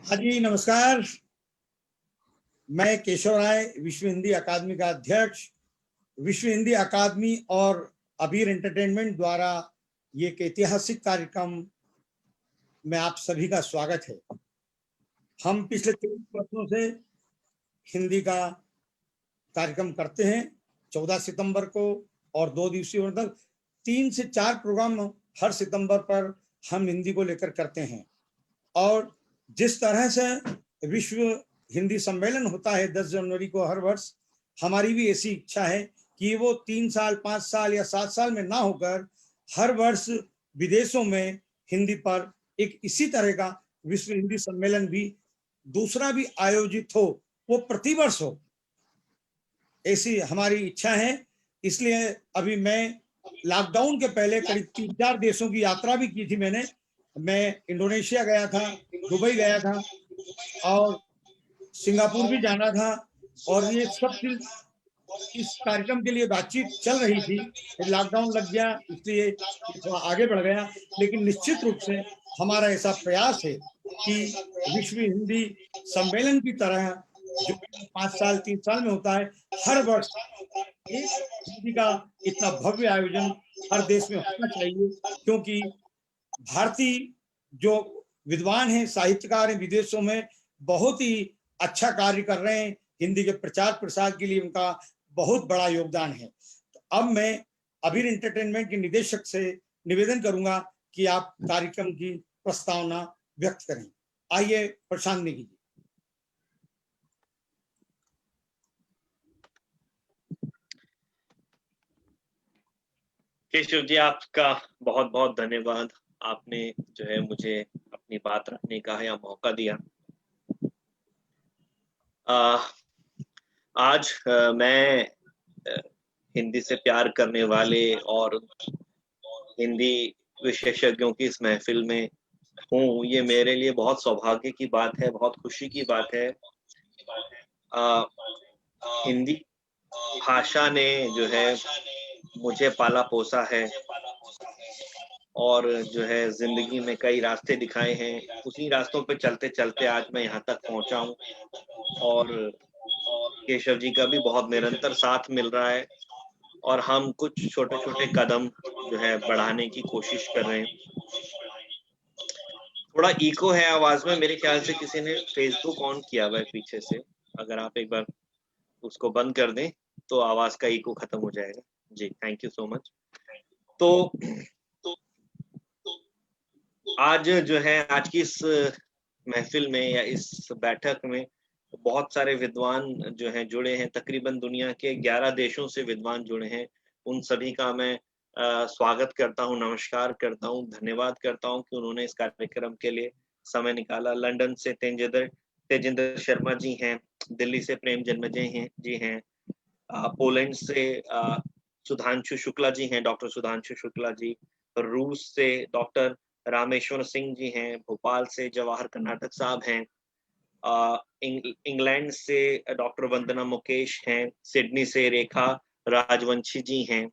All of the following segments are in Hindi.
हाँ जी, नमस्कार। मैं केशव राय, विश्व हिंदी अकादमी का अध्यक्ष। विश्व हिंदी अकादमी और अबीर एंटरटेनमेंट द्वारा ये एक ऐतिहासिक कार्यक्रम में आप सभी का स्वागत है। हम पिछले 23 वर्षों से हिंदी का कार्यक्रम करते हैं। 14 सितंबर को और 2 दिवसीय मतलब 3 से 4 प्रोग्राम हर सितंबर पर हम हिंदी को लेकर करते हैं। और जिस तरह से विश्व हिंदी सम्मेलन होता है 10 जनवरी को हर वर्ष, हमारी भी ऐसी इच्छा है कि वो 3 साल, 5 साल या 7 साल में ना होकर हर वर्ष विदेशों में हिंदी पर एक इसी तरह का विश्व हिंदी सम्मेलन भी दूसरा भी आयोजित हो, वो प्रतिवर्ष हो, ऐसी हमारी इच्छा है। इसलिए अभी मैं लॉकडाउन के पहले करीब 3-4 देशों की यात्रा भी की थी मैंने। मैं इंडोनेशिया गया था, दुबई गया था और सिंगापुर भी जाना था। और ये सब चीज इस कार्यक्रम के लिए बातचीत चल रही थी, फिर लॉकडाउन लग गया, इसलिए थोड़ा आगे बढ़ गया। लेकिन निश्चित रूप से हमारा ऐसा प्रयास है कि विश्व हिंदी सम्मेलन की तरह जो 5 साल 3 साल में होता है, हर वर्ष हिंदी का इतना भव्य आयोजन हर देश में होना चाहिए, क्योंकि भारतीय जो विद्वान हैं, साहित्यकार हैं, विदेशों में बहुत ही अच्छा कार्य कर रहे हैं। हिंदी के प्रचार प्रसार के लिए उनका बहुत बड़ा योगदान है। तो अब मैं अबीर एंटरटेनमेंट के निदेशक से निवेदन करूंगा कि आप कार्यक्रम की प्रस्तावना व्यक्त करें। आइए प्रशांत नेगी जी। केशव जी, आपका बहुत बहुत धन्यवाद। आपने जो है मुझे अपनी बात रखने का या मौका दिया। आज मैं हिंदी से प्यार करने वाले और हिंदी विशेषज्ञों की इस महफिल में हूँ, ये मेरे लिए बहुत सौभाग्य की बात है, बहुत खुशी की बात है। हिंदी भाषा ने जो है मुझे पाला पोसा है और जो है जिंदगी में कई रास्ते दिखाए हैं। उसी रास्तों पे चलते चलते आज मैं यहाँ तक पहुँचा हूँ और केशव जी का भी बहुत निरंतर साथ मिल रहा है और हम कुछ छोटे छोटे कदम जो है बढ़ाने की कोशिश कर रहे हैं। थोड़ा इको है आवाज में, मेरे ख्याल से किसी ने फेसबुक ऑन किया हुआ है पीछे से। अगर आप एक बार उसको बंद कर दें तो आवाज का इको खत्म हो जाएगा। जी, थैंक यू सो मच। तो आज जो है आज की इस महफिल में या इस बैठक में बहुत सारे विद्वान जो हैं जुड़े हैं। तकरीबन दुनिया के 11 देशों से विद्वान जुड़े हैं। उन सभी का मैं स्वागत करता हूँ, नमस्कार करता हूँ, धन्यवाद करता हूँ कि उन्होंने इस कार्यक्रम के लिए समय निकाला। लंदन से तेजिंदर शर्मा जी हैं, दिल्ली से प्रेम जन्मजय जी हैं, पोलैंड से सुधांशु शुक्ला जी हैं, डॉक्टर सुधांशु शुक्ला जी। रूस से डॉक्टर रामेश्वर सिंह जी हैं, भोपाल से जवाहर कर्नाटक साहब हैं, इंग्लैंड से डॉक्टर वंदना मुकेश हैं, सिडनी से रेखा राजवंशी जी हैं,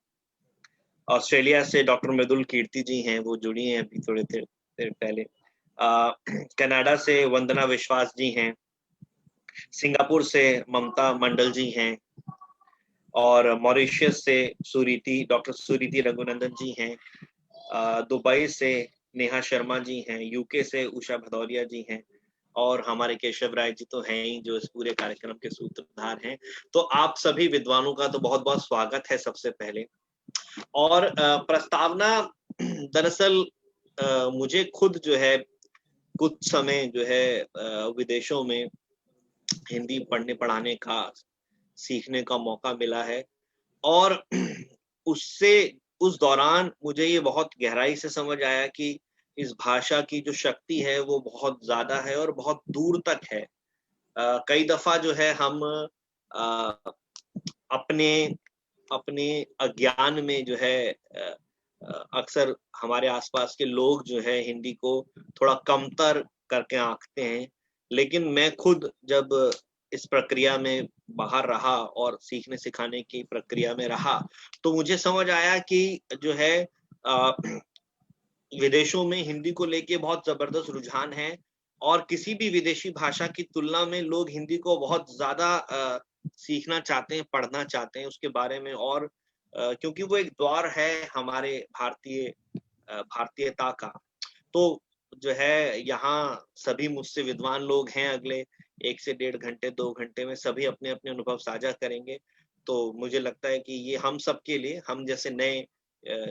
ऑस्ट्रेलिया से डॉक्टर मृदुल कीर्ति जी हैं, वो जुड़ी हैं अभी थोड़े देर पहले, कनाडा से वंदना विश्वास जी हैं, सिंगापुर से ममता मंडल जी हैं और मॉरिशस से डॉक्टर सुरीति रघुनंदन जी हैं, दुबई से नेहा शर्मा जी हैं, यूके से उषा भदौरिया जी हैं और हमारे केशव राय जी तो हैं ही जो इस पूरे कार्यक्रम के सूत्रधार हैं। तो आप सभी विद्वानों का तो बहुत बहुत स्वागत है सबसे पहले। और प्रस्तावना दरअसल मुझे खुद जो है कुछ समय जो है विदेशों में हिंदी पढ़ने पढ़ाने का सीखने का मौका मिला है और उससे उस दौरान मुझे ये बहुत गहराई से समझ आया कि इस भाषा की जो शक्ति है वो बहुत ज्यादा है और बहुत दूर तक है। कई दफा जो है हम अपने अपने अज्ञान में जो है अक्सर हमारे आसपास के लोग जो है हिंदी को थोड़ा कमतर करके आंकते हैं, लेकिन मैं खुद जब इस प्रक्रिया में बाहर रहा और सीखने सिखाने की प्रक्रिया में रहा तो मुझे समझ आया कि जो है विदेशों में हिंदी को लेके बहुत जबरदस्त रुझान है और किसी भी विदेशी भाषा की तुलना में लोग हिंदी को बहुत ज़्यादा सीखना चाहते हैं, पढ़ना चाहते हैं उसके बारे में और क्योंकि वो एक द्वार है हमारे भारतीयता का। तो जो है यहाँ सभी मुझसे विद्वान लोग हैं अगले 1 से 1.5 घंटे, 2 घंटे में सभी अपने-अपने अनुभव साझा करेंगे। तो मुझे लगता है कि ये हम सबके लिए, हम जैसे नए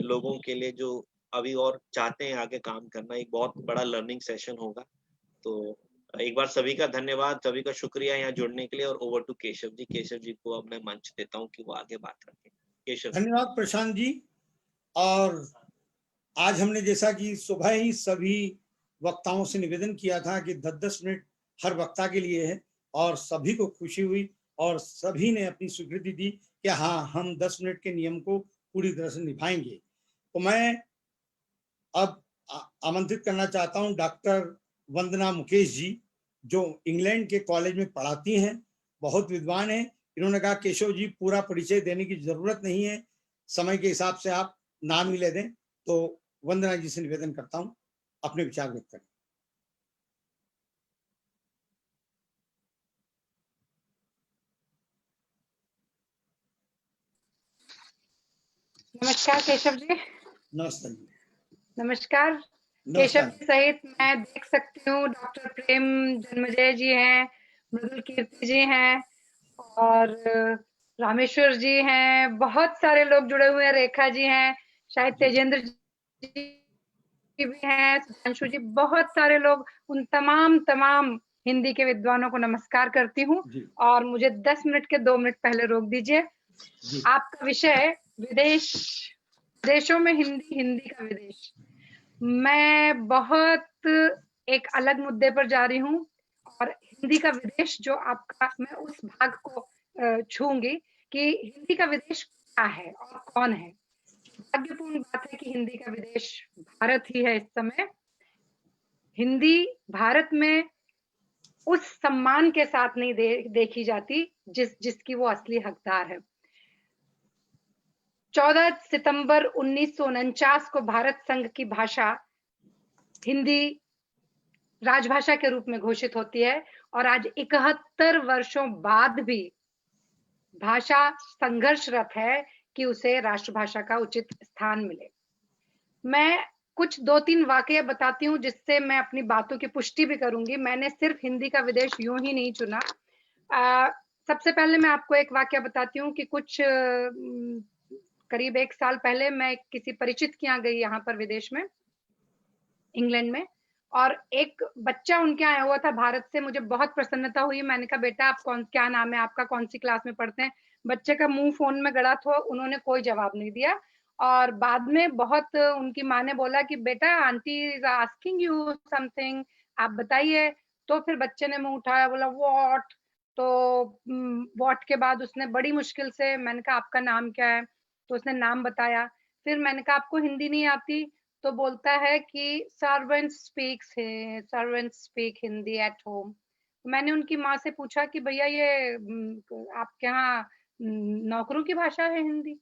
लोगों के लिए जो अभी और चाहते हैं आगे काम करना, एक बहुत बड़ा लर्निंग सेशन होगा। तो एक बार सभी का धन्यवाद, सभी का शुक्रिया यहाँ जुड़ने के लिए और ओवर टू केशव जी। केशव जी को अब मैं मंच देता हूँ कि वो आगे बात रखें। केशव जी। धन्यवाद प्रशांत जी। और आज हमने जैसा कि सुबह ही सभी वक्ताओं से निवेदन किया था कि 10-10 मिनट हर वक्ता के लिए है और सभी को खुशी हुई और सभी ने अपनी स्वीकृति दी कि हाँ, हम 10 मिनट के नियम को पूरी तरह से निभाएंगे। तो मैं अब आमंत्रित करना चाहता हूं डॉक्टर वंदना मुकेश जी, जो इंग्लैंड के कॉलेज में पढ़ाती हैं, बहुत विद्वान हैं। इन्होंने कहा केशव जी पूरा परिचय देने की जरूरत नहीं है, समय के हिसाब से आप नाम ही ले दें। तो वंदना जी से निवेदन करता हूं, अपने विचार व्यक्त करें। नमस्कार केशव जी। नमस्ते जी। नमस्कार केशव नमस्कार। जी सहित मैं देख सकती हूँ डॉक्टर प्रेम जन्मजय जी हैं, मृदुल कीर्ति जी हैं और रामेश्वर जी हैं, बहुत सारे लोग जुड़े हुए हैं, रेखा जी हैं, शायद तेजेंद्र जी भी हैं, सुधांशु जी, बहुत सारे लोग। उन तमाम हिंदी के विद्वानों को नमस्कार करती हूँ और मुझे 10 मिनट के 2 मिनट पहले रोक दीजिए। आपका विषय विदेशों में हिंदी, हिंदी का विदेश। मैं बहुत एक अलग मुद्दे पर जा रही हूँ और हिंदी का विदेश जो आपका, मैं उस भाग को छूंगी कि हिंदी का विदेश क्या है और कौन है। भाग्यपूर्ण बात है कि हिंदी का विदेश भारत ही है इस समय। हिंदी भारत में उस सम्मान के साथ नहीं देखी जाती जिसकी वो असली हकदार है। 14 सितंबर 1949 को भारत संघ की भाषा हिंदी राजभाषा के रूप में घोषित होती है और आज 71 वर्षों बाद भी भाषा संघर्षरत है कि उसे राष्ट्रभाषा का उचित स्थान मिले। मैं कुछ 2-3 वाकये बताती हूँ जिससे मैं अपनी बातों की पुष्टि भी करूंगी। मैंने सिर्फ हिंदी का विदेश यूं ही नहीं चुना। सबसे पहले मैं आपको एक वाकया बताती हूँ कि कुछ करीब 1 साल पहले मैं किसी परिचित के यहाँ गई, यहाँ पर विदेश में, इंग्लैंड में, और एक बच्चा उनके आया हुआ था भारत से। मुझे बहुत प्रसन्नता हुई। मैंने कहा बेटा आप क्या नाम है आपका, कौन सी क्लास में पढ़ते हैं? बच्चे का मुंह फोन में गड़ा था, उन्होंने कोई जवाब नहीं दिया। और बाद में बहुत उनकी माँ ने बोला कि बेटा aunty is asking you something, आप बताइए। तो फिर बच्चे ने मुंह उठाया, बोला व्हाट। तो व्हाट के बाद उसने बड़ी मुश्किल से, मैंने कहा आपका नाम क्या है? तो उसने नाम बताया। फिर मैंने कहा आपको हिंदी नहीं आती? तो बोलता है कि servant speak Hindi at home. मैंने उनकी माँ से पूछा कि भैया ये आपके यहाँ नौकरों की भाषा है हिंदी?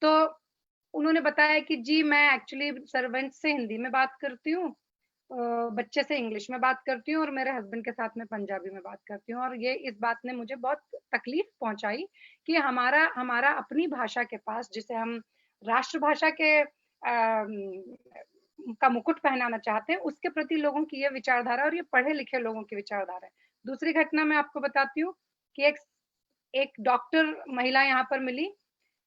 तो उन्होंने बताया कि जी मैं एक्चुअली सर्वेंट से हिंदी में बात करती हूँ, बच्चे से इंग्लिश में बात करती हूँ और मेरे हस्बैंड के साथ में पंजाबी में बात करती हूँ। और ये इस बात ने मुझे बहुत तकलीफ पहुंचाई कि हमारा अपनी भाषा के पास, जिसे हम राष्ट्रभाषा के का मुकुट पहनाना चाहते हैं, उसके प्रति लोगों की ये विचारधारा, और ये पढ़े लिखे लोगों की विचारधारा है। दूसरी घटना मैं आपको बताती हूँ कि एक डॉक्टर महिला यहाँ पर मिली,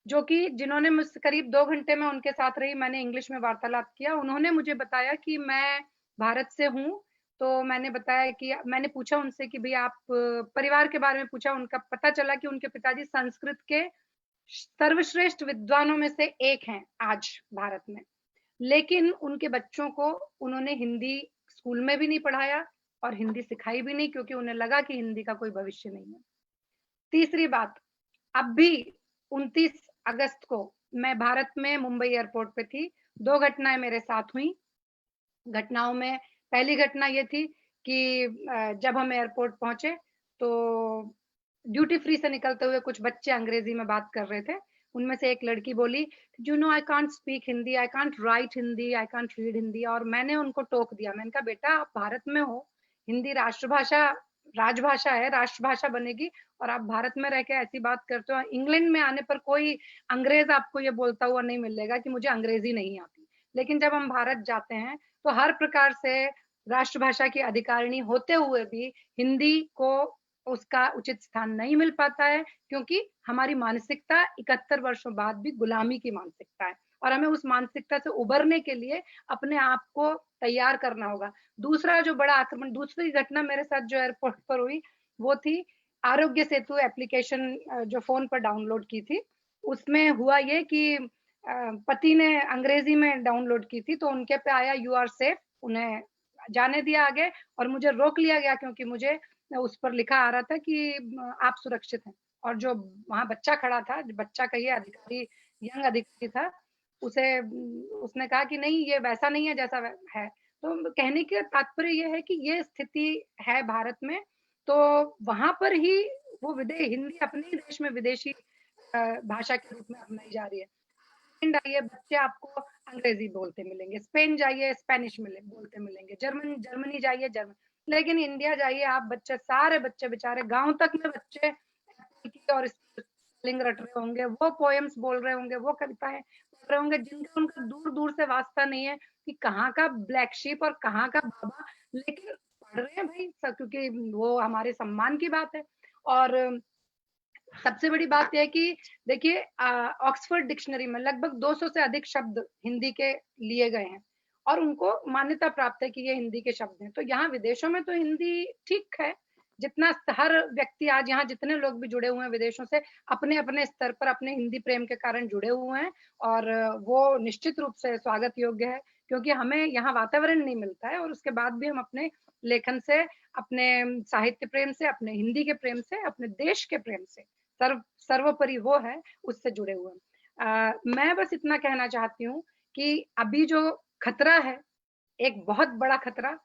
जो कि जिन्होंने मुझसे करीब 2 घंटे में उनके साथ रही। मैंने इंग्लिश में वार्तालाप किया। उन्होंने मुझे बताया कि मैं भारत से हूँ। तो मैंने बताया कि मैंने पूछा उनसे कि भैया आप परिवार के बारे में पूछा। उनका पता चला कि उनके पिताजी संस्कृत के सर्वश्रेष्ठ विद्वानों में से एक हैं आज भारत में, लेकिन उनके बच्चों को उन्होंने हिंदी स्कूल में भी नहीं पढ़ाया और हिंदी सिखाई भी नहीं, क्योंकि उन्हें लगा कि हिंदी का कोई भविष्य नहीं है। तीसरी बात, अब भी 29 अगस्त को मैं भारत में मुंबई एयरपोर्ट पे थी। 2 घटनाएं मेरे साथ हुई। घटनाओं में पहली घटना ये थी कि जब हम एयरपोर्ट पहुंचे तो ड्यूटी फ्री से निकलते हुए कुछ बच्चे अंग्रेजी में बात कर रहे थे। उनमें से एक लड़की बोली, you know I can't speak Hindi, I can't right Hindi, I can't read Hindi. और मैंने उनको टोक दिया। मैंने कहा बेटा आप भारत में हो, हिंदी राजभाषा है, राष्ट्रभाषा बनेगी, और आप भारत में रह के ऐसी बात करते हो। इंग्लैंड में आने पर कोई अंग्रेज आपको ये बोलता हुआ नहीं मिलेगा कि मुझे अंग्रेजी नहीं आती, लेकिन जब हम भारत जाते हैं तो हर प्रकार से राष्ट्रभाषा की अधिकारिणी होते हुए भी हिंदी को उसका उचित स्थान नहीं मिल पाता है, क्योंकि हमारी मानसिकता 71 वर्षों बाद भी गुलामी की मानसिकता है, और हमें उस मानसिकता से उबरने के लिए अपने आप को तैयार करना होगा। दूसरा जो बड़ा आक्रमण, दूसरी घटना मेरे साथ जो एयरपोर्ट पर हुई, वो थी आरोग्य सेतु एप्लीकेशन जो फोन पर डाउनलोड की थी। उसमें हुआ ये कि पति ने अंग्रेजी में डाउनलोड की थी, तो उनके पे आया यू आर सेफ, उन्हें जाने दिया आगे, और मुझे रोक लिया गया क्योंकि मुझे उस पर लिखा आ रहा था कि आप सुरक्षित हैं। और जो वहां बच्चा खड़ा था, बच्चा कहिए अधिकारी, यंग अधिकारी था, उसने कहा कि नहीं, ये वैसा नहीं है जैसा है। तो कहने का तात्पर्य ये है कि ये स्थिति है भारत में, तो वहां पर ही वो हिंदी अपने ही देश में विदेशी भाषा के रूप में अपनाई जा रही है। इंग्लैंड आइए, बच्चे आपको अंग्रेजी बोलते मिलेंगे, स्पेन जाइए स्पेनिश बोलते मिलेंगे, जर्मनी जाइए जर्मन, लेकिन इंडिया जाइए आप, सारे बच्चे बेचारे गांव तक में बच्चे और स्पेलिंग रट रहे होंगे, वो पोएम्स बोल रहे होंगे, वो कविताएं बोल रहे होंगे, जिनका उनका दूर दूर से वास्ता नहीं है कि कहाँ का ब्लैक शीप और कहाँ का बाबा, लेकिन पढ़ रहे हैं भाई, क्योंकि वो हमारे सम्मान की बात है। और सबसे बड़ी बात यह है कि देखिए, ऑक्सफोर्ड डिक्शनरी में लगभग 200 से अधिक शब्द हिंदी के लिए गए हैं, और उनको मान्यता प्राप्त है कि ये हिंदी के शब्द हैं। तो यहाँ विदेशों में तो हिंदी ठीक है, जितना हर व्यक्ति आज यहाँ जितने लोग भी जुड़े हुए हैं विदेशों से, अपने अपने स्तर पर अपने हिंदी प्रेम के कारण जुड़े हुए हैं, और वो निश्चित रूप से स्वागत योग्य है, क्योंकि हमें यहाँ वातावरण नहीं मिलता है, और उसके बाद भी हम अपने लेखन से, अपने साहित्य प्रेम से, अपने हिंदी के प्रेम से, अपने देश के प्रेम से, सर्वोपरि वो है, उससे जुड़े हुए हैं। मैं बस इतना कहना चाहती हूँ कि अभी जो खतरा है, एक बहुत बड़ा खतरा,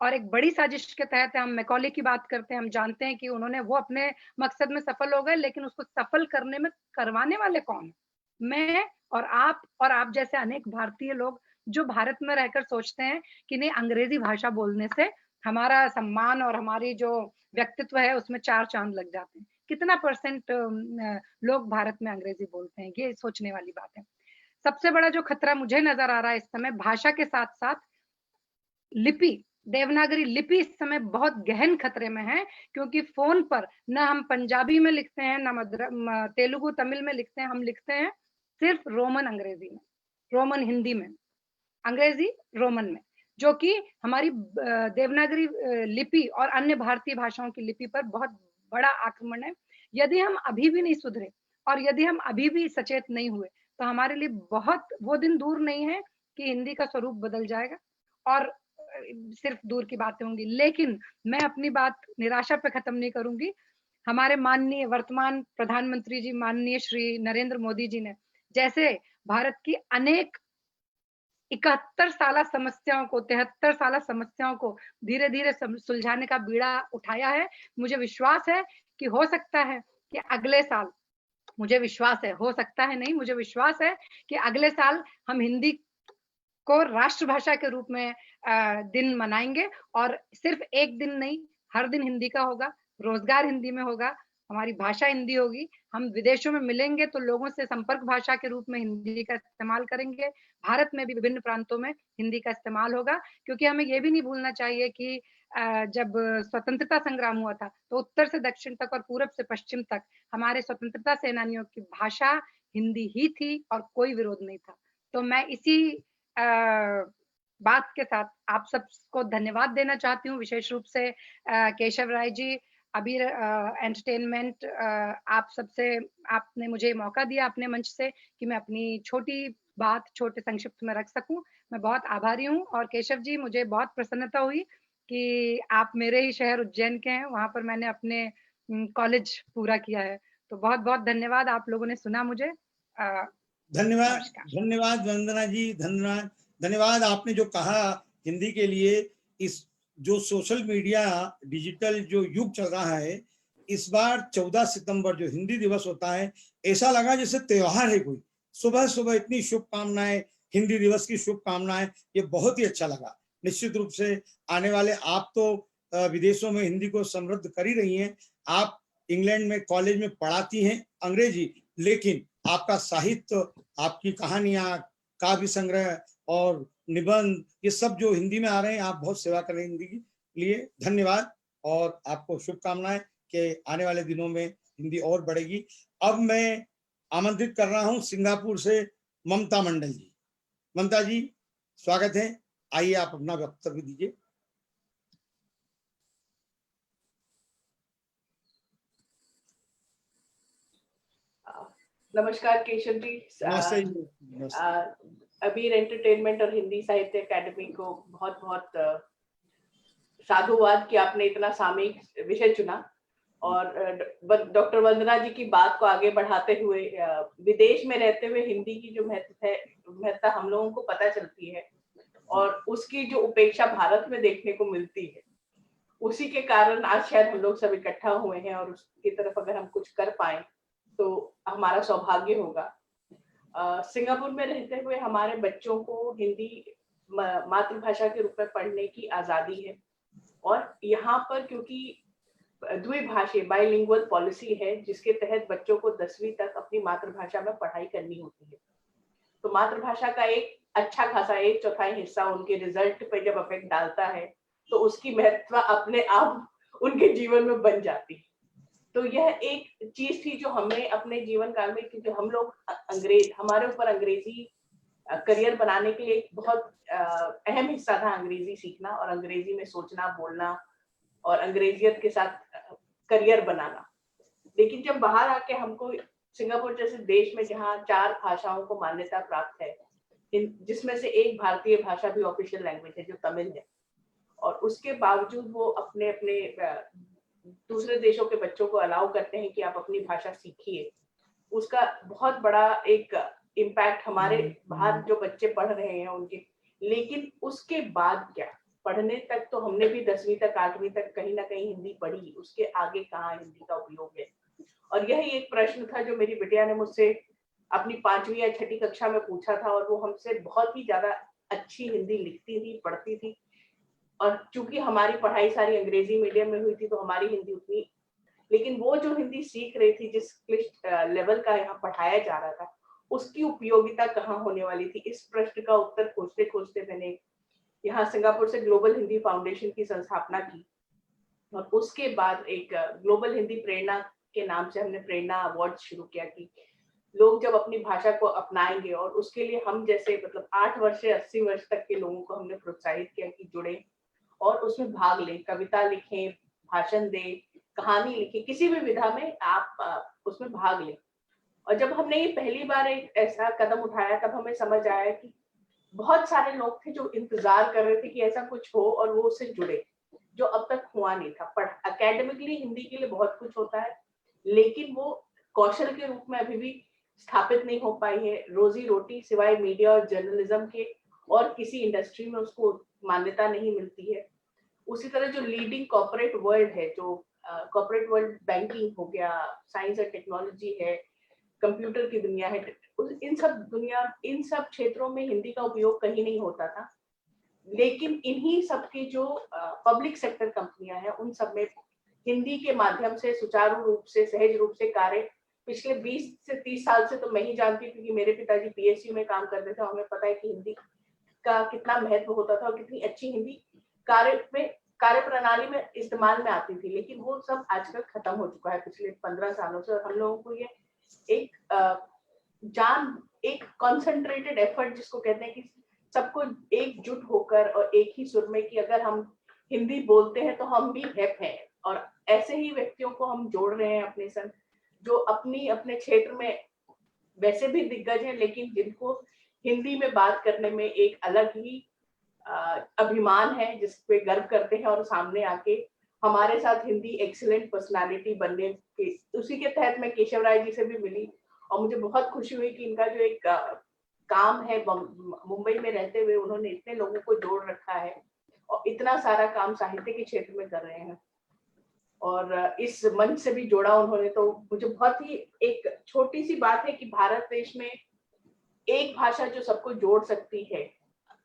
और एक बड़ी साजिश के तहत हम मैकॉले की बात करते हैं, हम जानते हैं कि उन्होंने वो अपने मकसद में सफल हो गए, लेकिन उसको सफल करने में करवाने वाले कौन है? मैं और आप जैसे अनेक भारतीय लोग जो भारत में रहकर सोचते हैं कि नहीं, अंग्रेजी भाषा बोलने से हमारा सम्मान और हमारी जो व्यक्तित्व है उसमें 4 चांद लग जाते हैं। कितना परसेंट लोग भारत में अंग्रेजी बोलते हैं, ये सोचने वाली बात है। सबसे बड़ा जो खतरा मुझे नजर आ रहा है इस समय, भाषा के साथ साथ लिपि, देवनागरी लिपि इस समय बहुत गहन खतरे में है, क्योंकि फोन पर न हम पंजाबी में लिखते हैं, न तेलुगु तमिल में लिखते हैं, हम लिखते हैं सिर्फ रोमन अंग्रेजी में, रोमन हिंदी में, अंग्रेजी रोमन में, जो कि हमारी देवनागरी लिपि और अन्य भारतीय भाषाओं की लिपि पर बहुत बड़ा आक्रमण है। यदि हम अभी भी नहीं सुधरे और यदि हम अभी भी सचेत नहीं हुए, तो हमारे लिए बहुत वो दिन दूर नहीं है कि हिंदी का स्वरूप बदल जाएगा और सिर्फ दूर की बातें होंगी। लेकिन मैं अपनी बात निराशा पे खत्म नहीं करूंगी। हमारे माननीय वर्तमान प्रधानमंत्री जी, माननीय श्री नरेंद्र मोदी जी ने जैसे भारत की अनेक 71 साल समस्याओं को, 73 साल समस्याओं को धीरे धीरे सुलझाने का बीड़ा उठाया है, मुझे विश्वास है कि हो सकता है कि अगले साल, मुझे विश्वास है, हो सकता है नहीं, मुझे विश्वास है कि अगले साल हम हिंदी को राष्ट्रभाषा के रूप में दिन मनाएंगे, और सिर्फ एक दिन नहीं, हर दिन हिंदी का होगा, रोजगार हिंदी में होगा, हमारी भाषा हिंदी होगी। हम विदेशों में मिलेंगे तो लोगों से संपर्क भाषा के रूप में हिंदी का इस्तेमाल करेंगे। भारत में भी विभिन्न प्रांतों में हिंदी का इस्तेमाल होगा, क्योंकि हमें ये भी नहीं भूलना चाहिए कि जब स्वतंत्रता संग्राम हुआ था तो उत्तर से दक्षिण तक और पूरब से पश्चिम तक हमारे स्वतंत्रता सेनानियों की भाषा हिंदी ही थी और कोई विरोध नहीं था। तो मैं इसी बात के साथ आप सबको धन्यवाद देना चाहती हूँ, विशेष रूप से केशव राय जी, अबीर एंटरटेनमेंट, आप सबसे, आपने मुझे मौका दिया अपने मंच से कि मैं अपनी छोटी बात छोटे संक्षिप्त में रख सकूं। मैं बहुत आभारी हूं। और केशव जी, मुझे बहुत प्रसन्नता हुई कि आप मेरे ही शहर उज्जैन के हैं, वहां पर मैंने अपने कॉलेज पूरा किया है। तो बहुत बहुत धन्यवाद, आप लोगों ने सुना मुझे। धन्यवाद, धन्यवाद वंदना जी, धन्यवाद, धन्यवाद। आपने जो कहा हिंदी के लिए, इस जो सोशल मीडिया डिजिटल जो युग चल रहा है, इस बार 14 सितंबर जो हिंदी दिवस होता है, ऐसा लगा जैसे त्योहार है कोई। सुबह सुबह इतनी शुभकामनाएं, हिंदी दिवस की शुभकामनाएं, ये बहुत ही अच्छा लगा। निश्चित रूप से आने वाले, आप तो विदेशों में हिंदी को समृद्ध कर ही रही हैं। आप इंग्लैंड में कॉलेज में पढ़ाती हैं अंग्रेजी, लेकिन आपका साहित्य, आपकी कहानियां, काव्य संग्रह और निबंध, ये सब जो हिंदी में आ रहे हैं, आप बहुत सेवा कर रहे हैं हिंदी के लिए। धन्यवाद और आपको शुभकामनाएं कि आने वाले दिनों में हिंदी और बढ़ेगी। अब मैं आमंत्रित कर रहा हूं सिंगापुर से ममता मंडल जी। ममता जी, स्वागत है, आइए आप अपना वक्तव्य दीजिए। नमस्कार केशव जी। नमस्ते जी। अबीर एंटरटेनमेंट और हिंदी साहित्य अकादमी को बहुत बहुत साधुवाद कि आपने इतना सामयिक विषय चुना। और डॉक्टर वंदना जी की बात को आगे बढ़ाते हुए, विदेश में रहते हुए हिंदी की जो महत्ता हम लोगों को पता चलती है और उसकी जो उपेक्षा भारत में देखने को मिलती है, उसी के कारण आज शायद हम लोग सब इकट्ठा हुए हैं और उसकी तरफ अगर हम कुछ कर पाए तो हमारा सौभाग्य होगा। सिंगापुर में रहते हुए हमारे बच्चों को हिंदी मातृभाषा के रूप में पढ़ने की आजादी है और यहाँ पर क्योंकि द्विभाषी बाइलिंगुअल पॉलिसी है जिसके तहत बच्चों को 10वीं तक अपनी मातृभाषा में पढ़ाई करनी होती है, तो मातृभाषा का एक अच्छा खासा 1/4 हिस्सा उनके रिजल्ट पे जब इफेक्ट डालता है तो उसकी महत्व अपने आप उनके जीवन में बन जाती है। तो यह एक चीज थी जो हमें अपने जीवन काल में, क्योंकि हम लोग हमारे ऊपर अंग्रेजी करियर बनाने के लिए एक बहुत अहम हिस्सा था अंग्रेजी सीखना और अंग्रेजी में सोचना बोलना और अंग्रेजियत के साथ करियर बनाना। लेकिन जब बाहर आके हमको सिंगापुर जैसे देश में जहाँ 4 भाषाओं को मान्यता प्राप्त है, जिसमें से एक भारतीय भाषा भी ऑफिशियल लैंग्वेज है जो तमिल है, और उसके बावजूद वो अपने अपने दूसरे देशों के बच्चों को अलाउ करते हैं कि आप अपनी भाषा सीखिए, उसका बहुत बड़ा एक इम्पैक्ट हमारे बाहर जो बच्चे पढ़ रहे हैं उनके। लेकिन उसके बाद क्या, पढ़ने तक तो हमने भी 10वीं तक 8वीं तक कहीं ना कहीं हिंदी पढ़ी, उसके आगे कहाँ हिंदी का उपयोग है। और यही एक प्रश्न था जो मेरी बिटिया ने मुझसे अपनी 5वीं या 6ठी कक्षा में पूछा था, और वो हमसे बहुत ही ज्यादा अच्छी हिंदी लिखती थी, पढ़ती थी, और चूंकि हमारी पढ़ाई सारी अंग्रेजी मीडियम में हुई थी तो हमारी हिंदी उतनी, लेकिन वो जो हिंदी सीख रही थी, जिस क्लिष्ट लेवल का यहाँ पढ़ाया जा रहा था, उसकी उपयोगिता कहाँ होने वाली थी, इस प्रश्न का उत्तर खोजते खोजते मैंने यहाँ सिंगापुर से ग्लोबल हिंदी फाउंडेशन की स्थापना की, और उसके बाद एक ग्लोबल हिंदी प्रेरणा के नाम से हमने प्रेरणा अवार्ड शुरू किया कि लोग जब अपनी भाषा को अपनाएंगे, और उसके लिए हम जैसे मतलब 8 वर्ष से 80 वर्ष तक के लोगों को हमने प्रोत्साहित किया कि जुड़े और उसमें भाग लें, कविता लिखें, भाषण दें, कहानी लिखें, किसी भी विधा में आप उसमें भाग लें। और जब हमने ये पहली बार एक ऐसा कदम उठाया, तब हमें समझ आया कि बहुत सारे लोग थे जो इंतजार कर रहे थे कि ऐसा कुछ हो और वो उससे जुड़े, जो अब तक हुआ नहीं था। एकेडमिकली हिंदी के लिए बहुत कुछ होता है, लेकिन वो कौशल के रूप में अभी भी स्थापित नहीं हो पाई है। रोजी रोटी सिवाय मीडिया और जर्नलिज्म के और किसी इंडस्ट्री में उसको मान्यता नहीं मिलती है। उसी तरह जो लीडिंग कॉर्पोरेट वर्ल्ड है, जो कॉर्पोरेट वर्ल्ड बैंकिंग हो गया, साइंस और टेक्नोलॉजी है, कंप्यूटर की दुनिया है, इन सब क्षेत्रों में हिंदी का उपयोग कहीं नहीं होता था। लेकिन इन्हीं सब की जो पब्लिक सेक्टर कंपनियां हैं, उन सब में हिंदी के माध्यम से सुचारू रूप से, सहज रूप से कार्य पिछले 20 से 30 साल से तो मैं ही जानती हूँ, क्योंकि मेरे पिताजी पीएसयू में काम करते थे, हमें पता है कि हिंदी का कितना महत्व होता था और कितनी अच्छी हिंदी कार्य प्रणाली में इस्तेमाल में आती थी। लेकिन वो सब आजकल खत्म हो चुका है पिछले 15 सालों से, और हम लोगों को ये एक कॉन्सेंट्रेटेड एफर्ट जिसको कहते हैं कि सबको एकजुट होकर और एक ही सुर में कि अगर हम हिंदी बोलते हैं तो हम भी हेप हैं, और ऐसे ही व्यक्तियों को हम जोड़ रहे हैं अपने संग, जो अपने क्षेत्र में वैसे भी दिग्गज हैं, लेकिन जिनको हिंदी में बात करने में एक अलग ही अभिमान है, जिस पे गर्व करते हैं, और सामने आके हमारे साथ हिंदी एक्सीलेंट पर्सनालिटी बनने के, उसी के तहत मैं केशव राय जी से भी मिली, और मुझे बहुत खुशी हुई कि इनका जो एक काम है, मुंबई में रहते हुए उन्होंने इतने लोगों को जोड़ रखा है और इतना सारा काम साहित्य के क्षेत्र में कर रहे हैं, और इस मंच से भी जोड़ा उन्होंने। तो मुझे बहुत ही एक छोटी सी बात है कि भारत देश में एक भाषा जो सबको जोड़ सकती है,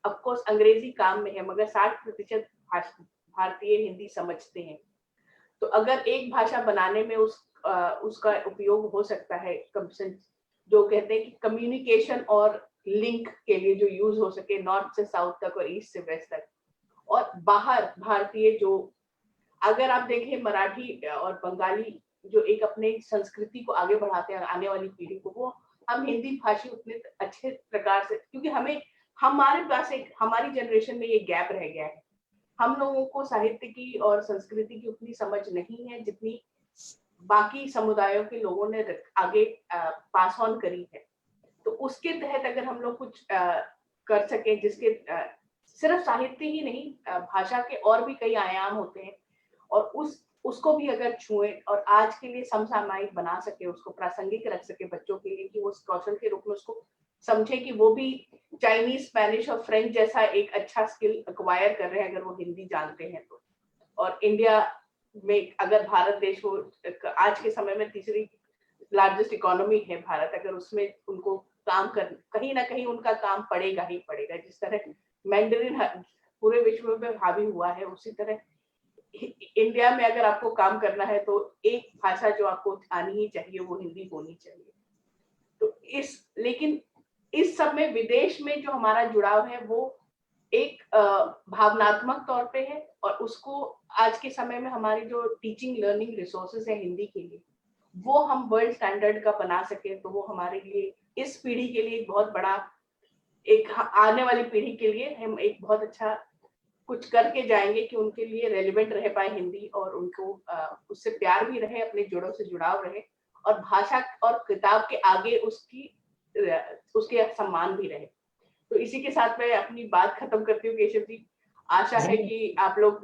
ऑफ कोर्स अंग्रेजी काम में है, मगर 60% भारतीय हिंदी समझते हैं। तो अगर एक भाषा बनाने में उसका उपयोग हो सकता है, जो कहते हैं कि कम्युनिकेशन और लिंक के लिए जो यूज हो सके नॉर्थ से साउथ तक और ईस्ट से वेस्ट तक, और बाहर भारतीय जो, अगर आप देखें मराठी और बंगाली जो एक अपने संस्कृति को आगे बढ़ाते हैं आने वाली पीढ़ी को, वो हम हिंदी भाषी उतने अच्छे प्रकार से, क्योंकि हमारे पास एक, हमारी जनरेशन में ये गैप रह गया है। हम लोगों को साहित्य की और संस्कृति की उतनी समझ नहीं है जितनी बाकी समुदायों के लोगों ने आगे पास ऑन करी है। तो उसके तहत अगर हम लोग कुछ कर सके, जिसके सिर्फ साहित्य ही नहीं, भाषा के और भी कई आयाम होते हैं, और उसको भी अगर छुए और आज के लिए समसामयिक बना सके, उसको प्रासंगिक रख सके बच्चों के लिए, कि वो कौशल के रूप में उसको समझे कि वो भी चाइनीज, स्पेनिश और फ्रेंच जैसा एक अच्छा स्किल एक्वायर कर रहे हैं अगर वो हिंदी जानते हैं तो। और इंडिया में, अगर भारत देश वो आज के समय में तीसरी लार्जेस्ट इकोनॉमी है भारत, अगर उसमें उनको काम कर, कहीं ना कहीं उनका काम पड़ेगा ही पड़ेगा। जिस तरह मैंडरिन पूरे विश्व में हावी हुआ है, उसी तरह इंडिया में अगर आपको काम करना है तो एक भाषा जो आपको आनी ही चाहिए वो हिंदी होनी चाहिए। तो लेकिन इस सब में विदेश में जो हमारा जुड़ाव है वो एक भावनात्मक तौर पे है, और उसको आज के समय में हमारी जो टीचिंग लर्निंग रिसोर्सेज है हिंदी के लिए, वो हम वर्ल्ड स्टैंडर्ड का बना सके, तो वो हमारे लिए, इस पीढ़ी के लिए एक बहुत बड़ा, एक आने वाली पीढ़ी के लिए हम एक बहुत अच्छा कुछ करके जाएंगे कि उनके लिए रेलिवेंट रह पाए हिंदी, और उनको उससे प्यार भी रहे, अपने जड़ों से जुड़ाव रहे, और भाषा और किताब के आगे उसके सम्मान भी रहे। तो इसी के साथ मैं अपनी बात खत्म करती हूँ केशव जी। आशा है कि आप लोग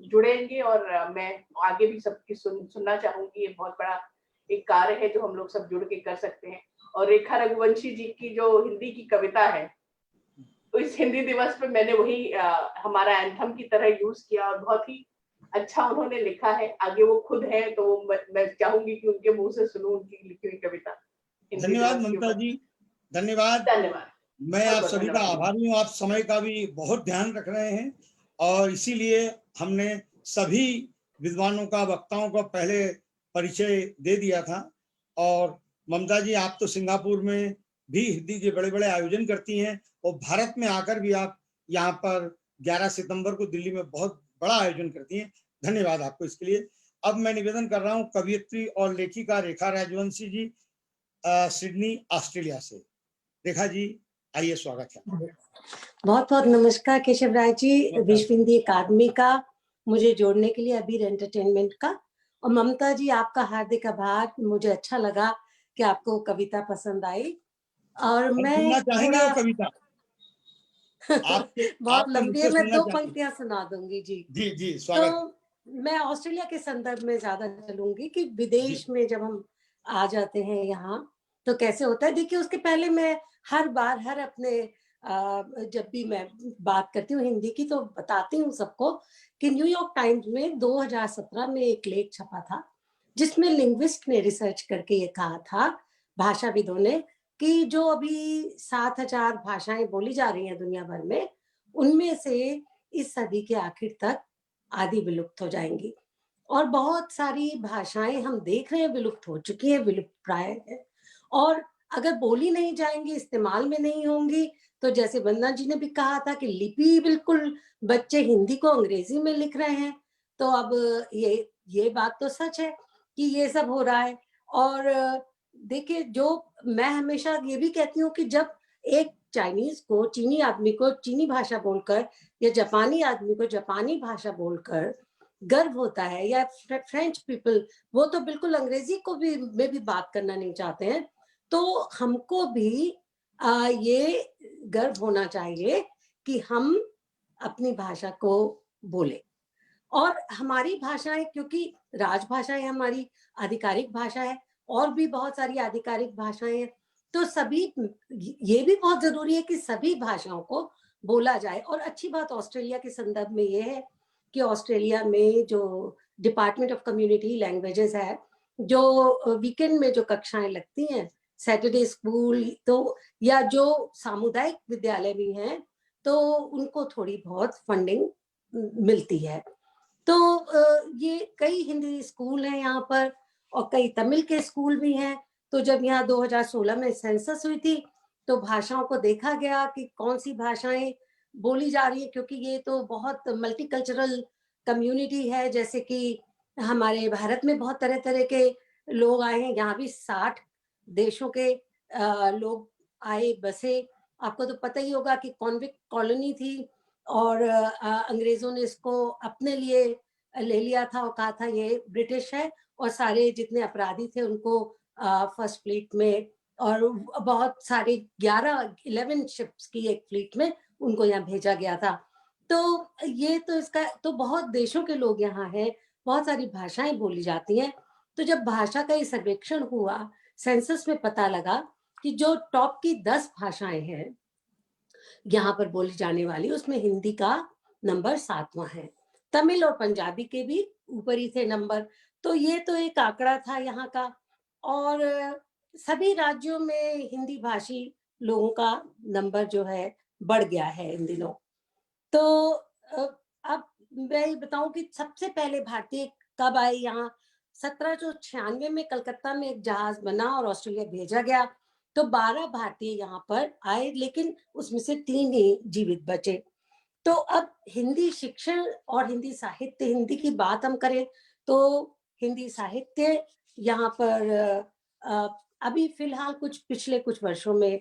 जुड़ेंगे, और मैं आगे भी सबकी सुनना चाहूंगी। ये बहुत बड़ा एक कार्य है जो हम लोग सब जुड़ के कर सकते हैं। और रेखा रघुवंशी जी की जो हिंदी की कविता है, तो इस हिंदी दिवस पे मैंने वही हमारा एंथम की तरह यूज किया, और बहुत ही अच्छा उन्होंने लिखा है। आगे वो खुद है, तो मैं चाहूंगी कि उनके मुंह से सुनूं उनकी लिखी हुई कविता। धन्यवाद ममता जी, धन्यवाद। धन्यवाद। मैं आप सभी का आभारी हूँ। आप समय का भी बहुत ध्यान रख रहे हैं, और इसीलिए हमने सभी विद्वानों का, वक्ताओं का पहले परिचय दे दिया था। और ममता जी, आप तो सिंगापुर में भी हिंदी के बड़े बड़े आयोजन करती हैं, और भारत में आकर भी आप यहाँ पर 11 सितंबर को दिल्ली में बहुत बड़ा आयोजन करती हैं। धन्यवाद आपको इसके लिए। अब मैं निवेदन कर रहा हूँ कवयित्री और लेखिका रेखा राजवंशी जी, सिडनी, ऑस्ट्रेलिया से। रेखा जी आइए, स्वागत है। बहुत बहुत नमस्कार केशव राय जी, विश्व हिंदी अकादमी का मुझे जोड़ने के लिए, अबीर एंटरटेनमेंट का, और ममता जी आपका हार्दिक आभार। मुझे अच्छा लगा कि आपको कविता पसंद आई, और मैं चाहेंगे वो कविता बहुत लंबी है, मैं 2 पंक्तियां सुना दूंगी जी। जी जी, स्वागत। तो मैं ऑस्ट्रेलिया के संदर्भ में ज्यादा चलूंगी कि विदेश में जब हम आ जाते हैं यहाँ तो कैसे होता है। देखिए, उसके पहले मैं हर बार अपने जब भी मैं बात करती हूँ हिंदी की, तो बताती हूँ सबको कि न्यूयॉर्क टाइम्स में 2017 में एक लेख छपा था, जिसमें लिंग्विस्ट ने रिसर्च करके ये कहा था, भाषाविदों ने, कि जो अभी 7,000 भाषाएं बोली जा रही हैं दुनिया भर में, उनमें से इस सदी के आखिर तक आधी विलुप्त हो जाएंगी, और बहुत सारी भाषाएं हम देख रहे हैं विलुप्त हो चुकी है, विलुप्त प्राय है। और अगर बोली नहीं जाएंगी, इस्तेमाल में नहीं होंगी, तो जैसे वंदना जी ने भी कहा था कि लिपि, बिल्कुल बच्चे हिंदी को अंग्रेजी में लिख रहे हैं, तो अब ये बात तो सच है कि ये सब हो रहा है। और देखिए, जो मैं हमेशा ये भी कहती हूँ कि जब एक चाइनीज को, चीनी आदमी को चीनी भाषा बोलकर, या जापानी आदमी को जापानी भाषा बोलकर गर्व होता है, या फ्रेंच पीपल, वो तो बिल्कुल अंग्रेजी को भी में भी बात करना नहीं चाहते हैं, तो हमको भी ये गर्व होना चाहिए कि हम अपनी भाषा को बोले। और हमारी भाषाएं, क्योंकि राजभाषाएं हमारी आधिकारिक भाषा है, और भी बहुत सारी आधिकारिक भाषाएं हैं, तो सभी, ये भी बहुत जरूरी है कि सभी भाषाओं को बोला जाए। और अच्छी बात ऑस्ट्रेलिया के संदर्भ में ये है कि ऑस्ट्रेलिया में जो डिपार्टमेंट ऑफ कम्युनिटी लैंग्वेजेस है, जो वीकेंड में जो कक्षाएं लगती हैं, सैटरडे स्कूल, तो या जो सामुदायिक विद्यालय भी हैं, तो उनको थोड़ी बहुत फंडिंग मिलती है। तो ये कई हिंदी स्कूल हैं यहाँ पर और कई तमिल के स्कूल भी हैं। तो जब यहाँ 2016 में सेंसस हुई थी तो भाषाओं को देखा गया कि कौन सी भाषाएं बोली जा रही है, क्योंकि ये तो बहुत मल्टीकल्चरल कम्युनिटी है। जैसे कि हमारे भारत में बहुत तरह तरह के लोग आए हैं, यहाँ भी 60 देशों के लोग आए बसे। आपको तो पता ही होगा कि कॉन्विक्ट कॉलोनी थी और अंग्रेजों ने इसको अपने लिए ले लिया था और कहा था ये ब्रिटिश है, और सारे जितने अपराधी थे उनको फर्स्ट फ्लीट में और बहुत सारे 11 शिप्स की एक फ्लीट में उनको यहाँ भेजा गया था। तो ये तो इसका तो बहुत देशों के लोग यहाँ हैं, बहुत सारी भाषाएं बोली जाती हैं। तो जब भाषा का ये सर्वेक्षण हुआ, सेंसस में पता लगा कि जो टॉप की 10 भाषाएं हैं यहाँ पर बोली जाने वाली, उसमें हिंदी का नंबर 7वां है। तमिल और पंजाबी के भी ऊपर ही थे नंबर। तो ये तो एक आंकड़ा था यहाँ का। और सभी राज्यों में हिंदी भाषी लोगों का नंबर जो है बढ़ गया है इन दिनों। तो अब मैं ये बताऊं कि सबसे पहले भारतीय कब आए यहाँ। 1796 में कलकत्ता में एक जहाज बना और ऑस्ट्रेलिया भेजा गया। तो 12 भारतीय यहाँ पर आए, लेकिन उसमें से 3 ही जीवित बचे। तो अब हिंदी शिक्षण और हिंदी साहित्य, हिंदी की बात हम करें तो हिंदी साहित्य यहाँ पर अभी फिलहाल पिछले कुछ वर्षों में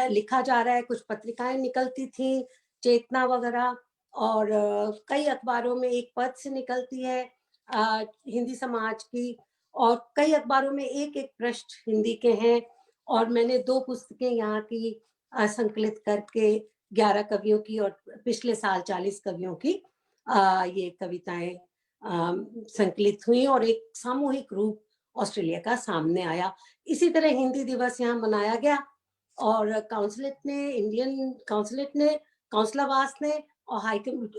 लिखा जा रहा है। कुछ पत्रिकाएं निकलती थी, चेतना वगैरह, और कई अखबारों में एक पद से निकलती है हिंदी समाज की, और कई अखबारों में एक एक पृष्ठ हिंदी के हैं। और मैंने 2 पुस्तकें यहाँ की संकलित करके 11 कवियों की और पिछले साल 40 कवियों की ये कविताएं संकलित हुई और एक सामूहिक रूप ऑस्ट्रेलिया का सामने आया। इसी तरह हिंदी दिवस यहाँ मनाया गया और काउंसिलेट ने, इंडियन काउंसिलेट ने, काउंसलावास ने और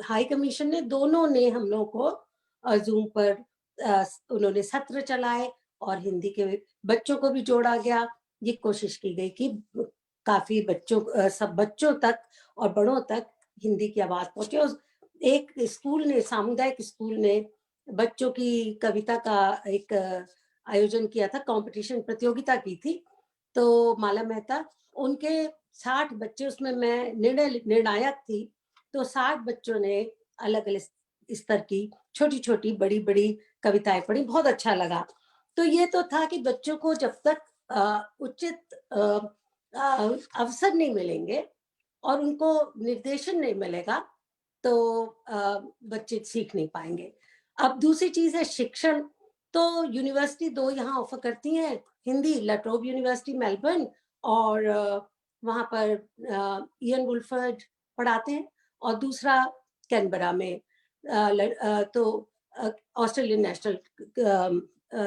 हाई कमीशन ने, दोनों ने हम लोगों को जूम पर उन्होंने सत्र चलाए और हिंदी के बच्चों को भी जोड़ा गया। ये कोशिश की गई कि काफी बच्चों, सब बच्चों तक और बड़ों तक हिंदी की आवाज पहुंचे। एक स्कूल ने, सामुदायिक स्कूल ने बच्चों की कविता का एक आयोजन किया था, कंपटीशन प्रतियोगिता की थी। तो माला मेहता, उनके 60 बच्चे, उसमें मैं निर्णायक थी। तो 60 बच्चों ने अलग अलग स्तर की छोटी छोटी बड़ी बड़ी कविताएं पढ़ी, बहुत अच्छा लगा। तो ये तो था कि बच्चों को जब तक उचित अवसर नहीं मिलेंगे और उनको निर्देशन नहीं मिलेगा तो बच्चे सीख नहीं पाएंगे। अब दूसरी चीज है शिक्षण। तो यूनिवर्सिटी 2 यहाँ ऑफर करती हैं हिंदी, लाट्रोब यूनिवर्सिटी मेलबर्न, और वहाँ पर इयन वुल्फर्ड पढ़ाते हैं, और दूसरा कैनबरा में तो ऑस्ट्रेलियन नेशनल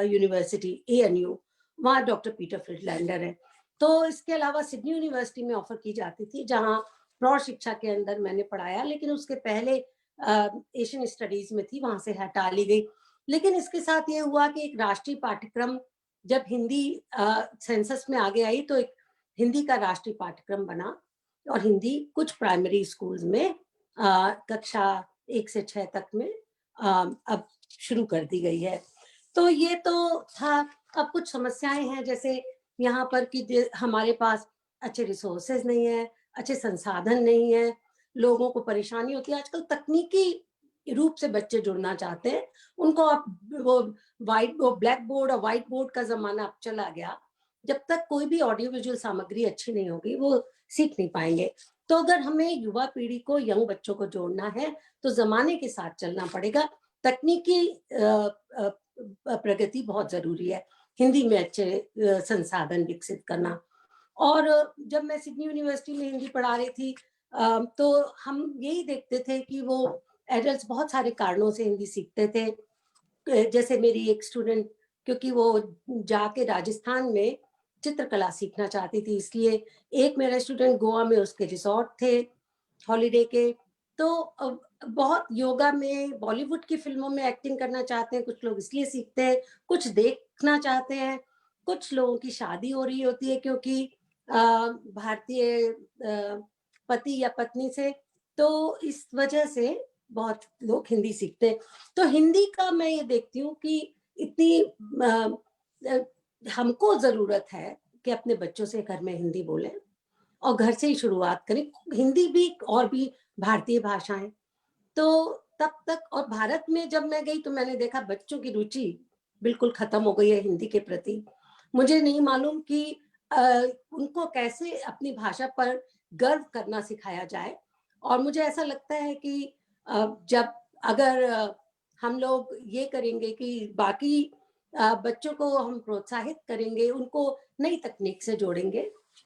यूनिवर्सिटी ANU, वहाँ डॉक्टर पीटर फ्रिडलैंडर है। तो इसके अलावा सिडनी यूनिवर्सिटी में ऑफर की जाती थी, जहाँ प्रौढ़ शिक्षा के अंदर मैंने पढ़ाया, लेकिन उसके पहले एशियन स्टडीज में थी, वहां से हटा ली गई। लेकिन इसके साथ ये हुआ कि एक राष्ट्रीय पाठ्यक्रम, जब हिंदी सेंसस में आगे आई तो एक हिंदी का राष्ट्रीय पाठ्यक्रम बना और हिंदी कुछ प्राइमरी स्कूल्स में कक्षा 1 से 6 तक में अब शुरू कर दी गई है। तो ये तो था। अब कुछ समस्याएं हैं, जैसे यहाँ पर कि हमारे पास अच्छे रिसोर्सेज नहीं है, अच्छे संसाधन नहीं है, लोगों को परेशानी होती है। आजकल तकनीकी रूप से बच्चे जुड़ना चाहते हैं, उनको अब वो ब्लैक बोर्ड और व्हाइट बोर्ड का जमाना अब चला गया। जब तक कोई भी ऑडियो विजुअल सामग्री अच्छी नहीं होगी वो सीख नहीं पाएंगे। तो अगर हमें युवा पीढ़ी को, यंग बच्चों को जोड़ना है तो जमाने के साथ चलना पड़ेगा। तकनीकी प्रगति बहुत जरूरी है, हिंदी में अच्छे संसाधन विकसित करना। और जब मैं सिडनी यूनिवर्सिटी में हिंदी पढ़ा रही थी तो हम यही देखते थे कि वो एडल्ट्स बहुत सारे कारणों से हिंदी सीखते थे। जैसे मेरी एक स्टूडेंट, क्योंकि वो जाके राजस्थान में चित्रकला सीखना चाहती थी, इसलिए एक मेरा स्टूडेंट गोवा में, उसके रिसोर्ट थे हॉलीडे के। तो बहुत योगा में, बॉलीवुड की फिल्मों में एक्टिंग करना चाहते हैं कुछ लोग, इसलिए सीखते हैं। कुछ देखना चाहते हैं, कुछ लोगों की शादी हो रही होती है क्योंकि भारतीय पति या पत्नी से, तो इस वजह से बहुत लोग हिंदी सीखते हैं। तो हिंदी का मैं ये देखती हूँ कि इतनी हमको जरूरत है कि अपने बच्चों से घर में हिंदी बोलें और घर से ही शुरुआत करें। हिंदी भी और भी भारतीय भाषाएं, तो तब तक। और भारत में जब मैं गई तो मैंने देखा बच्चों की रुचि बिल्कुल खत्म हो गई है हिंदी के प्रति। मुझे नहीं मालूम कि उनको कैसे अपनी भाषा पर गर्व करना सिखाया जाए। और मुझे ऐसा लगता है कि जब अगर हम लोग ये करेंगे कि बाकी बच्चों को हम प्रोत्साहित करेंगे, उनको नई तकनीक से जोड़ेंगे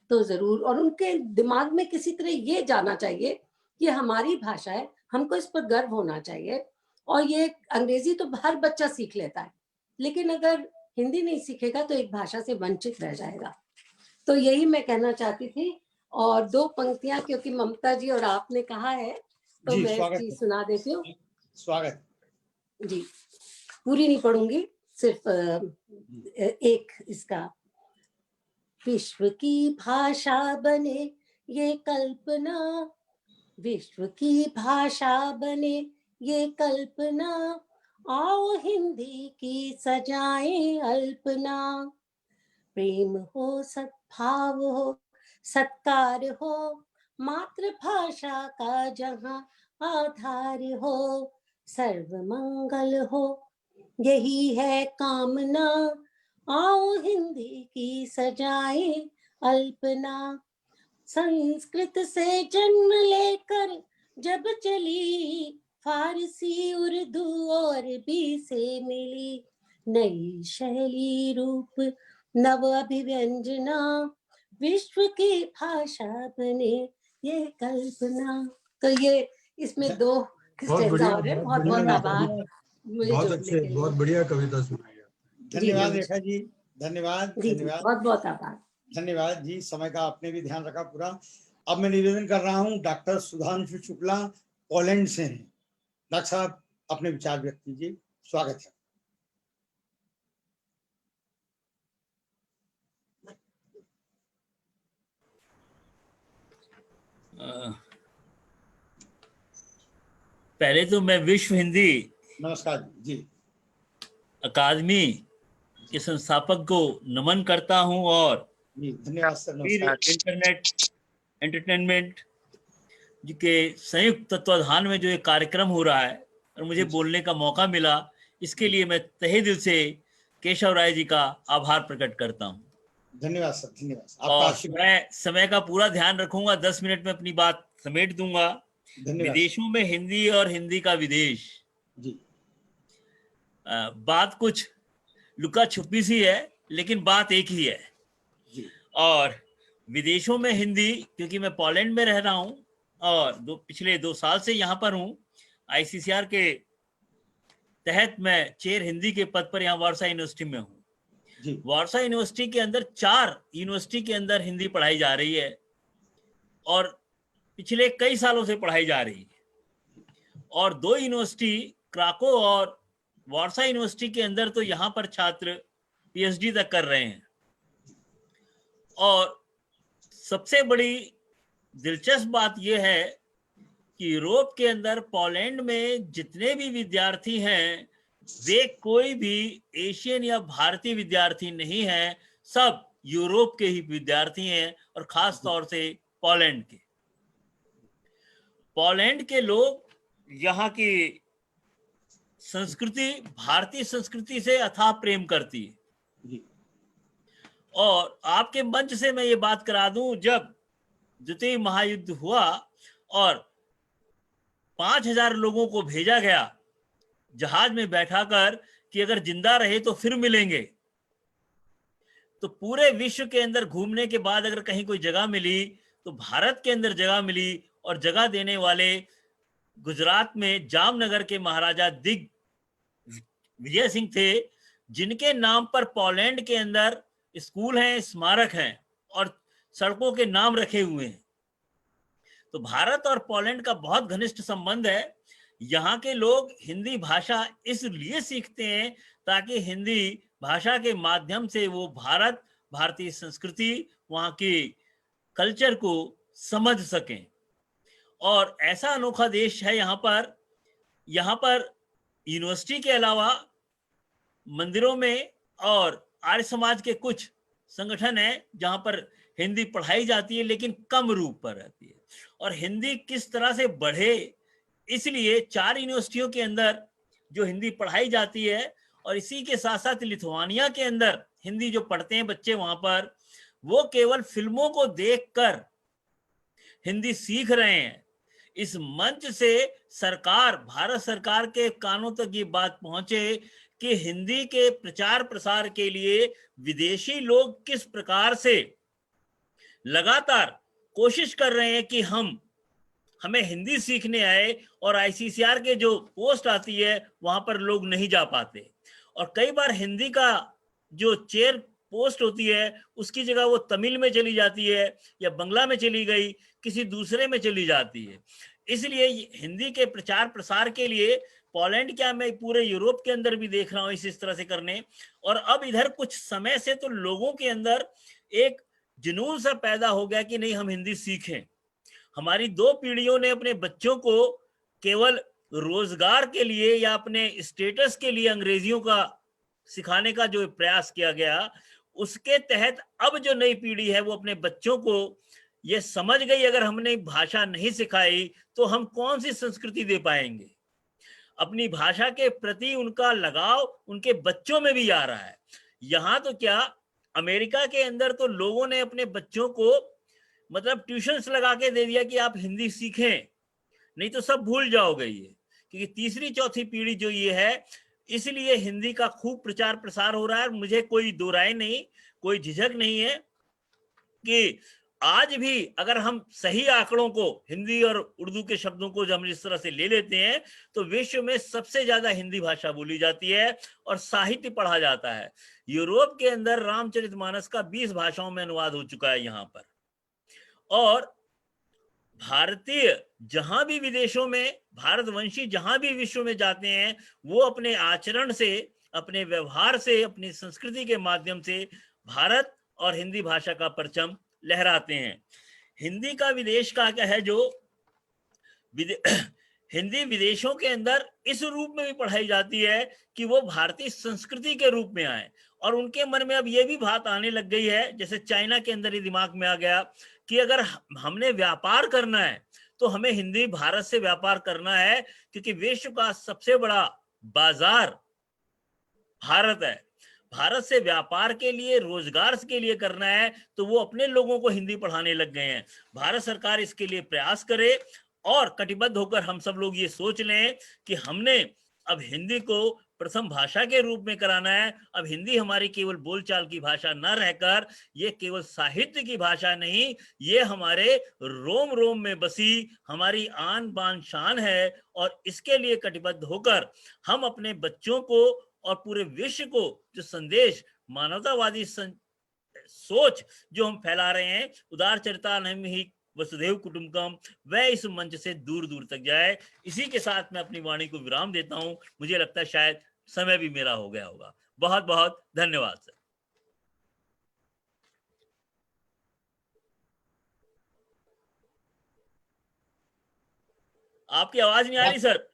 तो जरूर, और उनके दिमाग में किसी तरह ये जाना चाहिए कि हमारी भाषा है, हमको इस पर गर्व होना चाहिए। और ये अंग्रेजी तो हर बच्चा सीख लेता है, लेकिन अगर हिंदी नहीं सीखेगा तो एक भाषा से वंचित रह जाएगा। तो यही मैं कहना चाहती थी। और 2 पंक्तियां क्योंकि ममता जी और आपने कहा है तो जी, मैं स्वागत चीज है। सुना देती हूँ स्वागत। जी। पूरी नहीं पढ़ूंगी, सिर्फ एक इसका। विश्व की भाषा बने ये कल्पना, विश्व की भाषा बने ये कल्पना, आओ हिंदी की सजाएं अल्पना। प्रेम हो, सद्भाव हो, सत्कार हो, मातृभाषा का जहां आधार हो, सर्व मंगल हो, यही है कामना, आओ हिंदी की सजाएं अल्पना। संस्कृत से जन्म लेकर जब चली, फारसी उर्दू और भी से मिली, नई शैली रूप नव अभिव्यंजना, विश्व की भाषा बने ये कल्पना। तो ये इसमें 2 बहुत स्टेंजा बढ़िया, और है। बहुत बहुत बहुत बढ़िया आभार मुझे बहुत जोड़ने अच्छे, के लिए। बहुत बढ़िया कविता सुनाई आपने। धन्यवाद नमस्कार। रेखा जी, धन्यवाद। जी धन्यवाद, बहुत बहुत आभार। धन्यवाद जी। समय का आपने भी ध्यान रखा पूरा। अब मैं निवेदन कर रहा हूं, डॉक्टर सुधांशु शुक्ला पोलैंड से हैं। डॉक्टर साहब अपने विचार व्यक्त कीजिए, स्वागत है। पहले तो मैं विश्व हिंदी नमस्कार जी। अकादमी के संस्थापक को नमन करता हूं और जी धन्यवाद सर, फिर नमस्कार। इंटरनेट एंटरटेनमेंट जी के संयुक्त तत्वाधान में जो ये कार्यक्रम हो रहा है और मुझे बोलने का मौका मिला, इसके लिए मैं तहे दिल से केशव राय जी का आभार प्रकट करता हूं। धन्यवाद सर, धन्यवाद। आपका और आशीर्वाद। मैं समय का पूरा ध्यान रखूंगा, 10 मिनट में अपनी बात समेट दूंगा। धन्यवाद विदेशों में हिंदी और हिंदी का विदेश, जी। बात कुछ लुका छुपी सी है लेकिन बात एक ही है जी। और विदेशों में हिंदी, क्योंकि मैं पोलैंड में रह रहा हूं और पिछले 2 साल से यहाँ पर हूं, आईसीसीआर के तहत मैं चेयर हिंदी के पद पर यहाँ वारसा यूनिवर्सिटी में हूँ। जी। वारसा यूनिवर्सिटी के अंदर 4 यूनिवर्सिटी के अंदर हिंदी पढ़ाई जा रही है और पिछले कई सालों से पढ़ाई जा रही है। और 2 यूनिवर्सिटी क्राको और वारसा यूनिवर्सिटी के अंदर तो यहाँ पर छात्र पीएचडी तक कर रहे हैं। और सबसे बड़ी दिलचस्प बात यह है कि यूरोप के अंदर पोलैंड में जितने भी विद्यार्थी हैं वे कोई भी एशियन या भारतीय विद्यार्थी नहीं हैं, सब यूरोप के ही विद्यार्थी हैं और खास तौर से पोलैंड के। पोलैंड के लोग यहाँ की संस्कृति, भारतीय संस्कृति से अथाह प्रेम करती है। और आपके मंच से मैं ये बात करा दूं, जब द्वितीय महायुद्ध हुआ और 5000 लोगों को भेजा गया जहाज में बैठाकर कि अगर जिंदा रहे तो फिर मिलेंगे, तो पूरे विश्व के अंदर घूमने के बाद अगर कहीं कोई जगह मिली तो भारत के अंदर जगह मिली। और जगह देने वाले गुजरात में जामनगर के महाराजा दिग्विजय सिंह थे, जिनके नाम पर पोलैंड के अंदर स्कूल हैं, स्मारक हैं और सड़कों के नाम रखे हुए हैं। तो भारत और पोलैंड का बहुत घनिष्ठ संबंध है। यहाँ के लोग हिंदी भाषा इसलिए सीखते हैं ताकि हिंदी भाषा के माध्यम से वो भारत, भारतीय संस्कृति, वहाँ की कल्चर को समझ सकें। और ऐसा अनोखा देश है यहाँ पर यहाँ पर यूनिवर्सिटी के अलावा मंदिरों में और आर्य समाज के कुछ संगठन है जहां पर हिंदी पढ़ाई जाती है, लेकिन कम रूप पर रहती है। और हिंदी किस तरह से बढ़े, इसलिए 4 यूनिवर्सिटियों के अंदर जो हिंदी पढ़ाई जाती है, और इसी के साथ साथ लिथुआनिया के अंदर हिंदी जो पढ़ते हैं बच्चे वहां पर, वो केवल फिल्मों को देखकर हिंदी सीख रहे हैं। इस मंच से सरकार, भारत सरकार के कानों तक ये बात पहुंचे कि हिंदी के प्रचार प्रसार के लिए विदेशी लोग किस प्रकार से लगातार कोशिश कर रहे हैं कि हमें हिंदी सीखने आए, और आईसीसीआर के जो पोस्ट आती है वहां पर लोग नहीं जा पाते, और कई बार हिंदी का जो चेयर पोस्ट होती है उसकी जगह वो तमिल में चली जाती है या बंगला में चली गई, किसी दूसरे में चली जाती है। इसलिए हिंदी के प्रचार प्रसार के लिए पोलैंड, क्या मैं पूरे यूरोप के अंदर भी देख रहा हूँ इस तरह से करने। और अब इधर कुछ समय से तो लोगों के अंदर एक जुनून सा पैदा हो गया कि नहीं, हम हिंदी सीखें। हमारी 2 पीढ़ियों ने अपने बच्चों को केवल रोजगार के लिए या अपने स्टेटस के लिए अंग्रेजियों का सिखाने का जो प्रयास किया गया, उसके तहत अब जो नई पीढ़ी है वो अपने बच्चों को ये समझ गई, अगर हमने भाषा नहीं सिखाई तो हम कौन सी संस्कृति दे पाएंगे। अपनी भाषा के प्रति उनका लगाव उनके बच्चों में भी आ रहा है। यहाँ तो क्या, अमेरिका के अंदर तो लोगों ने अपने बच्चों को मतलब ट्यूशन्स लगा के दे दिया कि आप हिंदी सीखें, नहीं तो सब भूल जाओगे ये, क्योंकि तीसरी चौथी पीढ़ी जो ये है, इसलिए हिंदी का खूब प्रचार प्रसार हो रहा है। मुझे कोई दो राय नहीं, कोई झिझक नहीं है कि आज भी अगर हम सही आंकड़ों को, हिंदी और उर्दू के शब्दों को जब हम इस तरह से ले लेते हैं, तो विश्व में सबसे ज्यादा हिंदी भाषा बोली जाती है और साहित्य पढ़ा जाता है। यूरोप के अंदर रामचरितमानस का 20 भाषाओं में अनुवाद हो चुका है यहाँ पर। और भारतीय जहां भी विदेशों में, भारतवंशी जहां भी विश्व में जाते हैं, वो अपने आचरण से, अपने व्यवहार से, अपनी संस्कृति के माध्यम से भारत और हिंदी भाषा का परचम लहराते हैं। हिंदी का विदेश का क्या है, जो हिंदी विदेशों के अंदर इस रूप में भी पढ़ाई जाती है कि वो भारतीय संस्कृति के रूप में आए। और उनके मन में अब ये भी बात आने लग गई है, जैसे चाइना के अंदर ये दिमाग में आ गया कि अगर हमने व्यापार करना है तो हमें हिंदी भारत से व्यापार करना है, क्योंकि विश्व का सबसे बड़ा बाजार भारत है। भारत से व्यापार के लिए, रोजगार के लिए करना है तो वो अपने लोगों को हिंदी पढ़ाने लग गए हैं। भारत सरकार इसके लिए प्रयास करे और कटिबद्ध होकर हम सब लोग ये सोच लें कि हमने अब हिंदी को प्रथम भाषा के रूप में कराना है। अब हिंदी हमारी केवल बोलचाल की भाषा न रहकर ये केवल साहित्य की भाषा नहीं, ये हमारे रोम रोम में बसी हमारी आन बान शान है। और इसके लिए कटिबद्ध होकर हम अपने बच्चों को और पूरे विश्व को जो संदेश, मानवतावादी सोच जो हम फैला रहे हैं, उदार चरितानां हि वसुधैव कुटुंबकम, वह इस मंच से दूर दूर तक जाए। इसी के साथ मैं अपनी वाणी को विराम देता हूं। मुझे लगता है शायद समय भी मेरा हो गया होगा। बहुत बहुत धन्यवाद सर। आपकी आवाज नहीं आ रही सर।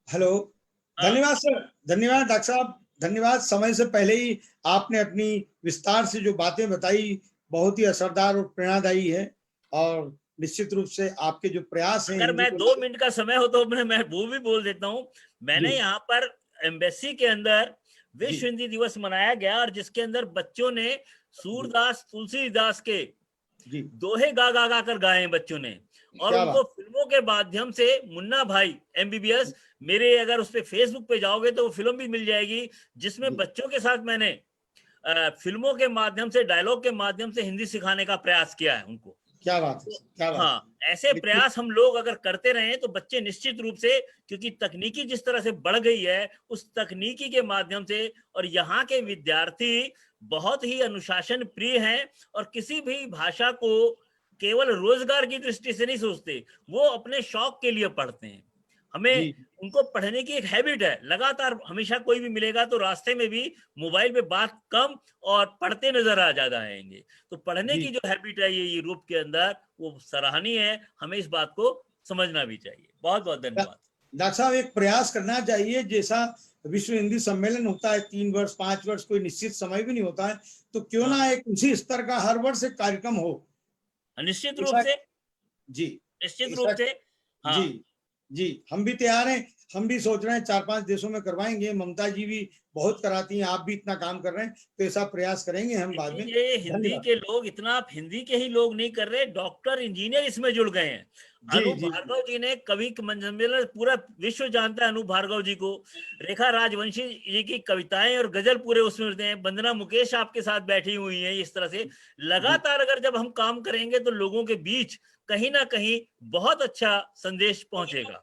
हेलो, धन्यवाद सर, धन्यवाद डॉक्टर साहब, धन्यवाद। समय से पहले ही आपने अपनी विस्तार से जो बातें बताई बहुत ही असरदार और प्रेरणादायी है। और निश्चित रूप से आपके जो प्रयास हैं, अगर मैं 2 मिनट का समय हो तो मैं वो भी बोल देता हूँ। मैंने यहाँ पर एम्बेसी के अंदर विश्व हिंदी दिवस मनाया गया, और जिसके अंदर बच्चों ने सूरदास तुलसीदास के दोहे गा गा गा कर गाए बच्चों ने, और उनको फिल्मों के माध्यम से, मुन्ना भाई MBBS, मेरे अगर उस पे फेसबुक पे जाओगे तो वो फिल्म भी मिल जाएगी, जिसमें बच्चों के साथ मैंने फिल्मों के माध्यम से, डायलॉग के माध्यम से हिंदी सिखाने का प्रयास किया है उनको। क्या बात है, क्या बात। हाँ, ऐसे प्रयास हम लोग अगर करते रहे तो बच्चे निश्चित रूप से, क्योंकि तकनीकी जिस तरह से बढ़ गई है, उस तकनीकी के माध्यम से, और यहाँ के विद्यार्थी बहुत ही अनुशासन प्रिय हैं और किसी भी भाषा को केवल रोजगार की दृष्टि से नहीं सोचते, वो अपने शौक के लिए पढ़ते हैं। हमें उनको पढ़ने की एक हैबिट है, लगातार हमेशा कोई भी मिलेगा तो रास्ते में भी मोबाइल पे बात कम और पढ़ते नजर आ ज्यादा आएंगे। तो पढ़ने की जो हैबिट है ये यूरोप के अंदर, वो सराहनीय है। हमें इस बात को समझना भी चाहिए। बहुत बहुत धन्यवाद। डॉक्टर साहब एक प्रयास करना चाहिए, जैसा विश्व हिंदी सम्मेलन होता है 3 वर्ष 5 वर्ष, कोई निश्चित समय भी नहीं होता है, तो क्यों ना एक उसी स्तर का हर वर्ष एक कार्यक्रम हो। निश्चित रूप ऐसा- से, जी निश्चित ऐसा- रूप से। हाँ, जी जी, हम भी तैयार हैं, हम भी सोच रहे हैं 4-5 देशों में करवाएंगे। ममता जी भी बहुत कराती हैं, आप भी इतना काम कर रहे हैं, तो ऐसा प्रयास करेंगे हम बाद में। ये हिंदी धन्यवाद। के लोग इतना, आप हिंदी के ही लोग नहीं कर रहे, डॉक्टर इंजीनियर इसमें जुड़ गए हैं। जी, अनु जी, भार्गव जी ने कवि सम्मेलन, पूरा विश्व जानता है अनु भार्गव जी को। रेखा राजवंशी जी की कविताएं और गजल पूरे उसमें होते हैं। वंदना मुकेश आपके साथ बैठी हुई हैं। इस तरह से लगातार अगर जब हम काम करेंगे तो लोगों के बीच कहीं ना कहीं बहुत अच्छा संदेश पहुंचेगा।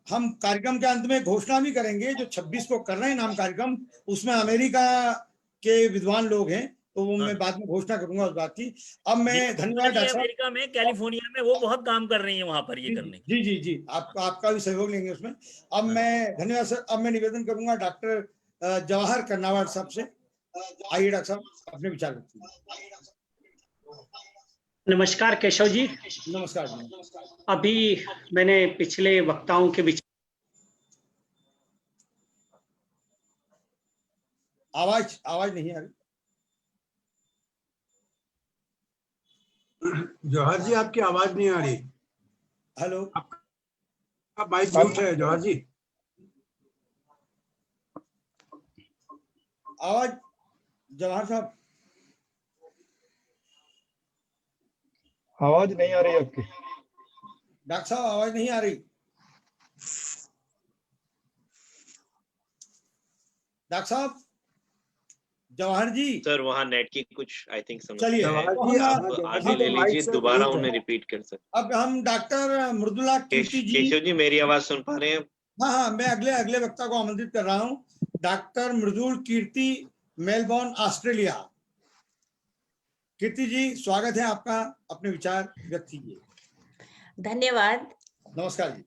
हम कार्यक्रम के अंत में घोषणा भी करेंगे, जो 26 को कर रहे हैं नाम कार्यक्रम, उसमें अमेरिका के विद्वान लोग हैं, तो वो मैं बाद में घोषणा करूंगा उस बात की। अब मैं धन्यवाद डॉक्टर साहब। अमेरिका में, कैलिफोर्निया में वो बहुत काम कर रही है वहां पर ये करने की। जी, जी, आपका भी सहयोग लेंगे उसमें। अब मैं धन्यवाद सर, अब मैं निवेदन करूंगा डॉक्टर जवाहर कर्नावाट साहब से। आइए डॉक्टर साहब, अपने विचार रखिए। नमस्कार केशव जी। नमस्कार। अभी मैंने पिछले वक्ताओं के विचार, आवाज नहीं आ रही। जवाहर जी आपकी आवाज नहीं आ रही। हेलो, आपका माइक म्यूट है जवाहर जी। आवाज जवाहर साहब, आवाज नहीं आ रही आपकी। डॉक्टर साहब आवाज नहीं आ रही। डॉक्टर साहब, जवाहर जी। सर वहाँ नेट की कुछ आई थिंक समस्या चलिए, है। आप आगे ले लीजिए, दोबारा उन्हें रिपीट कर सकते। अब हम डॉक्टर मृदुला कीर्ति जी। केशव जी मेरी आवाज सुन पा रहे हैं? हाँ, मैं अगले वक्ता को आमंत्रित कर रहा हूँ। डॉक्टर मृदुल कीर्ति, मेलबोर्न ऑस्ट्रेलिया। कीर्ति जी, स्वागत है आपका, अपने विचार व्यक्त कीजिए। धन्यवाद। नमस्कार जी।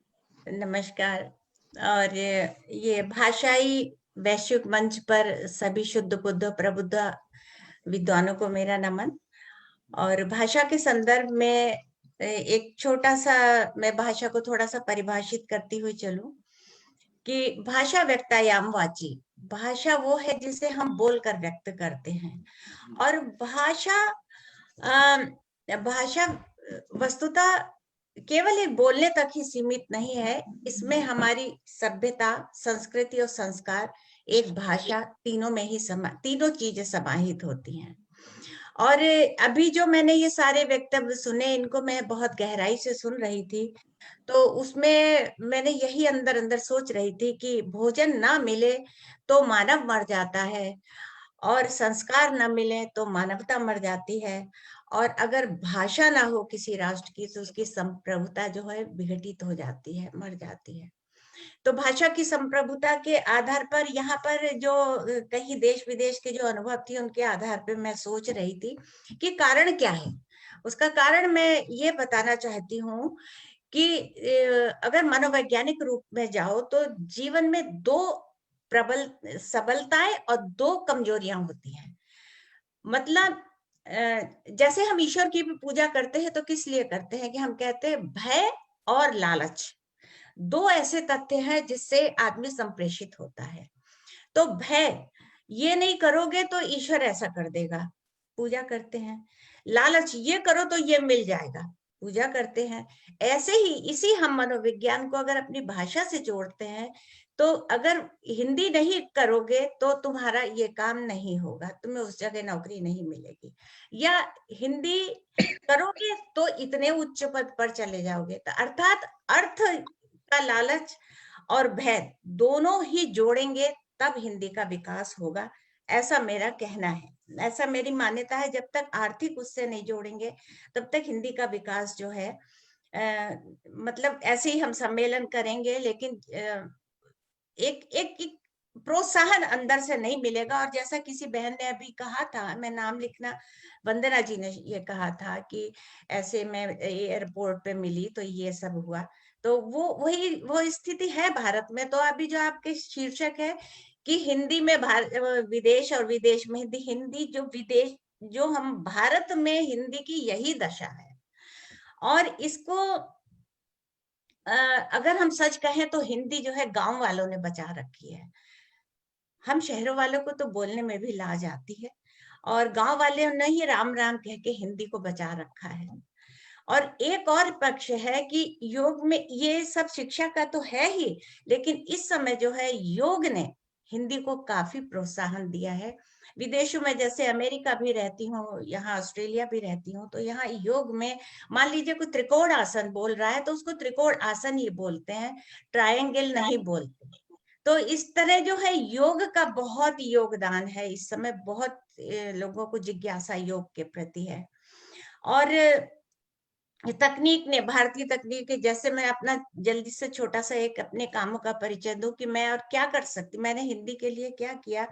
नमस्कार। और ये भाषाई वैश्विक मंच पर सभी शुद्ध बुद्ध प्रबुद्ध विद्वानों को मेरा नमन। और भाषा के संदर्भ में एक छोटा सा, मैं भाषा को थोड़ा सा परिभाषित करती हुई चलूं कि भाषा व्यक्तायाम वाची, भाषा वो है जिसे हम बोलकर व्यक्त करते हैं। और भाषा वस्तुतः केवल एक बोलने तक ही सीमित नहीं है। इसमें हमारी सभ्यता, संस्कृति और संस्कार, एक भाषा, तीनों में ही तीनों चीजें समाहित होती हैं। और अभी जो मैंने ये सारे वक्तव्य सुने, इनको मैं बहुत गहराई से सुन रही थी, तो उसमें मैंने यही अंदर अंदर सोच रही थी कि भोजन ना मिले तो मानव मर जाता है, और संस्कार न मिले तो मानवता मर जाती है, और अगर भाषा ना हो किसी राष्ट्र की तो उसकी संप्रभुता जो है विघटित हो जाती है, मर जाती है। तो भाषा की संप्रभुता के आधार पर यहाँ पर जो कई देश विदेश के जो अनुभव थी, उनके आधार पर मैं सोच रही थी कि कारण क्या है। उसका कारण मैं ये बताना चाहती हूँ कि अगर मनोवैज्ञानिक रूप में जाओ तो जीवन में दो प्रबल सबलताएं और दो कमजोरियां होती हैं। मतलब जैसे हम ईश्वर की भी पूजा करते हैं तो किस लिए करते हैं कि हम कहते हैं भय और लालच दो ऐसे तथ्य हैं जिससे आदमी संप्रेषित होता है। तो भय, ये नहीं करोगे तो ईश्वर ऐसा कर देगा, पूजा करते हैं। लालच, ये करो तो ये मिल जाएगा, पूजा करते हैं। ऐसे ही इसी हम मनोविज्ञान को अगर अपनी भाषा से जोड़ते हैं तो अगर हिंदी नहीं करोगे तो तुम्हारा ये काम नहीं होगा, तुम्हें उस जगह नौकरी नहीं मिलेगी, या हिंदी करोगे तो इतने उच्च पद पर चले जाओगे। तो अर्थात अर्थ का लालच और भय दोनों ही जोड़ेंगे तब हिंदी का विकास होगा, ऐसा मेरा कहना है, ऐसा मेरी मान्यता है। जब तक आर्थिक उससे नहीं जोड़ेंगे तब तक हिंदी का विकास जो है मतलब ऐसे ही हम सम्मेलन करेंगे लेकिन एक प्रोत्साहन अंदर से नहीं मिलेगा। और जैसा किसी बहन ने अभी कहा था, मैं नाम लिखना, वंदना जी ने ये कहा था कि ऐसे मैं एयरपोर्ट पे मिली तो ये सब हुआ, तो वो स्थिति है भारत में। तो अभी जो आपके शीर्षक है कि हिंदी में विदेश और विदेश में हिंदी, जो विदेश, जो हम भारत में हिंदी की यही दशा है। और इसको अगर हम सच कहें तो हिंदी जो है गांव वालों ने बचा रखी है। हम शहरों वालों को तो बोलने में भी लाज आती है, और गांव वाले ने ही राम राम कह के हिंदी को बचा रखा है। और एक और पक्ष है कि योग में ये सब शिक्षा का तो है ही, लेकिन इस समय जो है योग ने हिंदी को काफी प्रोत्साहन दिया है। विदेशों में, जैसे अमेरिका भी रहती हूँ, यहाँ ऑस्ट्रेलिया भी रहती हूँ, तो यहाँ योग में मान लीजिए कोई त्रिकोण आसन बोल रहा है तो उसको त्रिकोण आसन ही बोलते हैं, ट्रायंगल नहीं बोलते। तो इस तरह जो है योग का बहुत योगदान है इस समय, बहुत लोगों को जिज्ञासा योग के प्रति है। और तकनीक ने, भारतीय तकनीक के, जैसे मैं अपना जल्दी से छोटा सा एक अपने कामों का परिचय दूं कि मैं और क्या कर सकती। मैंने हिंदी के लिए क्या किया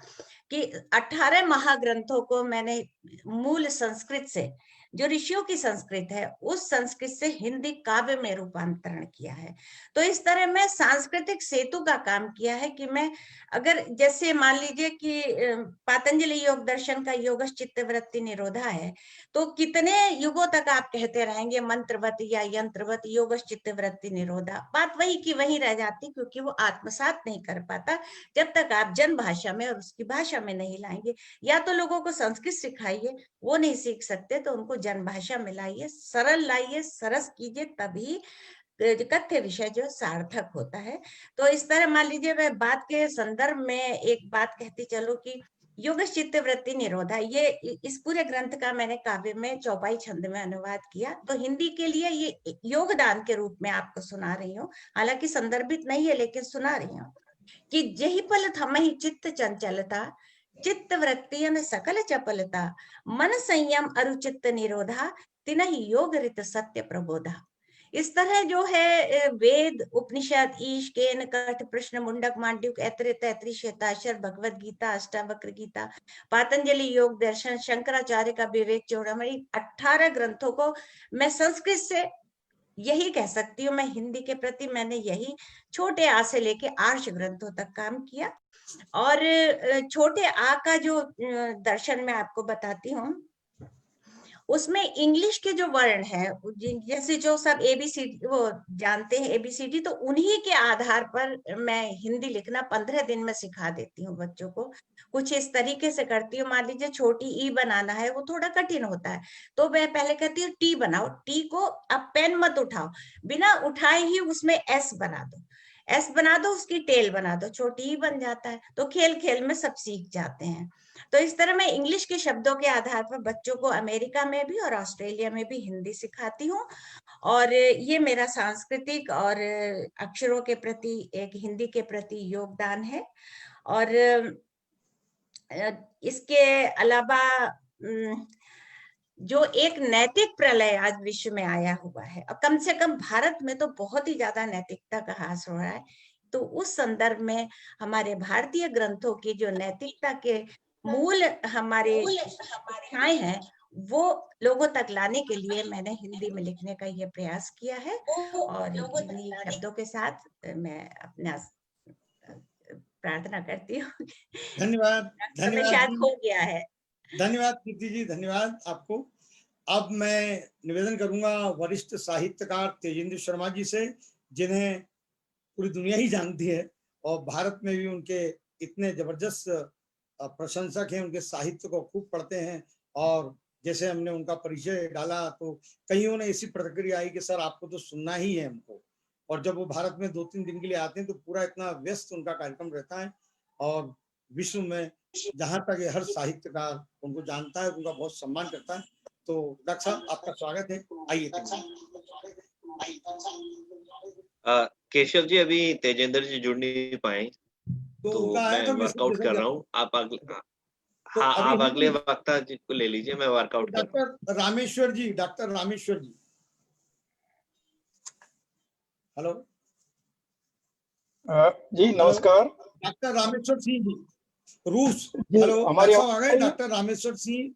कि 18 महाग्रंथों को मैंने मूल संस्कृत से, जो ऋषियों की संस्कृत है, उस संस्कृत से हिंदी काव्य में रूपांतरण किया है। तो इस तरह मैं सांस्कृतिक सेतु का काम किया है कि मैं, अगर जैसे मान लीजिए कि पातंजलि योग दर्शन का योगश चित्त वृत्ति निरोधा है, तो कितने युगों तक आप कहते रहेंगे मंत्रवत या यंत्रवत योगश चित्त वृत्ति निरोधा, बात वही की वही रह जाती, क्योंकि वो आत्मसात नहीं कर पाता जब तक आप जन भाषा में और उसकी भाषा में नहीं लाएंगे। या तो लोगों को संस्कृत सिखाइए, वो नहीं सीख सकते तो उनको जन भाषा में लाइए, सरल लाइए, सरस कीजिए, तभी कथ्य विषय जो सार्थक होता है। तो इस तरह मान लीजिए मैं बात के संदर्भ में एक बात कहती चलो कि योगश चित्त वृत्ति निरोधा, ये इस पूरे ग्रंथ का मैंने काव्य में चौपाई छंद में अनुवाद किया। तो हिंदी के लिए ये योगदान के रूप में आपको सुना रही हूँ, हालांकि संदर्भित नहीं है लेकिन सुना रही हूँ कि जेहि पल थमहि चित्त चंचलता, चित्त वृत्तियन सकल चपलता, मन संयम अरुचित्त निरोधा, तिनहि योग रित सत्य प्रबोधा। इस तरह जो है वेद, उपनिषद, ईश, केन, कठ, प्रश्न, मुंडक, मांडुक्य, ऐतरेय, तैतृय, श्वेताक्षर, भगवद गीता, अष्टावक्र गीता, पातंजलि योग दर्शन, शंकराचार्य का विवेक चूड़ामणि, 18 ग्रंथों को मैं संस्कृत से, यही कह सकती हूँ मैं हिंदी के प्रति मैंने यही छोटे आ से लेके आर्ष ग्रंथों तक काम किया। और छोटे आ का जो दर्शन मैं आपको बताती हूँ, उसमें इंग्लिश के जो वर्ण है, जैसे जो सब एबीसीडी वो जानते हैं एबीसीडी, तो उन्हीं के आधार पर मैं हिंदी लिखना 15 दिन में सिखा देती हूँ बच्चों को। कुछ इस तरीके से करती हूँ, मान लीजिए छोटी ई बनाना है, वो थोड़ा कठिन होता है, तो मैं पहले कहती हूँ टी बनाओ, टी को अब पेन मत उठाओ, बिना उठाए ही उसमें एस बना दो, एस बना दो, उसकी टेल बना दो, छोटी ई बन जाता है। तो खेल खेल में सब सीख जाते हैं। तो इस तरह मैं इंग्लिश के शब्दों के आधार पर बच्चों को अमेरिका में भी और ऑस्ट्रेलिया में भी हिंदी सिखाती हूँ। और ये मेरा सांस्कृतिक और अक्षरों के प्रति, एक हिंदी के प्रति योगदान है। और इसके अलावा जो एक नैतिक प्रलय आज विश्व में आया हुआ है, और कम से कम भारत में तो बहुत ही ज्यादा नैतिकता का ह्रास हो रहा है, तो उस संदर्भ में हमारे भारतीय ग्रंथों की जो नैतिकता के मूल हमारे शिक्षाएं हैं, वो लोगों तक लाने के लिए मैंने हिंदी में लिखने का ये प्रयास किया है। और इन्हीं शब्दों के साथ मैं अपना प्रार्थना करती हूँ। धन्यवाद। धन्यवाद, शायद हो गया है। धन्यवाद कीर्ति जी, धन्यवाद आपको। अब मैं निवेदन करूंगा वरिष्ठ साहित्यकार तेजेंद्र शर्मा जी से, जिन्हें पूरी दुनिया ही जानती है और भारत में भी उनके इतने जबरदस्त प्रशंसक हैं, उनके साहित्य को खूब पढ़ते हैं। और जैसे हमने उनका परिचय डाला तो कईयों ने ऐसी प्रतिक्रिया आई कि सर आपको तो सुनना ही है हमको। और जब वो भारत में 2-3 दिन के लिए आते हैं तो पूरा इतना व्यस्त उनका कार्यक्रम रहता है, और विश्व में जहां तक हर साहित्यकार उनको जानता है, उनका बहुत सम्मान करता है। तो डॉक्टर साहब आपका स्वागत है, आइए। केशव जी, अभी तेजेंद्र जी जुड़ नहीं पाए, तो मैं वर्कआउट कर रहा हूँ। आप अगले आप अगले वक्ता जी को ले लीजिए, मैं वर्कआउट कर रहा हूँ। Doctor Rameshwar ji, doctor Rameshwar ji, hello जी नमस्कार। डॉक्टर रामेश्वर सिंह जी, रूस। हेलो, हमारे आ गए डॉक्टर रामेश्वर सिंह,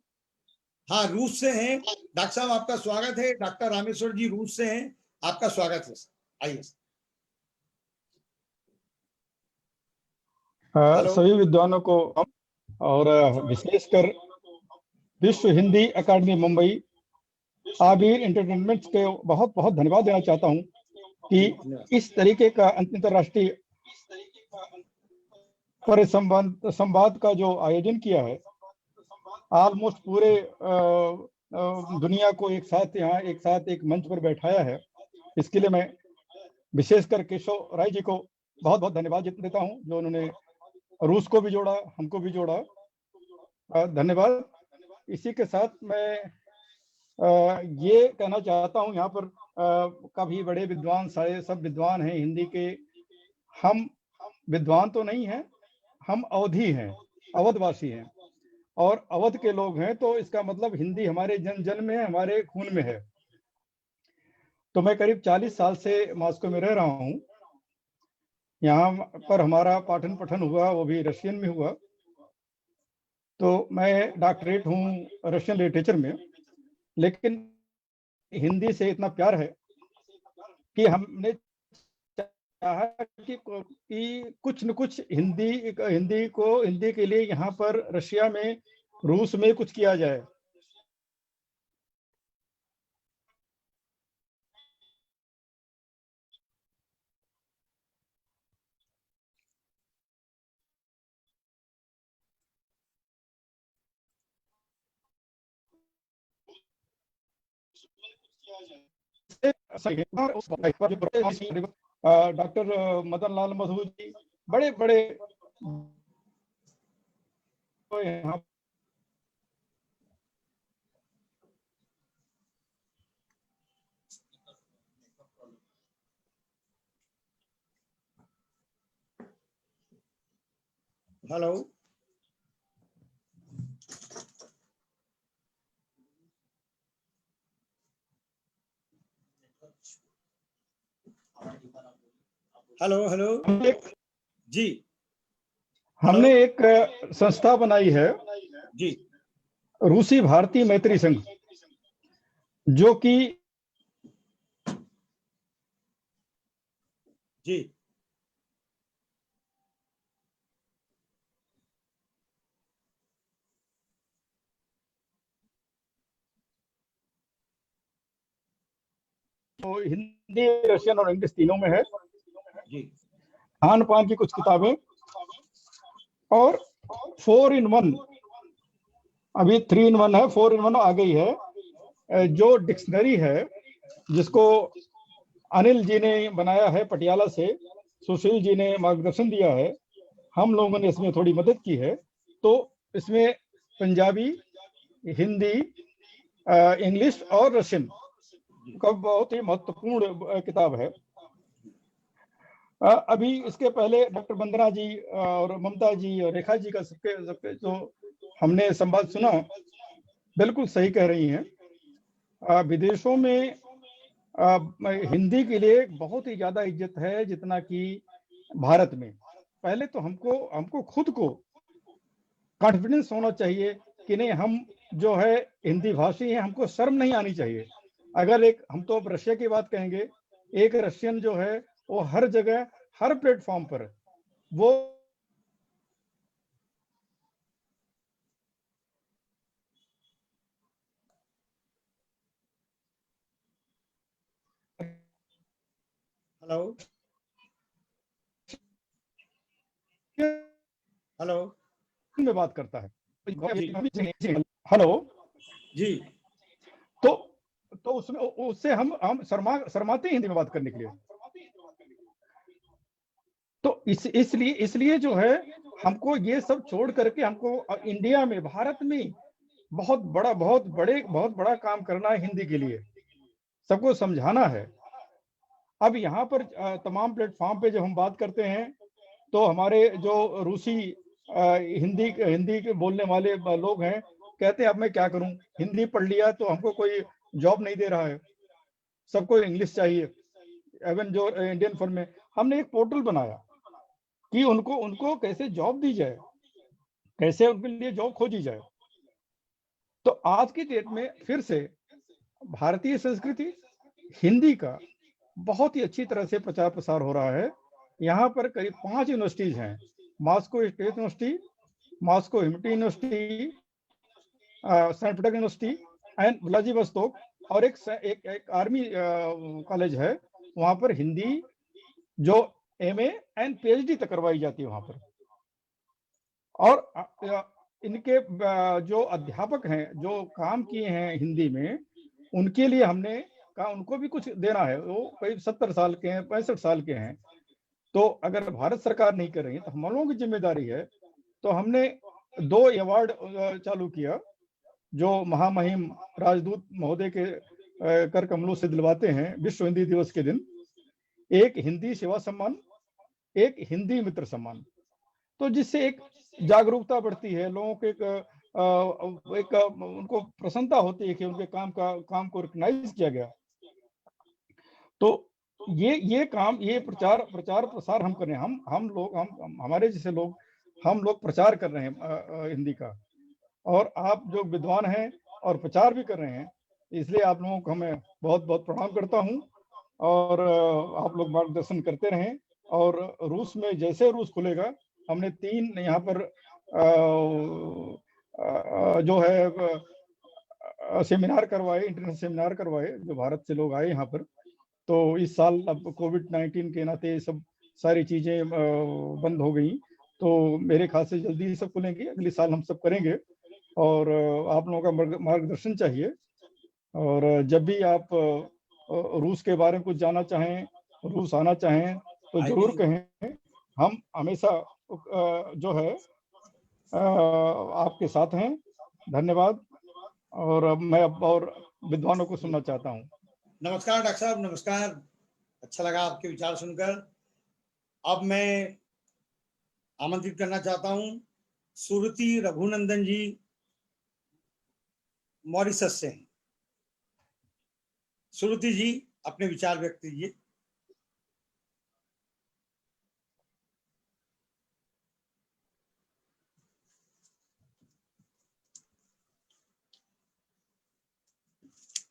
हाँ रूस से हैं। डॉक्टर साहब आपका स्वागत है। डॉक्टर रामेश्वर जी रूस से हैं, आपका स्वागत है, आइए। सभी विद्वानों को और विशेषकर विश्व हिंदी अकादमी मुंबई, आबिर एंटरटेनमेंट के बहुत बहुत धन्यवाद देना चाहता हूं कि इस तरीके का अंतर्राष्ट्रीय संवाद का जो आयोजन किया है, ऑलमोस्ट पूरे दुनिया को एक साथ एक मंच पर बैठाया है। इसके लिए मैं विशेषकर केशव राय जी को बहुत बहुत धन्यवाद देता हूं, जो उन्होंने रूस को भी जोड़ा, हमको भी जोड़ा। धन्यवाद। इसी के साथ मैं ये कहना चाहता हूं, यहाँ पर काफी बड़े विद्वान, सारे सब विद्वान हैं हिंदी के। हम विद्वान तो नहीं हैं, हम अवधी हैं, अवधवासी हैं और अवध के लोग हैं, तो इसका मतलब हिंदी हमारे जन में है, हमारे खून में है। तो मैं करीब 40 साल से मॉस्को में रह रहा हूँ। यहाँ पर हमारा पाठन पठन हुआ, वो भी रशियन में हुआ। तो मैं डॉक्टरेट हूँ रशियन लिटरेचर में, लेकिन हिंदी से इतना प्यार है कि हमने चाहा कि कुछ न कुछ हिंदी के लिए यहाँ पर रशिया में, रूस में कुछ किया जाए। डॉक्टर मदन लाल मधु जी, बड़े बड़े यहाँ हेलो, हेलो हेलो जी, हमने एक संस्था बनाई है जी, रूसी भारतीय मैत्री संघ, जो कि जी, तो हिंदी, रशियन और इंग्लिश तीनों में है। जी, खान पान की कुछ किताबें और 4 in 1, अभी 3 in 1 है, 4 in 1 आ गई है, जो डिक्शनरी है जिसको अनिल जी ने बनाया है पटियाला से, सुशील जी ने मार्गदर्शन दिया है, हम लोगों ने इसमें थोड़ी मदद की है। तो इसमें पंजाबी, हिंदी, इंग्लिश और रशियन का बहुत ही महत्वपूर्ण किताब है। अभी इसके पहले डॉक्टर वंदना जी और ममता जी और रेखा जी का सबके जो हमने संवाद सुना, बिल्कुल सही कह रही हैं। विदेशों में हिंदी के लिए बहुत ही ज्यादा इज्जत है जितना कि भारत में। पहले तो हमको खुद को कॉन्फिडेंस होना चाहिए कि नहीं, हम जो है हिंदी भाषी हैं, हमको शर्म नहीं आनी चाहिए। अगर हम तो अब रशिया की बात कहेंगे, एक रशियन जो है वो हर जगह, हर प्लेटफॉर्म पर वो हेलो हेलो में बात करता है। हेलो जी, तो उससे हम शर्माते हैं हिंदी में बात करने के लिए। तो इसलिए जो है हमको ये सब छोड़ करके हमको इंडिया में, भारत में बहुत बड़ा काम करना है हिंदी के लिए, सबको समझाना है। अब यहाँ पर तमाम प्लेटफॉर्म पे जब हम बात करते हैं तो हमारे जो रूसी हिंदी के बोलने वाले लोग हैं, कहते हैं अब मैं क्या करूं, हिंदी पढ़ लिया तो हमको कोई जॉब नहीं दे रहा है, सबको इंग्लिश चाहिए। इवन जो इंडियन फर्म में हमने एक पोर्टल बनाया कि उनको कैसे जॉब दी जाए, कैसे उनके लिए जॉब खोजी जाए। तो आज की डेट में फिर से भारतीय संस्कृति, हिंदी का बहुत ही अच्छी तरह से प्रचार प्रसार हो रहा है। यहाँ पर करीब 5 यूनिवर्सिटीज हैं, Moscow state university, Moscow humanity university, Saint Petersburg university and Vladivostok, और एक आर्मी कॉलेज है वहां पर हिंदी जो MA एंड PhD तक करवाई जाती है वहां पर। और इनके जो अध्यापक हैं जो काम किए हैं हिंदी में, उनके लिए हमने कहा उनको भी कुछ देना है। वो करीब 70 साल के हैं, 65 साल के हैं। तो अगर भारत सरकार नहीं कर रही है तो हम लोगों की जिम्मेदारी है। तो हमने 2 अवार्ड चालू किया जो महामहिम राजदूत महोदय के कर कमलों से दिलवाते हैं विश्व हिंदी दिवस के दिन। एक हिंदी सेवा सम्मान, एक हिंदी मित्र सम्मान। तो जिससे एक जागरूकता बढ़ती है, लोगों के एक उनको प्रसन्नता होती है कि उनके काम को रिकॉग्नाइज किया गया। तो ये काम, ये प्रचार प्रसार हम कर रहे हैं। हम लोग हमारे जैसे लोग, हम लोग प्रचार कर रहे हैं हिंदी का, और आप जो विद्वान हैं और प्रचार भी कर रहे हैं, इसलिए आप लोगों को मैं बहुत बहुत प्रणाम करता हूं। और आप लोग मार्गदर्शन करते रहें। और रूस में जैसे रूस खुलेगा, हमने 3 यहाँ पर जो है सेमिनार करवाए, इंटरनेशनल सेमिनार करवाए, जो भारत से लोग आए यहाँ पर। तो इस साल अब कोविड-19 के नाते सब सारी चीजें बंद हो गई, तो मेरे ख्याल से जल्दी ही सब खुलेंगे। अगले साल हम सब करेंगे, और आप लोगों का मार्गदर्शन चाहिए। और जब भी आप रूस के बारे में कुछ जानना चाहें, रूस आना चाहें, तो जरूर कहें। हम हमेशा जो है आपके साथ हैं। धन्यवाद। और अब मैं और विद्वानों को सुनना चाहता हूँ। नमस्कार डॉक्टर साहब, नमस्कार। अच्छा लगा आपके विचार सुनकर। अब मैं आमंत्रित करना चाहता हूं सुरति रघुनंदन जी, मॉरिशस से हैं। सुरति जी, अपने विचार व्यक्त कीजिए।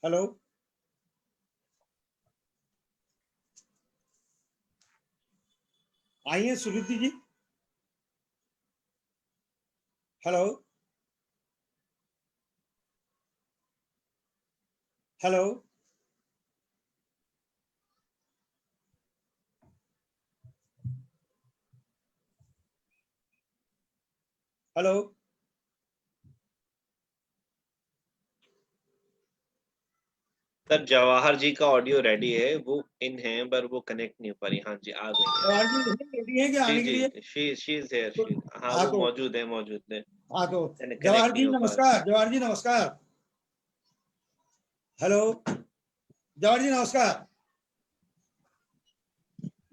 हेलो, आइए Surati ji. Hello, hello, hello. Sir Jawahar ji का ऑडियो रेडी है, वो इन है पर वो कनेक्ट नहीं हो पा रही। हाँ जी, आ गई है। जवाहर जी रेडी हैं क्या आने के लिए? She is here. हाँ, हाँ वो तो मौजूद है। हाँ तो कनेक्ट जवाहर नहीं जी हो पा रहा। नमस्कार। जवाहर जी नमस्कार। हेलो, जवाहर जी नमस्कार।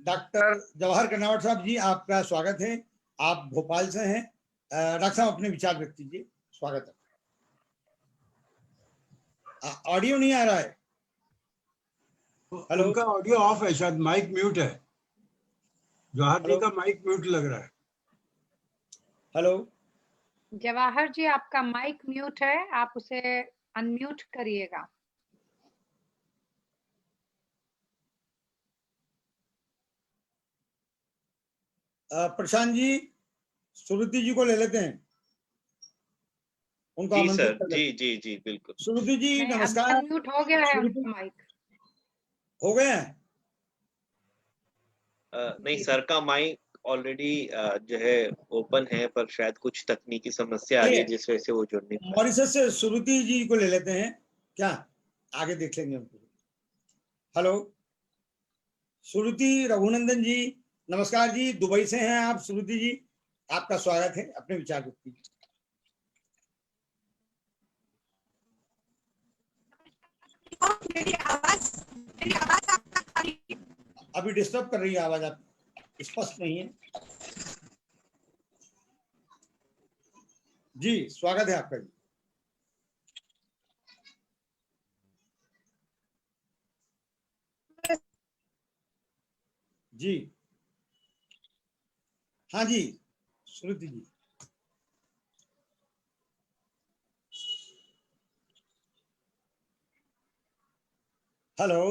डॉक्टर जवाहर कर्नावट साहब जी, आपका स्वागत है। आप भोपाल से हैं। डॉक्टर साहब अपने विचार व्यक्त कीजिए। स्वागत है। ऑडियो नहीं आ रहा है। हेलो, उनका ऑडियो ऑफ है, शायद माइक म्यूट है। जवाहर जी हेलो, का माइक म्यूट लग रहा है। हेलो। जवाहर जी, आपका माइक म्यूट है, आप उसे अनम्यूट करिएगा। प्रशांत जी, सुरुति जी को ले लेते हैं, उनको जी आमंत्रित सर, कर लेते हैं। जी बिल्कुल। सुरुति जी नहीं, अभी नमस्कार। अनम्यूट हो गया है सुरुति उनका माइक। हो गए हैं? नहीं, सर का माइक ऑलरेडी जो है ओपन है, पर शायद कुछ तकनीकी समस्या आ रही है जिस वजह से वो जुड़ नहीं पा रहे। मॉरिशस से सुरुति जी को ले लेते हैं क्या? आगे देख लेंगे उनको। हेलो, सुरुति रघुनंदन जी नमस्कार जी, दुबई से हैं आप। सुरुति जी, आपका स्वागत है, अपने विचार व्यक्त कीजिए। अभी डिस्टर्ब कर रही है आवाज, आप स्पष्ट नहीं है जी। स्वागत है आपका जी। हाँ जी, सुरुति जी। हेलो,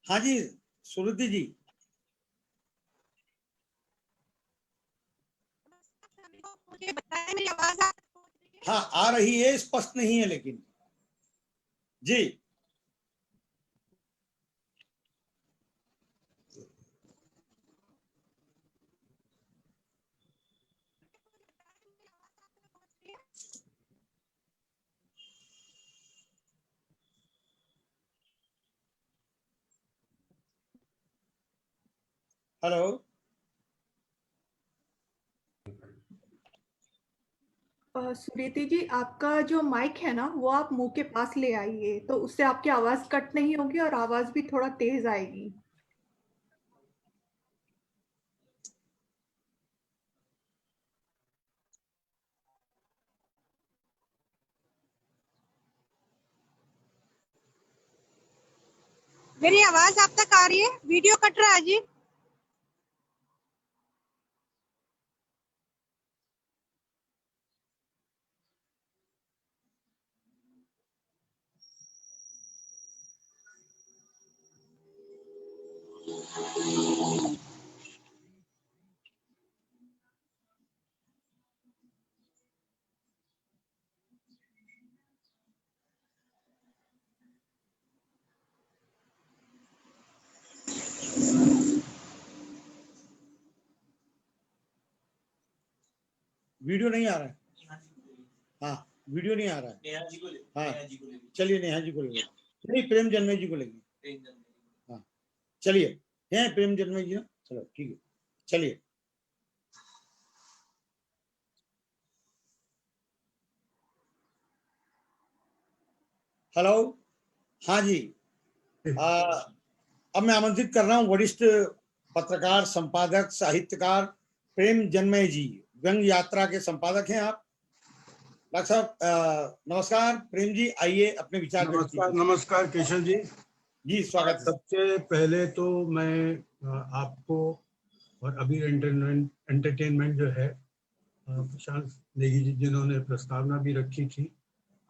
हाँ जी सुरुति जी। मुझे बताएं मेरी आवाज हाँ आ रही है, स्पष्ट नहीं है लेकिन। जी हेलो। सुरीति जी, आपका जो माइक है ना वो आप मुंह के पास ले आइए, तो उससे आपकी आवाज कट नहीं होगी और आवाज भी थोड़ा तेज आएगी। मेरी आवाज आप तक आ रही है? वीडियो कट रहा है जी। वीडियो नहीं आ रहा है। हाँ वीडियो नहीं आ रहा है। हाँ चलिए नेहा जी को लेंगे, नहीं प्रेम जन्मे जी को लेंगे। हाँ चलिए, हैं प्रेम जन्मे जी ना, चलो ठीक है चलिए। हेलो। हाँ जी, अब मैं आमंत्रित कर रहा हूँ वरिष्ठ पत्रकार, संपादक, साहित्यकार प्रेम जन्मय जी। व्यंग यात्रा के संपादक हैं आप। डॉक्टर साहब नमस्कार। प्रेम जी आइए अपने विचार व्यक्त कीजिए। नमस्कार केशव जी। जी स्वागत है। सबसे पहले तो मैं आपको और अबीर एंटरटेनमेंट जो है, प्रशांत नेगी जी जिन्होंने प्रस्तावना भी रखी थी,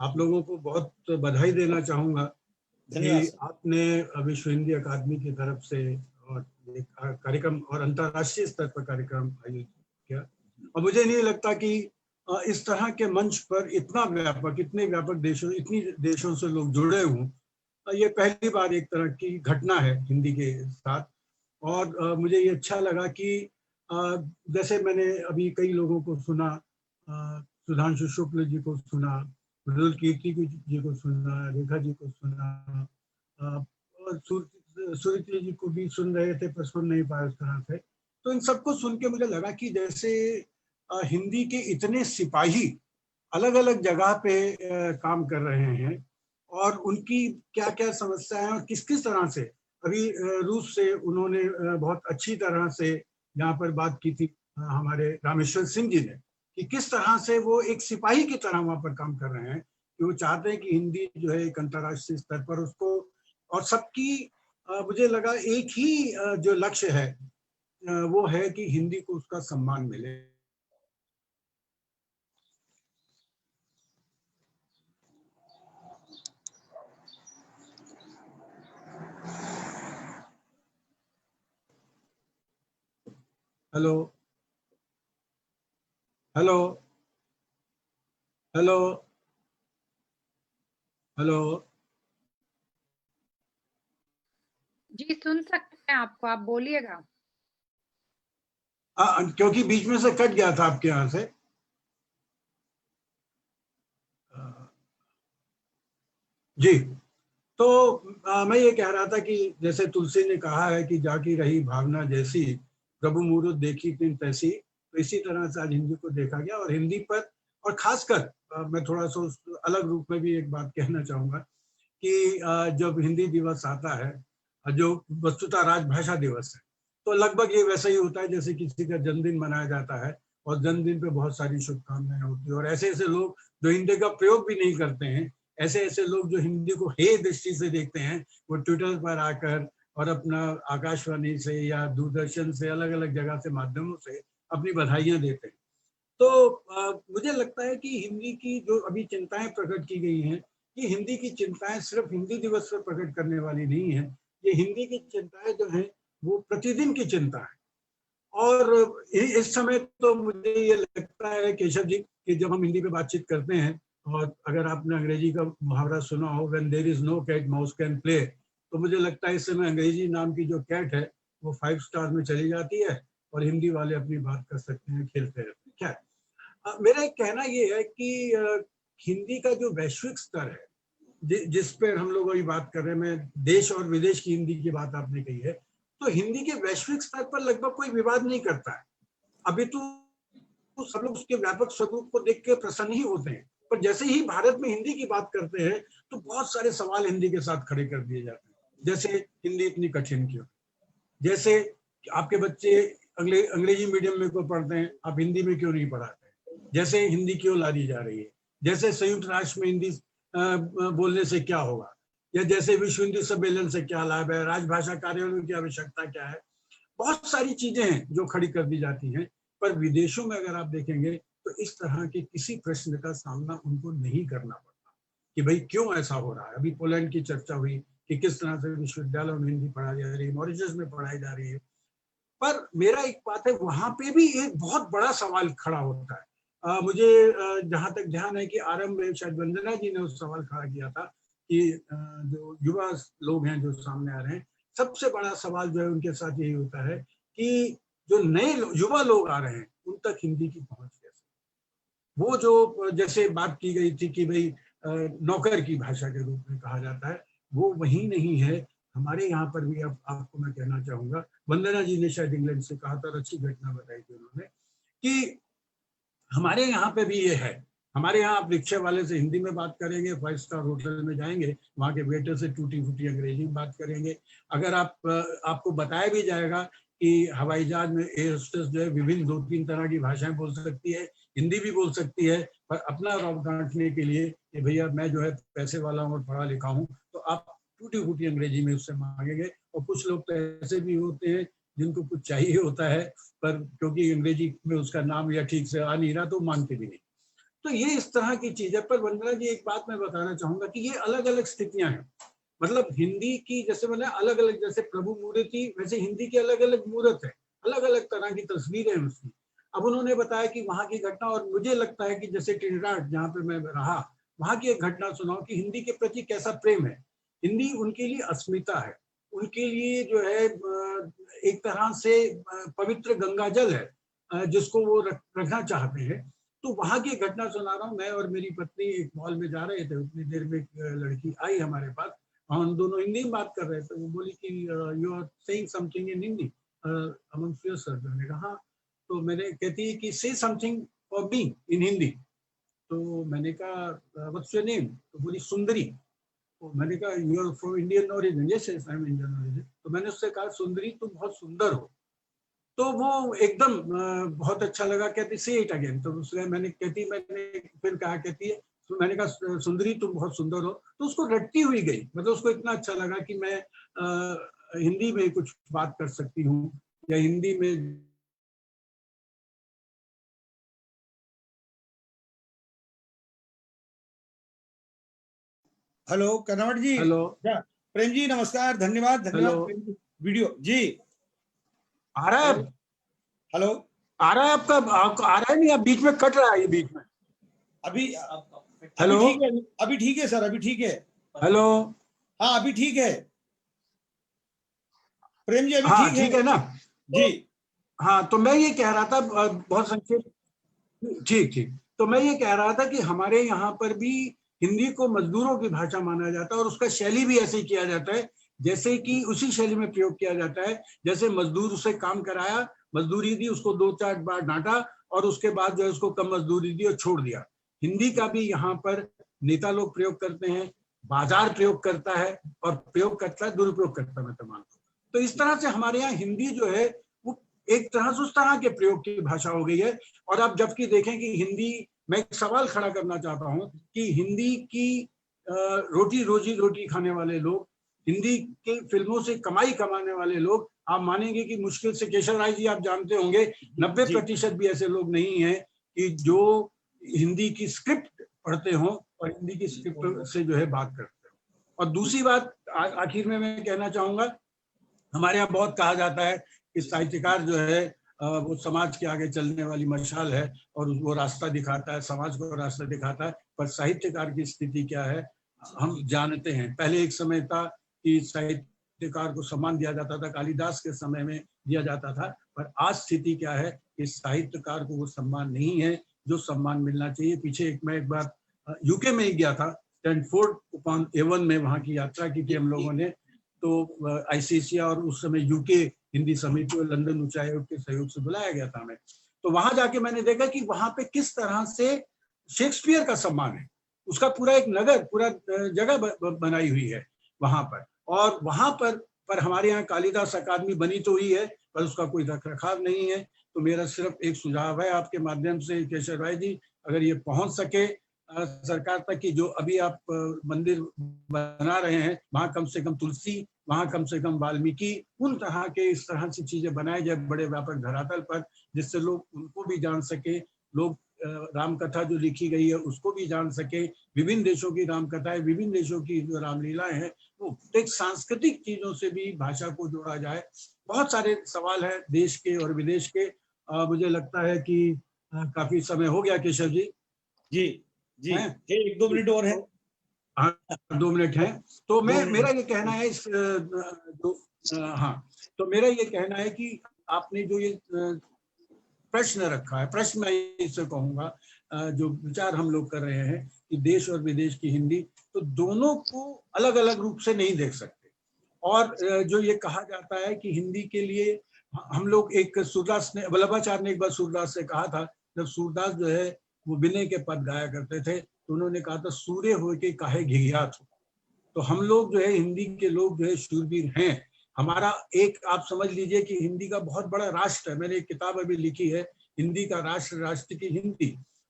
आप लोगों को बहुत बधाई देना चाहूंगा कि आपने विश्व हिंदी अकादमी की तरफ से और एक कार्यक्रम और अंतर्राष्ट्रीय स्तर पर कार्यक्रम आयोजित किया। और मुझे नहीं लगता कि इस तरह के मंच पर इतना व्यापक, इतने व्यापक देशों, इतनी देशों से लोग जुड़े हों, ये पहली बार एक तरह की घटना है हिंदी के साथ। और मुझे ये अच्छा लगा कि जैसे मैंने अभी कई लोगों को सुना, सुधांशु शुक्ल जी को सुना, मृदुल कीर्ति जी को सुना, रेखा जी को सुना, और सुरीति जी को भी सुन रहे थे पर सुन नहीं पाए उस तरह से। तो इन सबको सुन के मुझे लगा कि जैसे हिंदी के इतने सिपाही अलग अलग जगह पे काम कर रहे हैं और उनकी क्या क्या समस्याएं और किस किस तरह से, अभी रूस से उन्होंने बहुत अच्छी तरह से यहाँ पर बात की थी हमारे रामेश्वर सिंह जी ने, कि किस तरह से वो एक सिपाही की तरह वहाँ पर काम कर रहे हैं, कि वो चाहते हैं कि हिंदी जो है एक अंतर्राष्ट्रीय स्तर पर उसको, और सबकी मुझे लगा एक ही जो लक्ष्य है वो है कि हिंदी को उसका सम्मान मिले। Hello hello hello hello. जी सुन सकते हैं आपको, आप बोलिएगा। क्योंकि बीच में से कट गया था आपके यहाँ से। जी, तो मैं ये कह रहा था कि जैसे तुलसी ने कहा है कि जाकी रही भावना जैसी, प्रभु मूर्त देखी तिन तैसी, तो इसी तरह से आज हिंदी को देखा गया। और हिंदी पर, और खासकर मैं थोड़ा सा अलग रूप में भी एक बात कहना चाहूंगा कि जब हिंदी दिवस आता है, जो वस्तुतः राजभाषा दिवस है, तो लगभग ये वैसा ही होता है जैसे किसी का जन्मदिन मनाया जाता है और जन्मदिन पे बहुत सारी शुभकामनाएं होती है। और ऐसे ऐसे लोग जो हिंदी का प्रयोग भी नहीं करते हैं, ऐसे ऐसे लोग जो हिंदी को हे दृष्टि से देखते हैं, वो ट्विटर पर आकर और अपना आकाशवाणी से या दूरदर्शन से अलग अलग जगह से माध्यमों से अपनी बधाइयां देते हैं। तो मुझे लगता है कि हिंदी की जो अभी चिंताएं प्रकट की गई हैं, ये हिंदी की चिंताएं सिर्फ हिंदी दिवस पर प्रकट करने वाली नहीं है। ये हिंदी की चिंताएं जो हैं वो प्रतिदिन की चिंता है। और इस समय तो मुझे ये लगता है केशव जी कि जब हम हिंदी पे बातचीत करते हैं, और अगर आपने अंग्रेजी का मुहावरा सुना हो, when there is no cat mouse can play, तो मुझे लगता है इस समय अंग्रेजी नाम की जो कैट है वो 5 स्टार में चली जाती है और हिंदी वाले अपनी बात कर सकते हैं, खेलते रहते हैं। क्या मेरा एक कहना ये है कि हिंदी का जो वैश्विक स्तर है, जिस पर हम लोग अभी बात कर रहे हैं, मैं देश और विदेश की हिंदी की बात आपने कही है, तो हिंदी के वैश्विक स्तर पर लगभग कोई विवाद नहीं करता है। अभी तो सब लोग उसके व्यापक स्वरूप को देख के प्रसन्न ही होते हैं, पर जैसे ही भारत में हिंदी की बात करते हैं तो बहुत सारे सवाल हिंदी के साथ खड़े कर दिए जाते हैं। जैसे हिंदी इतनी कठिन क्यों, जैसे आपके बच्चे अंग्रेजी मीडियम में क्यों पढ़ते हैं, आप हिंदी में क्यों नहीं पढ़ाते, जैसे हिंदी क्यों ला दी जा रही है, जैसे संयुक्त राष्ट्र में हिंदी बोलने से क्या होगा, या जैसे विश्व हिंदी सम्मेलन से क्या लाभ है, राजभाषा कार्यालयों की आवश्यकता क्या है। बहुत सारी चीजें हैं जो खड़ी कर दी जाती हैं, पर विदेशों में अगर आप देखेंगे तो इस तरह के किसी प्रश्न का सामना उनको नहीं करना पड़ता कि भाई क्यों ऐसा हो रहा है। अभी पोलैंड की चर्चा हुई कि किस तरह से विश्वविद्यालयों में हिंदी पढ़ाई जा रही है, मॉरिशस में पढ़ाई जा रही है, पर मेरा एक बात है, वहां पे भी एक बहुत बड़ा सवाल खड़ा होता है। मुझे जहां तक ध्यान है कि आरंभ में शायद वंदना जी ने उस सवाल खड़ा किया था कि जो युवा लोग हैं जो सामने आ रहे हैं, सबसे बड़ा सवाल जो है उनके साथ यही होता है कि जो नए युवा लोग आ रहे हैं उन तक हिंदी की पहुंच कैसे। वो जो जैसे बात की गई थी कि भाई नौकर की भाषा के रूप में कहा जाता है, वो वही नहीं है। हमारे यहाँ पर भी अब आपको मैं कहना चाहूंगा, वंदना जी ने शायद इंग्लैंड से कहा था, अच्छी घटना बताई थी उन्होंने, कि हमारे यहाँ पे भी ये है। हमारे यहाँ आप रिक्शे वाले से हिंदी में बात करेंगे, 5 स्टार होटल में जाएंगे, वहाँ के वेटर से टूटी फूटी अंग्रेजी में बात करेंगे। अगर आपको बताया भी जाएगा कि हवाई जहाज में एयर होस्टेस जो है विभिन्न 2-3 तरह की भाषाएं बोल सकती है, हिंदी भी बोल सकती है, पर अपना रौब गांठने के लिए कि भैया मैं जो है पैसे वाला हूँ और पढ़ा लिखा हूँ, तो आप टूटी फूटी अंग्रेजी में उससे मांगेंगे। और कुछ लोग तो ऐसे भी होते हैं जिनको कुछ चाहिए होता है, पर क्योंकि अंग्रेजी में उसका नाम या ठीक से आ नहीं रहा तो मानते भी नहीं। तो ये इस तरह की चीज है। पर वंदना जी एक बात मैं बताना चाहूंगा कि ये अलग अलग स्थितियां हैं। मतलब हिंदी की जैसे मैंने अलग अलग, जैसे प्रभु मूर्ति, वैसे हिंदी की अलग अलग मूर्त है, अलग अलग तरह की तस्वीरें हैं उसकी। अब उन्होंने बताया कि वहां की घटना, और मुझे लगता है कि जैसे ट्रिनिडाड जहाँ पे मैं रहा, वहां की एक घटना सुनाऊं कि हिंदी के प्रति कैसा प्रेम है। हिंदी उनके लिए अस्मिता है, उनके लिए जो है एक तरह से पवित्र गंगा जल है जिसको वो रखना चाहते हैं। तो वहां की घटना सुना रहा हूँ। मैं और मेरी पत्नी एक मॉल में जा रहे थे, उतनी देर में एक लड़की आई हमारे पास, हम दोनों हिंदी में बात कर रहे थे। वो बोली कि you are saying something in Hindi amongst yourself. मैंने कहा, तो मैंने कहती है कि say something for me in Hindi. तो मैंने कहा व्हाट्स योर नेम, तो बोली सुंदरी। तो मैंने कहा you are from Indian origin, yes I am Indian origin. तो मैंने उससे कहा सुंदरी तुम बहुत सुंदर हो। तो वो एकदम बहुत अच्छा लगा, कहती से इट अगेन। तो उसने मैंने फिर कहा, कहती है, तो मैंने कहा सुंदरी तुम बहुत सुंदर हो। तो उसको रटती हुई गई, मतलब उसको इतना अच्छा लगा कि मैं हिंदी में कुछ बात कर सकती हूँ या हिंदी में। हेलो कनवट जी। हेलो प्रेम जी नमस्कार, धन्यवाद धन्यवाद। वीडियो जी आ रहा है? हेलो आ रहा है आपका? आ रहा है नहीं, आप बीच में कट रहा है, ये बीच में। अभी हेलो ठीक है, अभी ठीक है सर, अभी ठीक है। हेलो हाँ अभी ठीक है प्रेम जी, अभी हाँ ठीक है ना जी। हाँ, तो मैं ये कह रहा था बहुत संक्षेप, ठीक। तो मैं ये कह रहा था कि हमारे यहाँ पर भी हिंदी को मजदूरों की भाषा माना जाता है, और उसका शैली भी ऐसे ही किया जाता है जैसे कि उसी शैली में प्रयोग किया जाता है। जैसे मजदूर से काम कराया, मजदूरी दी, उसको 2-4 बार डांटा और उसके बाद जो है उसको कम मजदूरी दी और छोड़ दिया। हिंदी का भी यहाँ पर नेता लोग प्रयोग करते हैं, बाजार प्रयोग करता है, और प्रयोग करता है, दुरुपयोग करता है, मैं तो मानता हूँ। तो इस तरह से हमारे यहाँ हिंदी जो है वो एक तरह से उस तरह के प्रयोग की भाषा हो गई है। और आप जबकि देखें कि हिंदी, मैं एक सवाल खड़ा करना चाहता हूँ कि हिंदी की रोटी खाने वाले लोग, हिंदी के फिल्मों से कमाई कमाने वाले लोग, आप मानेंगे कि मुश्किल से, केशव राय जी आप जानते होंगे, 90% भी ऐसे लोग नहीं हैं कि जो हिंदी की स्क्रिप्ट पढ़ते हों और हिंदी की स्क्रिप्ट से जो है बात करते हो। और दूसरी बात आखिर में मैं कहना चाहूंगा, हमारे यहाँ बहुत कहा जाता है कि साहित्यकार जो है वो समाज के आगे चलने वाली मशाल है और वो रास्ता दिखाता है, समाज को रास्ता दिखाता है। पर साहित्यकार की स्थिति क्या है हम जानते हैं। पहले एक समय था कि साहित्यकार को सम्मान दिया जाता था, कालिदास के समय में दिया जाता था, पर आज स्थिति क्या है कि साहित्यकार को वो सम्मान नहीं है जो सम्मान मिलना चाहिए। पीछे मैं एक बार यूके में ही गया था, स्टैनफोर्ड अपॉन एवन में वहाँ की यात्रा की थी हम लोगों ने। तो आईसीएसई और उस समय यूके हिंदी समिति और लंदन उच्चायोग के सहयोग से बुलाया गया था हमें। तो वहां जाके मैंने देखा कि वहां पे किस तरह से शेक्सपियर का सम्मान है। उसका पूरा एक नगर, पूरा जगह बनाई हुई है वहां पर। और वहां पर हमारे यहाँ कालिदास अकादमी बनी तो हुई है पर उसका कोई रखरखाव नहीं है। तो मेरा सिर्फ एक सुझाव है आपके माध्यम से केशव भाई जी, अगर ये पहुंच सके सरकार तक कि जो अभी आप मंदिर बना रहे हैं वहाँ कम से कम तुलसी, वहाँ कम से कम वाल्मीकि, उन तरह के इस तरह से चीजें बनाए जाए बड़े व्यापक धरातल पर, जिससे लोग उनको भी जान सके, लोग राम कथा जो लिखी गई है उसको भी जान सके, विभिन्न देशों की राम कथाएं, विभिन्न देशों की जो रामलीलाएं हैं, वो एक सांस्कृतिक चीजों से भी भाषा को जोड़ा जाए। बहुत सारे सवाल हैं देश के और विदेश के। मुझे लगता है कि काफी समय हो गया केशव जी। जी 1-2 मिनट और है। हाँ 2 मिनट है। तो मेरा ये कहना है तो मेरा ये कहना है कि आपने जो ये प्रश्न रखा है, प्रश्न मैं इसे कहूंगा, जो विचार हम लोग कर रहे हैं कि देश और विदेश की हिंदी, तो दोनों को अलग अलग रूप से नहीं देख सकते। और जो ये कहा जाता है कि हिंदी के लिए हम लोग, एक सूरदास ने, वल्लभाचार्य ने एक बार सूरदास से कहा था, जब सूरदास जो है वो विनय के पद गाया करते थे, तो उन्होंने कहा था सूर्य हो के काहे घिघियात हो। तो हम लोग जो है हिंदी के लोग जो है शूरवीर हैं। हमारा एक, आप समझ लीजिए कि हिंदी का बहुत बड़ा राष्ट्र है। मैंने एक किताब अभी लिखी है, हिंदी का राष्ट्र, राष्ट्र की हिंदी।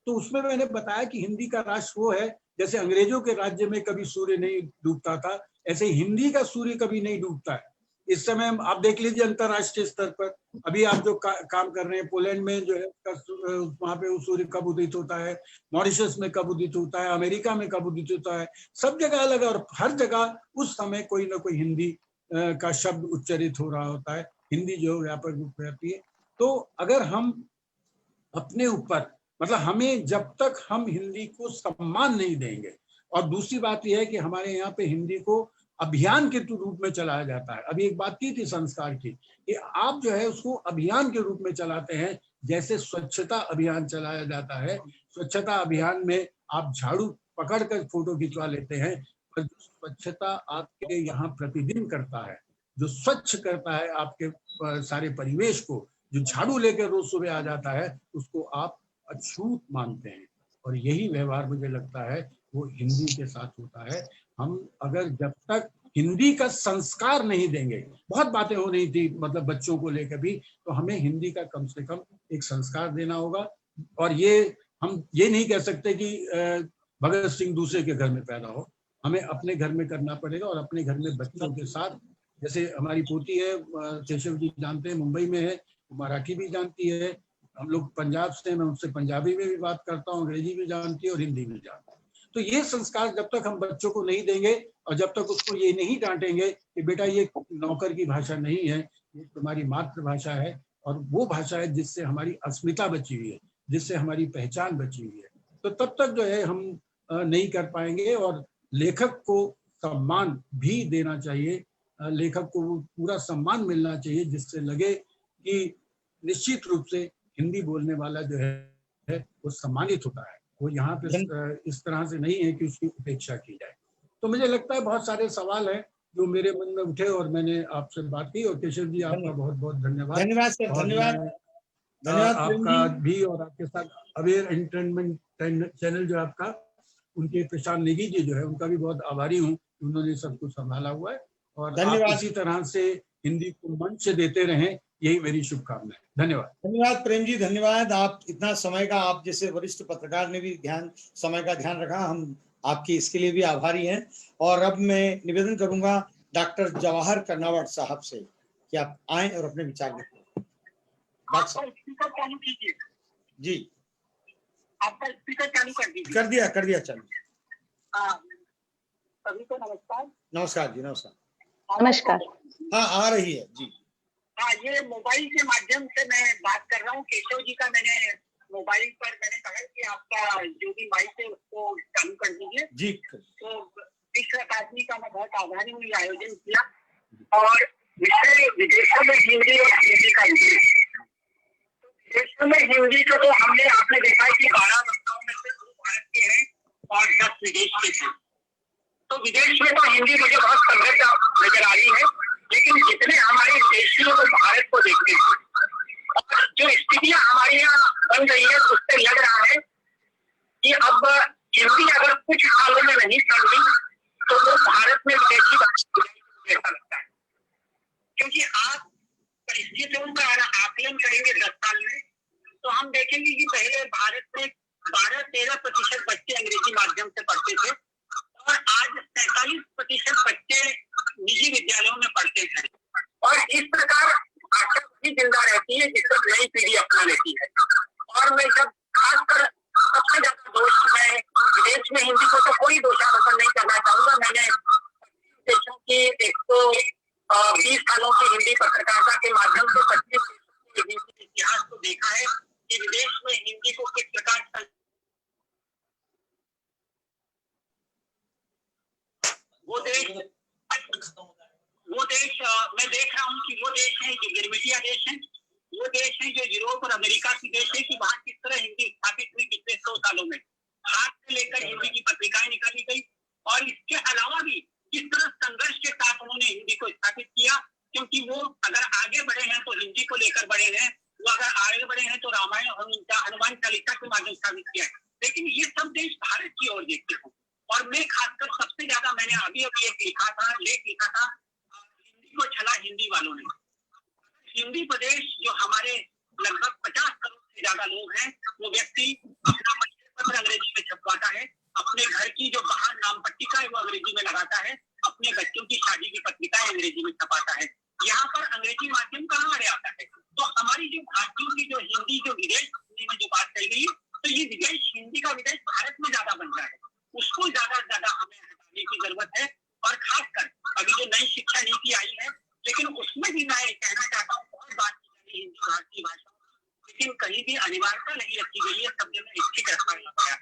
तो उसमें मैंने बताया कि हिंदी का राष्ट्र वो है, जैसे अंग्रेजों के राज्य में कभी सूर्य नहीं डूबता था, ऐसे हिंदी का सूर्य कभी नहीं डूबता है। इस समय आप देख लीजिए अंतरराष्ट्रीय स्तर पर, अभी आप जो काम कर रहे हैं पोलैंड में जो है, वहां पे सूर्य कब उदित होता है, मॉरिशस में कब उदित होता है, अमेरिका में कब उदित होता है, सब जगह अलग है। और हर जगह उस समय कोई ना कोई हिंदी का शब्द उच्चारित हो रहा होता है। हिंदी जो व्यापक रूप में आती है। तो अगर हम अपने ऊपर, मतलब हमें जब तक हम हिंदी को सम्मान नहीं देंगे, और दूसरी बात यह है कि हमारे यहाँ पे हिंदी को अभियान के रूप में चलाया जाता है। अभी एक बात की थी संस्कार की, कि आप जो है उसको अभियान के रूप में चलाते हैं, जैसे स्वच्छता अभियान चलाया जाता है। स्वच्छता अभियान में आप झाड़ू पकड़ कर फोटो खिंचवा लेते हैं, पर जो स्वच्छता आपके यहाँ प्रतिदिन करता है, जो स्वच्छ करता है आपके सारे परिवेश को, जो झाड़ू लेकर रोज सुबह आ जाता है, उसको आप अछूत मानते हैं। और यही व्यवहार मुझे लगता है वो हिंदी के साथ होता है। हम अगर जब तक हिंदी का संस्कार नहीं देंगे, बहुत बातें हो रही थी मतलब बच्चों को लेकर भी, तो हमें हिंदी का कम से कम एक संस्कार देना होगा। और ये हम ये नहीं कह सकते कि भगत सिंह दूसरे के घर में पैदा हो, हमें अपने घर में करना पड़ेगा। और अपने घर में बच्चों के साथ, जैसे हमारी पोती है, केशव जी जानते हैं, मुंबई में है, मराठी भी जानती है, हम लोग पंजाब से, मैं उनसे पंजाबी में भी बात करता हूँ, अंग्रेजी भी जानती है और हिंदी भी जानती है। तो ये संस्कार जब तक हम बच्चों को नहीं देंगे, और जब तक उसको ये नहीं डांटेंगे कि बेटा ये नौकर की भाषा नहीं है, ये तुम्हारी मातृभाषा है, और वो भाषा है जिससे हमारी अस्मिता बची हुई है, जिससे हमारी पहचान बची हुई है, तो तब तक जो है हम नहीं कर पाएंगे। और लेखक को सम्मान भी देना चाहिए, लेखक को पूरा सम्मान मिलना चाहिए, जिससे लगे कि निश्चित रूप से हिंदी बोलने वाला जो है वो सम्मानित होता है। वो यहाँ पे इस तरह से नहीं है कि उसकी उपेक्षा की जाए। तो मुझे लगता है बहुत सारे सवाल हैं जो मेरे मन में उठे और मैंने आपसे बात की। और केशव जी आपका बहुत बहुत धन्यवाद। धन्यवाद सर, धन्यवाद आपका भी, और आपके साथ अवेयर एंटरटेनमेंट चैनल जो आपका, उनके प्रशांत नेगी जी जो है उनका भी बहुत आभारी हूँ, उन्होंने सब कुछ संभाला हुआ है। और आप इसी तरह से हिंदी को मंच देते रहें, यही मेरी शुभकामनाएं। धन्यवाद। धन्यवाद प्रेम जी, धन्यवाद। आप इतना समय का, आप जैसे वरिष्ठ पत्रकार ने भी समय का ध्यान रखा, हम आपकी इसके लिए भी आभारी हैं। और अब मैं निवेदन करूंगा डॉक्टर जवाहर कर्नावट साहब से कि आप आएं और अपने विचार रखें। डॉक्टर साहब स्पीकर चालू कीजिए। जी आपका स्पीकर चालू कर दीजिए। कर दिया चालू। सभी को नमस्कार। नमस्कार जी, नमस्कार। नमस्कार। हाँ आ रही है जी। हाँ, ये मोबाइल के माध्यम से मैं बात कर रहा हूँ। केशव जी का मैंने मोबाइल पर मैंने कहा कि आपका जो भी माइक है उसको चालू कर दीजिए जी। तो विश्व अकादमी का मैं बहुत आभारी हूँ, ये आयोजन किया। और विषय विदेशों में हिंदी और हिंदी का विदेश, विदेशों में हिंदी को तो हमने आपने देखा है कि 12 वक्ताओं में से 2 भारत के हैं और 10 विदेश के हैं। तो विदेश में तो हिंदी मुझे बहुत समृद्ध नजर आ रही है, लेकिन जितने हमारे विदेशी लोग भारत को देखते हैं और जो स्थितियां हमारे यहाँ बन रही है उससे लग रहा है कि अब हिंदी अगर कुछ सालों में नहीं चल रही तो वो भारत में विदेशी जैसा लगता है। क्योंकि आप परिस्थितियों का आकलन करेंगे 10 साल में तो हम देखेंगे कि पहले भारत में 12-13% बच्चे अंग्रेजी माध्यम से पढ़ते थे और आज 43% बच्चे निजी विद्यालयों में पढ़ते हैं। और इस प्रकार भाषा भी जिंदा रहती है जिसको नई पीढ़ी अपना लेती है। और मैं जब खासकर सबसे ज्यादा दोष मैं विदेश में हिंदी को तो कोई दोषारोपण नहीं करना चाहूंगा। मैंने देशों की 120 सालों की हिंदी पत्रकारिता के माध्यम से 25 देशों के इतिहास को देखा है कि विदेश में हिंदी को किस प्रकार वो देश मैं देख रहा हूँ कि वो देश है जो गिरमिटिया देश है, वो देश है जो यूरोप और अमेरिका की देश है कि वहाँ किस तरह हिंदी स्थापित हुई पिछले 100 सालों में। हाथ से लेकर हिंदी की पत्रिकाएं निकाली गई और इसके अलावा भी किस तरह संघर्ष के साथ उन्होंने हिंदी को स्थापित किया, क्योंकि वो अगर आगे बढ़े हैं तो हिंदी को लेकर बढ़े हैं, वो अगर आगे बढ़े हैं तो रामायण और हनुमान चालीसा के माध्यम से स्थापित किया है। लेकिन ये सब देश भारत की ओर देखते हैं और मैं खासकर सबसे ज्यादा मैंने अभी एक लेख लिखा था हिंदी को छला हिंदी वालों ने। हिंदी प्रदेश जो हमारे लगभग 50 करोड़ से ज्यादा लोग हैं, वो व्यक्ति अपना परिचय पत्र अंग्रेजी में छपवाता है, अपने घर की जो बाहर नाम पट्टिका है वो अंग्रेजी में लगाता है, अपने बच्चों की शादी की पत्रिकाएं अंग्रेजी में छपाता है। यहाँ पर अंग्रेजी माध्यम कहाँ आ आता है? तो हमारी जो भारतीयों की जो हिंदी जो विदेश में जो बात कही गई, तो ये विदेश हिंदी का विदेश भारत में ज्यादा बन रहा है, उसको ज्यादा से ज्यादा हमें हटाने की जरूरत है। और खासकर अभी जो नई शिक्षा नीति आई है, लेकिन उसमें भी मैं कहना चाहता हूँ बहुत बात की जा रही है हिंदी भारतीय भाषा, लेकिन कहीं भी अनिवार्यता नहीं रखी गई है, सब जगह ऐच्छिक रखा गया है।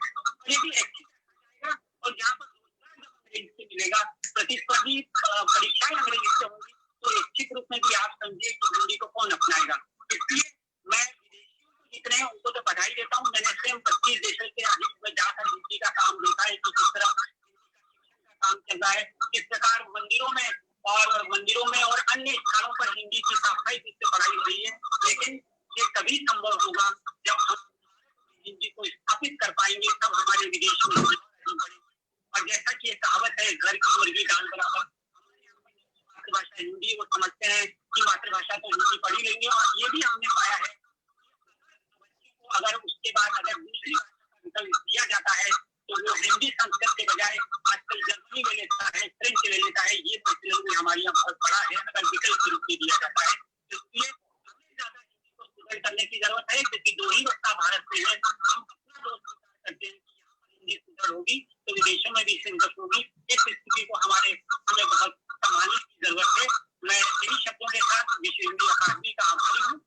यदि ऐच्छिक रखा जाएगा और जहाँ पर रोजगार जब अंग्रेजी से मिलेगा, प्रतिस्पर्धी परीक्षाएं अंग्रेजी से होंगी, तो ऐच्छिक रूप में भी आप समझिए कि हिंदी को कौन अपनाएगा। इसलिए मैं विदेशियों को जितने हैं उनको तो बधाई देता हूँ। मैंने स्वयं 25 देशों के अधिक में जाकर हिंदी का काम देखा है कि किस तरह काम चल रहा है, किस प्रकार मंदिरों में और अन्य स्थानों पर हिंदी की साप्ताहिक रूप से पढ़ाई हो रही है। लेकिन ये तभी संभव होगा जब हम हिंदी को स्थापित कर पाएंगे, तब हमारे विदेश में और जैसा कि एक कहावत है, घर की मुर्गी दाल बराबर। मातृभाषा हिंदी, वो समझते हैं कि मातृभाषा तो हिंदी पढ़ी लेंगे। और ये भी हमने पाया है अगर उसके बाद अगर दूसरी भाषा का विकल्प दिया जाता है तो वो हिंदी संस्कृत के बजाय आजकल जर्मनी ले लेता है, फ्रेंच ले लेता है। ये प्रचलन में हमारे यहाँ बहुत बड़ा है अगर विकल्प के रूप में दिया जाता है। इसलिए हमें ज्यादा हिंदी को सुदृढ़ करने की जरूरत है, क्योंकि 2 ही वक्ता भारत में है। हम अपना दोस्त करते हैं कि यहाँ पर हिंदी सुदृढ़ होगी तो विदेशों में भी सुदृढ़ होगी। इस स्थिति को हमें बहुत संभालने की जरूरत है। मैं इन्हीं शब्दों के साथ विश्व हिंदी अकादमी का आभारी हूँ,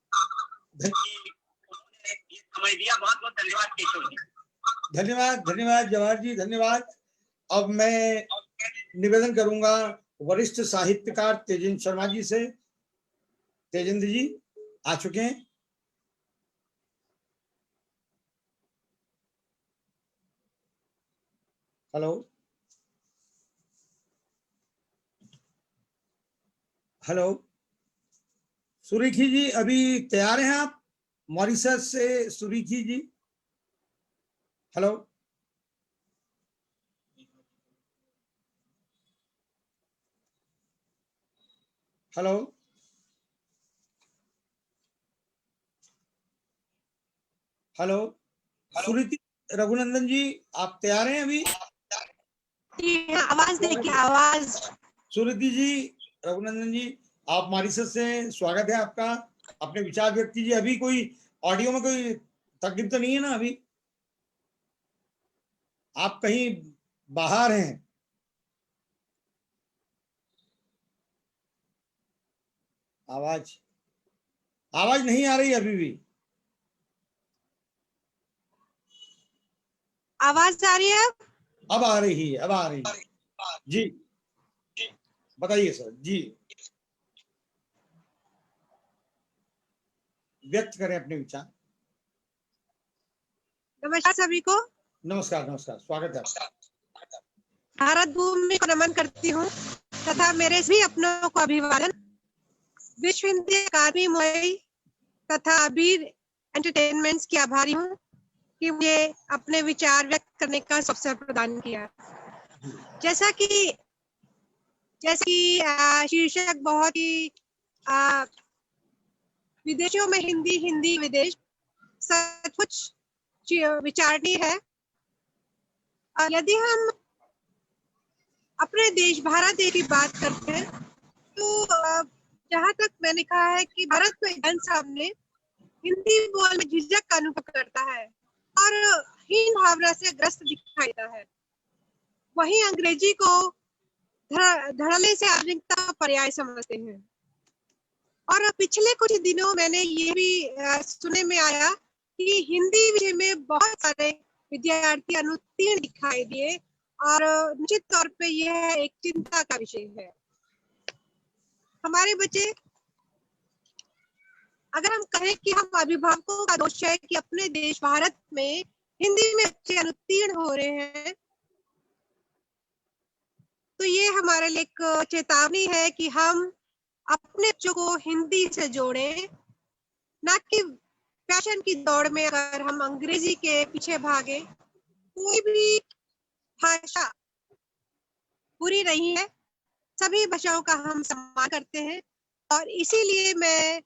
समय दिया। बहुत बहुत धन्यवाद केशव जी। धन्यवाद जवाहर जी, धन्यवाद। अब मैं निवेदन करूंगा वरिष्ठ साहित्यकार तेजेंद्र शर्मा जी से। तेजेंद्र जी आ चुके हैं। हेलो हेलो सुरीखी जी, अभी तैयार हैं आप? मॉरिशस से सुरीखी जी, हेलो। हेलो हेलो सुरीति रघुनंदन जी, आप तैयार हैं अभी? आवाज देखिए, आवाज। सुरीति जी, रघुनंदन जी, आप मॉरिशस से, स्वागत है आपका। अपने विचार व्यक्त कीजिए। अभी कोई ऑडियो में कोई तकलीफ तो नहीं है ना? अभी आप कहीं बाहर हैं? आवाज आवाज नहीं आ रही अभी भी? आवाज आ रही है? अब आ रही है, अब आ रही है जी, बताइए सर जी, व्यक्त करें अपने विचार। नमस्कार सभी को। नमस्कार, नमस्कार, स्वागत है। भारत भूमि को नमन करती हूँ तथा मेरे सभी अपनों को अभिवादन। विश्व हिंदी अकादमी मुंबई तथा अबीर एंटरटेनमेंट्स की आभारी हूँ कि मुझे अपने विचार व्यक्त करने का अवसर प्रदान किया। जैसा कि शीर्षक बहुत ही विदेशों में हिंदी, हिंदी विदेश, सचमुच विचारणीय है। यदि हम अपने देश भारत देश की बात करते हैं तो जहाँ तक मैंने कहा है कि भारत में जन सामने हिंदी बोलने में झिझक का अनुभव करता है और हीन भावना से ग्रस्त दिखाई देता है। वहीं अंग्रेजी को धड़ल्ले से आधुनिकता का पर्याय समझते हैं। और पिछले कुछ दिनों मैंने ये भी सुनने में आया कि हिंदी विषय में बहुत सारे विद्यार्थी अनुत्तीर्ण दिखाई दिए और निश्चित तौर पे यह एक चिंता का विषय है। हमारे बच्चे, अगर हम कहें कि हम अभिभावकों का दोष है कि अपने देश भारत में हिंदी में बच्चे अनुत्तीर्ण हो रहे हैं, तो ये हमारे लिए एक चेतावनी है कि हम अपने बच्चों को हिंदी से जोड़ें, ना कि फैशन की दौड़ में अगर हम अंग्रेजी के पीछे भागे। कोई भी भाषा बुरी नहीं है, सभी भाषाओं का हम सम्मान करते हैं और इसीलिए मैं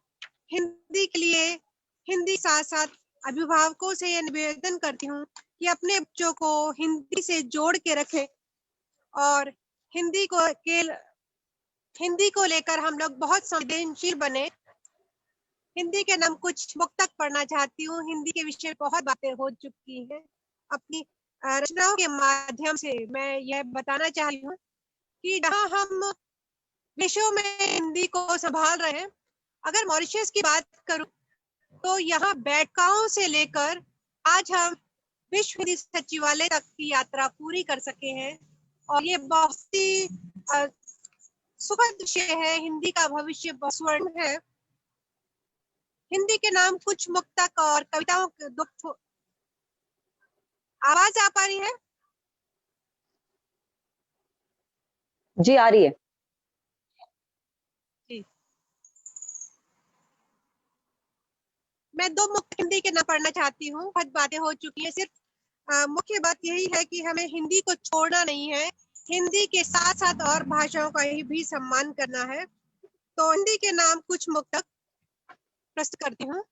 हिंदी के लिए हिंदी साथ साथ अभिभावकों से यह निवेदन करती हूँ कि अपने बच्चों को हिंदी से जोड़ के रखें और हिंदी को लेकर हम लोग बहुत संवेदनशील बने। हिंदी के नाम कुछ मुक्तक पढ़ना चाहती हूँ। हिंदी के विषय में बहुत बातें हो चुकी हैं। अपनी रचनाओं के माध्यम से मैं यह बताना चाहती हूँ कि जहाँ हम विश्व में हिंदी को संभाल रहे हैं, अगर मॉरिशस की बात करूं तो यहाँ बैठकाओं से लेकर आज हम विश्व हिंदी सचिवालय तक की यात्रा पूरी कर सके हैं और ये बहुत ही सुखद विषय है। हिंदी का भविष्य बहुत स्वर्ण है। हिंदी के नाम कुछ मुक्तक और कविताओं के दुख। आवाज आ पा रही है? जी आ रही है। मैं दो मुख्य हिंदी के नाम पढ़ना चाहती हूँ। बहुत बातें हो चुकी है। सिर्फ मुख्य बात यही है कि हमें हिंदी को छोड़ना नहीं है, हिंदी के साथ साथ और भाषाओं का भी सम्मान करना है। तो हिंदी के नाम कुछ मुक्तक प्रस्तुत करती हूँ।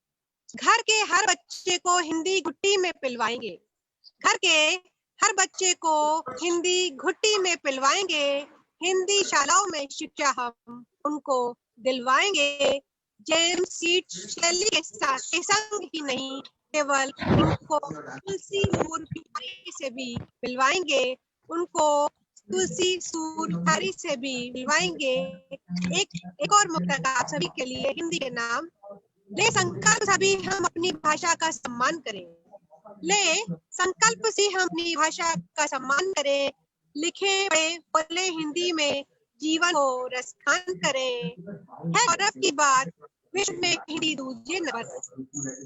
घर के हर बच्चे को हिंदी घुट्टी में पिलवाएंगे, घर के हर बच्चे को हिंदी घुट्टी में पिलवाएंगे, हिंदी शालाओं में शिक्षा हम उनको दिलवाएंगे। जेम्स सीट शैली के संग ही नहीं, केवल उनको तुलसी सूर पिटारी से भी मिलवाएंगे, उनको तुलसी सूर पिटारी से भी मिलवाएंगे। एक और मुक्तक आप सभी के लिए हिंदी के नाम। ले संकल्प सभी हम अपनी भाषा का सम्मान करें, ले संकल्प से हम अपनी भाषा का सम्मान करें, लिखे पढ़े बोले हिंदी में जीवन को रसखान करें। है गौरव की बात विश्व में हिंदी दूसरे नंबर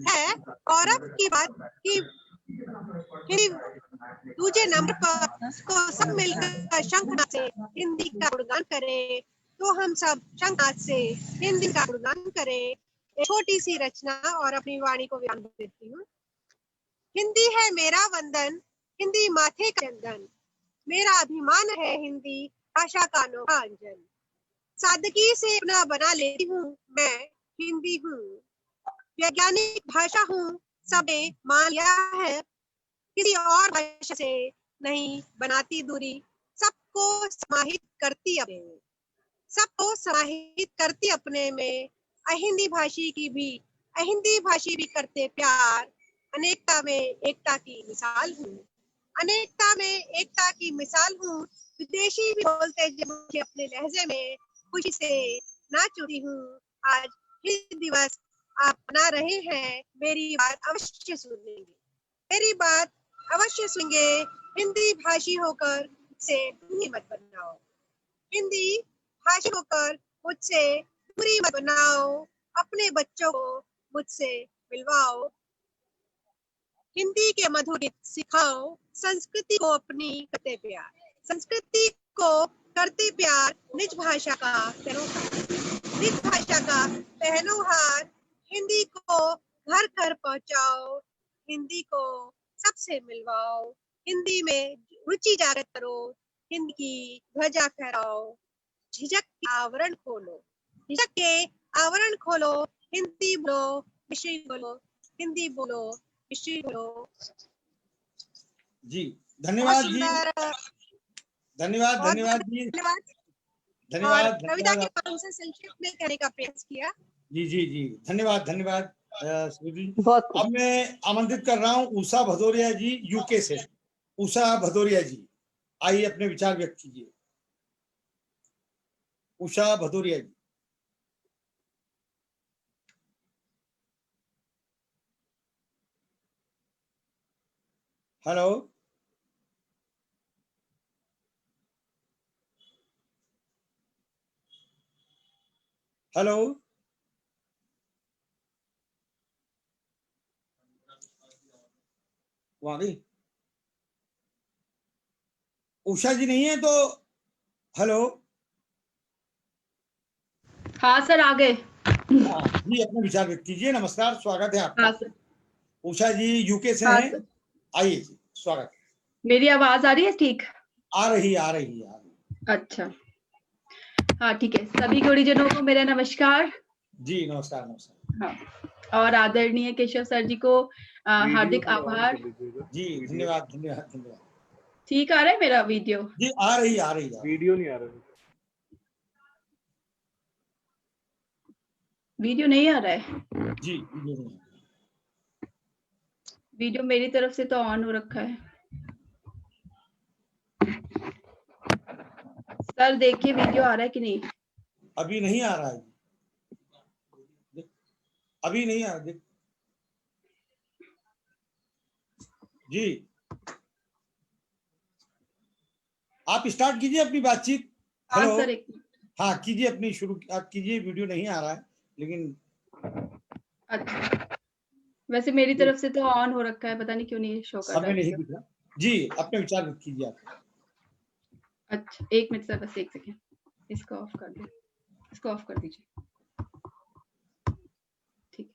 है, गौरव की बात कि हिंदी दूसरे नंबर पर, तो सब मिलकर शंखनाद से हिंदी का गुणगान करें। तो हम सब शंखनाद से हिंदी का गुणगान करें। एक छोटी सी रचना और अपनी वाणी को विराम देती हूँ। हिंदी है मेरा वंदन, हिंदी माथे का चंदन, मेरा अभिमान है हिंदी भाषा का अनोखा अंजन। सादगी से अपना बना लेती हूँ मैं हिंदी हूँ, वैज्ञानिक भाषा हूँ सबे मान लिया है, किसी और भाषा से नहीं बनाती दूरी, सबको समाहित करती अपने में। अहिंदी भाषी भी करते प्यार, अनेकता में एकता की मिसाल हूँ, अनेकता में एकता की मिसाल हूँ। विदेशी भी बोलते जब मुझे अपने लहजे में खुशी से नाच उठी हूँ। आज हिंदी दिवस आप बना रहे हैं, मेरी बात अवश्य सुनेंगे, मेरी बात अवश्य सुनेंगे। हिंदी भाषी होकर से दूरी मत बनाओ, हिंदी भाषी होकर मुझसे दूरी मत बनाओ, अपने बच्चों को मुझसे मिलवाओ, हिंदी के मधुर गीत सिखाओ, संस्कृति को अपनी करते प्यार, संस्कृति को करते प्यार, निज भाषा का निज भाषा का पहनो हार, हिंदी को घर घर पहुंचाओ, हिंदी को सबसे मिलवाओ, हिंदी में रुचि जागृत करो, हिंदी की ध्वजा फहराओ, झिझक के आवरण खोलो, झिझक के आवरण खोलो, हिंदी बोलो, विषय बोलो, हिंदी बोलो, विषय बोलो। जी धन्यवाद जी, धन्यवाद बहुत धन्यवाद जी, धन्यवाद। धन्यवाद और कविता के धन्यवाद। माध्यम से संक्षिप्त में कहने का प्रयास किया। जी जी जी धन्यवाद धन्यवाद स्मृति। बहुत अब मैं आमंत्रित कर रहा हूँ उषा भदौरिया जी यूके से। उषा भदौरिया जी आइए अपने विचार व्यक्त कीजिए। उषा भदौरिया जी। हेलो हेलो वहां गई उषा जी नहीं है तो हेलो। हाँ सर आ गए। जी अपने विचार व्यक्त कीजिए। नमस्कार, स्वागत है आपका। हाँ सर। उषा जी यूके से हाँ हैं, सर। आइए जी, स्वागत। मेरी आवाज आ रही है ठीक? आ रही आ रही आ रही। अच्छा हाँ ठीक है। सभी गुरुजनों को मेरा नमस्कार। जी नमस्कार नमस्कार। हाँ और आदरणीय केशव सर जी को हार्दिक आभार। जी धन्यवाद धन्यवाद धन्यवाद। ठीक आ रहा है मेरा वीडियो? जी आ रही आ रही। वीडियो नहीं आ रहा। वीडियो नहीं आ रहा है? जी वीडियो नहीं। वीडियो मेरी तरफ से तो ऑन हो रखा है। सर देखिए वीडियो आ रहा है कि नहीं? अभी नहीं आ रहा है, अभी नहीं आ रहा जी। आप स्टार्ट कीजिए अपनी बातचीत। हेलो हाँ सर एक हाँ कीजिए अपनी शुरू आप कीजिए। वीडियो नहीं आ रहा है लेकिन अच्छा वैसे मेरी तरफ से तो ऑन हो रखा है, पता नहीं क्यों नहीं शो कर रहा हमें है। नहीं दिख रहा। जी अपने विचार व्यक्त कीजिए आप। अच्छा एक मिनट सर, बस एक सेकेंड, इसको ऑफ कर दे, इसको ऑफ कर दीजिए। ठीक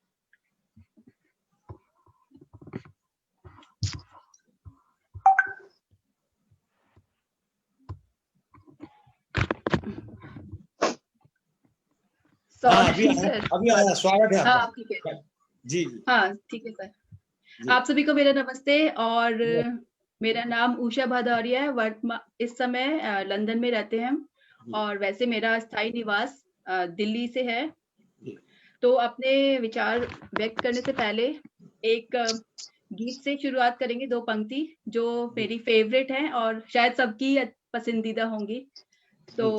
अभी सॉरी सर। अभी आया, स्वागत है आपका। हाँ ठीक है। जी जी हाँ ठीक है सर। आप सभी को मेरा नमस्ते। और मेरा नाम उषा भदौरिया है। इस समय लंदन में रहते हैं हम, और वैसे मेरा स्थायी निवास दिल्ली से है। तो अपने विचार व्यक्त करने से पहले एक गीत से शुरुआत करेंगे, 2 पंक्ति जो मेरी फेवरेट है और शायद सबकी पसंदीदा होंगी। तो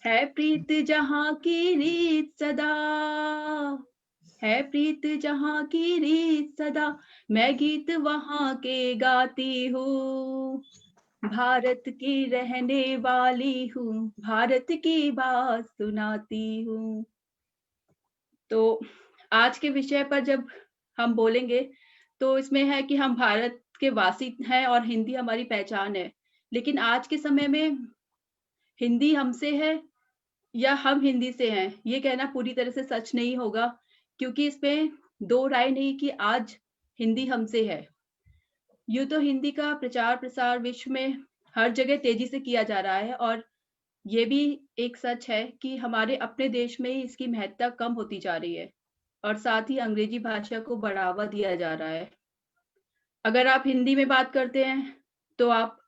है प्रीत जहाँ की रीत सदा, है प्रीत जहाँ की रीत सदा, मैं गीत वहाँ के गाती हूँ, भारत की रहने वाली हूँ, भारत की बात सुनाती हूँ। तो आज के विषय पर जब हम बोलेंगे तो इसमें है कि हम भारत के वासी हैं और हिंदी हमारी पहचान है। लेकिन आज के समय में हिंदी हमसे है या हम हिंदी से हैं, ये कहना पूरी तरह से सच नहीं होगा, क्योंकि इसमें 2 राय नहीं कि आज हिंदी हमसे है। यूं तो हिंदी का प्रचार प्रसार विश्व में हर जगह तेजी से किया जा रहा है, और ये भी एक सच है कि हमारे अपने देश में ही इसकी महत्ता कम होती जा रही है, और साथ ही अंग्रेजी भाषा को बढ़ावा दिया जा रहा है। अगर आप हिंदी में बात करते हैं तो आप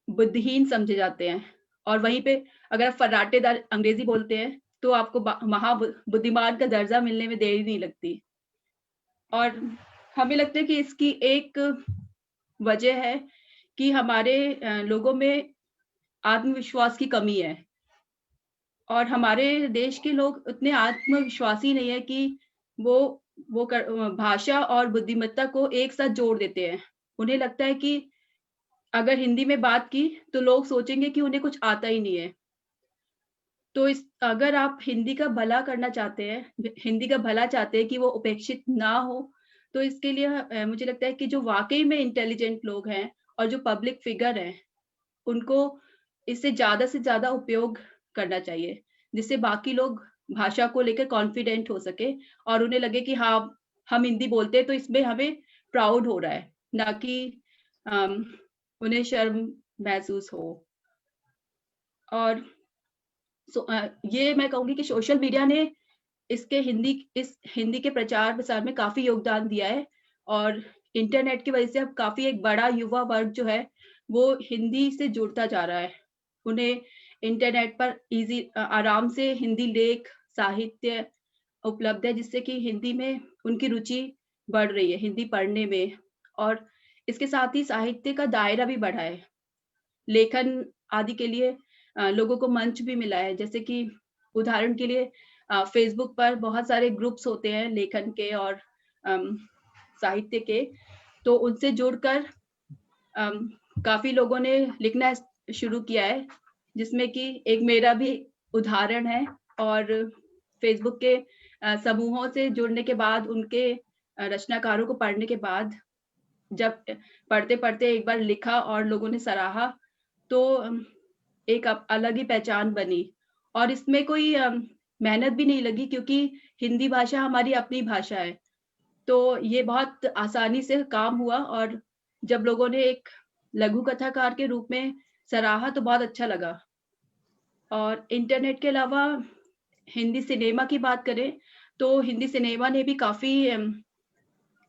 बुद्धिहीन समझे जाते हैं, और वहीं पे अगर आप फर्राटेदार अंग्रेजी बोलते हैं तो आपको महाबुद्धिमान का दर्जा मिलने में देरी नहीं लगती। और हमें लगता है कि इसकी एक वजह है कि हमारे लोगों में आत्मविश्वास की कमी है, और हमारे देश के लोग उतने आत्मविश्वासी नहीं है कि वो भाषा और बुद्धिमत्ता को एक साथ जोड़ देते हैं। उन्हें लगता है कि अगर हिंदी में बात की तो लोग सोचेंगे कि उन्हें कुछ आता ही नहीं है। तो अगर आप हिंदी का भला करना चाहते हैं, हिंदी का भला चाहते हैं कि वो उपेक्षित ना हो, तो इसके लिए मुझे लगता है कि जो वाकई में इंटेलिजेंट लोग हैं और जो पब्लिक फिगर हैं, उनको इससे से ज्यादा उपयोग करना चाहिए, जिससे बाकी लोग भाषा को लेकर कॉन्फिडेंट हो सके और उन्हें लगे कि हाँ, हम हिंदी बोलते हैं तो इसमें हमें प्राउड हो रहा है, ना कि उन्हें शर्म महसूस हो। और ये मैं कहूंगी कि सोशल मीडिया ने इस हिंदी के प्रचार प्रसार में काफी योगदान दिया है और इंटरनेट की वजह से अब काफी एक बड़ा युवा वर्ग जो है वो हिंदी से जुड़ता जा रहा है। उन्हें इंटरनेट पर आराम से हिंदी लेख साहित्य उपलब्ध है, जिससे कि हिंदी में उनकी रुचि बढ़ रही है, हिंदी पढ़ने में। और इसके साथ ही साहित्य का दायरा भी बढ़ा है, लेखन आदि के लिए लोगों को मंच भी मिला है। जैसे कि उदाहरण के लिए फेसबुक पर बहुत सारे ग्रुप्स होते हैं लेखन के और साहित्य के, तो उनसे जुड़कर काफी लोगों ने लिखना शुरू किया है, जिसमें कि एक मेरा भी उदाहरण है। और फेसबुक के समूहों से जुड़ने के बाद, उनके रचनाकारों को पढ़ने के बाद, जब पढ़ते पढ़ते एक बार लिखा और लोगों ने सराहा, तो एक अलग ही पहचान बनी। और इसमें कोई मेहनत भी नहीं लगी, क्योंकि हिंदी भाषा हमारी अपनी भाषा है, तो ये बहुत आसानी से काम हुआ। और जब लोगों ने एक लघु कथाकार के रूप में सराहा तो बहुत अच्छा लगा। और इंटरनेट के अलावा हिंदी सिनेमा की बात करें तो हिंदी सिनेमा ने भी काफी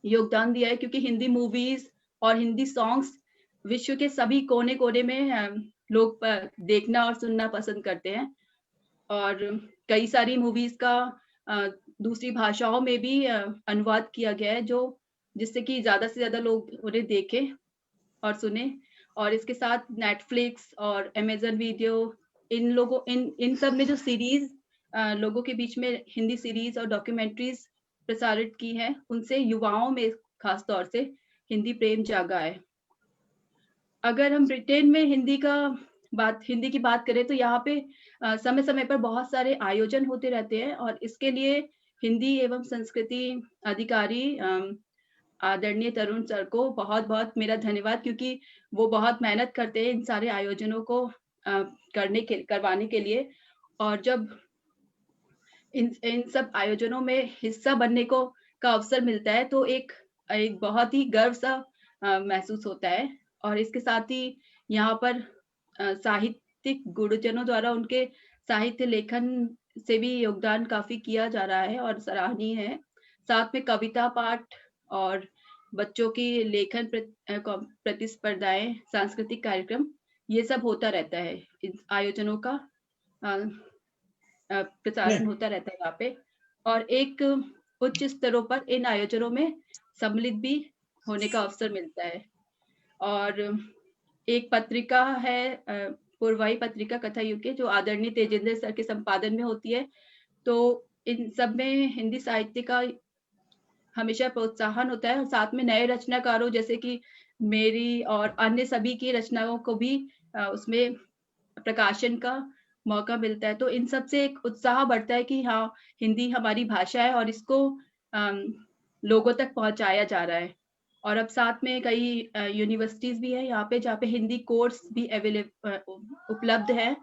योगदान दिया है, क्योंकि हिंदी मूवीज और हिंदी सॉन्ग्स विश्व के सभी कोने कोने में लोग देखना और सुनना पसंद करते हैं। और कई सारी मूवीज का दूसरी भाषाओं में भी अनुवाद किया गया है, जिससे कि ज्यादा से ज्यादा लोग उन्हें देखें और सुने। और इसके साथ नेटफ्लिक्स और अमेजन वीडियो, इन सब में जो सीरीज लोगों के बीच में हिंदी सीरीज और डॉक्यूमेंट्रीज प्रसारित की है, उनसे युवाओं में खास तौर से हिंदी प्रेम जागा है। अगर हम ब्रिटेन में हिंदी की बात करें तो यहाँ पे समय समय पर बहुत सारे आयोजन होते रहते हैं, और इसके लिए हिंदी एवं संस्कृति अधिकारी आदरणीय तरुण सर को बहुत बहुत मेरा धन्यवाद, क्योंकि वो बहुत मेहनत करते हैं इन सारे आयोजनों को करवाने के लिए। और जब इन सब आयोजनों में हिस्सा बनने का अवसर मिलता है तो एक बहुत ही गर्व सा महसूस होता है। और इसके साथ ही यहाँ पर साहित्यिक गुरुजनों द्वारा उनके साहित्य लेखन से भी योगदान काफी किया जा रहा है और सराहनीय है। साथ में कविता पाठ और बच्चों की लेखन प्रतिस्पर्धाएं, सांस्कृतिक कार्यक्रम, ये सब होता रहता है। इन आयोजनों का प्रसारण होता रहता है यहाँ पे, और एक उच्च स्तरों पर इन आयोजनों में सम्मिलित भी होने का अवसर मिलता है। और एक पत्रिका है पूर्वाई पत्रिका कथा युग के, जो आदरणीय तेजेंद्र सर के संपादन में होती है। तो इन सब में हिंदी साहित्य का हमेशा प्रोत्साहन होता है, और साथ में नए रचनाकारों जैसे कि मेरी और अन्य सभी की रचनाओं को भी उसमें प्रकाशन का मौका मिलता है। तो इन सब से एक उत्साह बढ़ता है कि हाँ, हिंदी हमारी भाषा है और इसको लोगों तक पहुंचाया जा रहा है। और अब साथ में कई यूनिवर्सिटीज भी है यहाँ पे, जहाँ पे हिंदी कोर्स भी उपलब्ध है।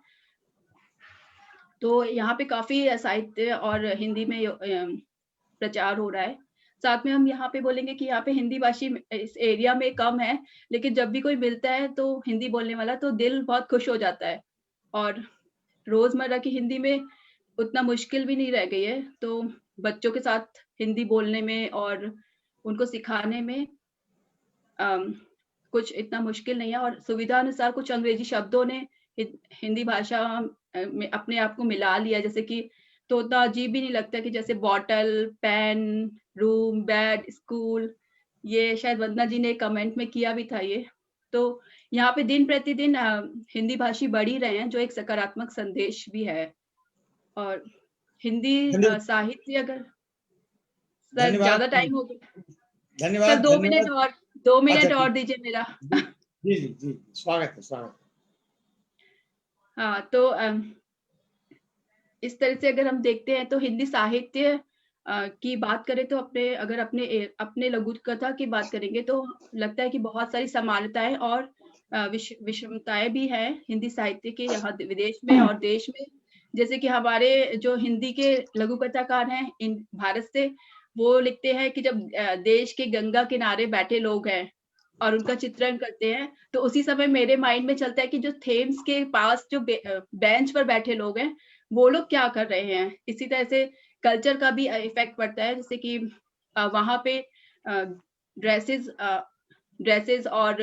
तो यहाँ पे काफी साहित्य और हिंदी में प्रचार हो रहा है। साथ में हम यहाँ पे बोलेंगे कि यहाँ पे हिंदी भाषी इस एरिया में कम है, लेकिन जब भी कोई मिलता है तो हिंदी बोलने वाला, तो दिल बहुत खुश हो जाता है। और रोजमर्रा की हिंदी में उतना मुश्किल भी नहीं रह गई है, तो बच्चों के साथ हिंदी बोलने में और उनको सिखाने में कुछ इतना मुश्किल नहीं है। और सुविधा अनुसार कुछ अंग्रेजी शब्दों ने हिंदी भाषा में अपने आप को मिला लिया, जैसे कि तो उतना अजीब भी नहीं लगता कि जैसे bottle, pen, room, bed, school, ये शायद वंदना जी ने कमेंट में किया भी था ये। तो यहाँ पे दिन प्रतिदिन हिंदी भाषी बढ़ ही रहे हैं, जो एक सकारात्मक संदेश भी है। और हिंदी धन्यवाद। साहित्य अगर सर धन्यवाद। ज्यादा टाइम हो गया सर, धन्यवाद। 2 मिनट और 2 मिनट अच्छा, और ठीक। दीजिए मेरा। जी जी जी, स्वागत है, स्वागत है। हाँ, तो इस तरह से अगर हम देखते हैं तो हिंदी साहित्य की बात करें तो अगर अपने लघु कथा की बात करेंगे तो लगता है कि बहुत सारी समानताएं और विषमताएं भी हैं हिंदी साहित्य के यहाँ विदेश में और देश में। जैसे कि हमारे जो हिंदी के लघु कथाकार हैं भारत से, वो लिखते हैं कि जब देश के गंगा किनारे बैठे लोग हैं और उनका चित्रण करते हैं तो उसी समय मेरे माइंड में चलता है कि जो थेम्स के पास जो बेंच पर बैठे लोग हैं वो लोग क्या कर रहे हैं। इसी तरह से कल्चर का भी इफेक्ट पड़ता है, जैसे कि वहां पे ड्रेसेस और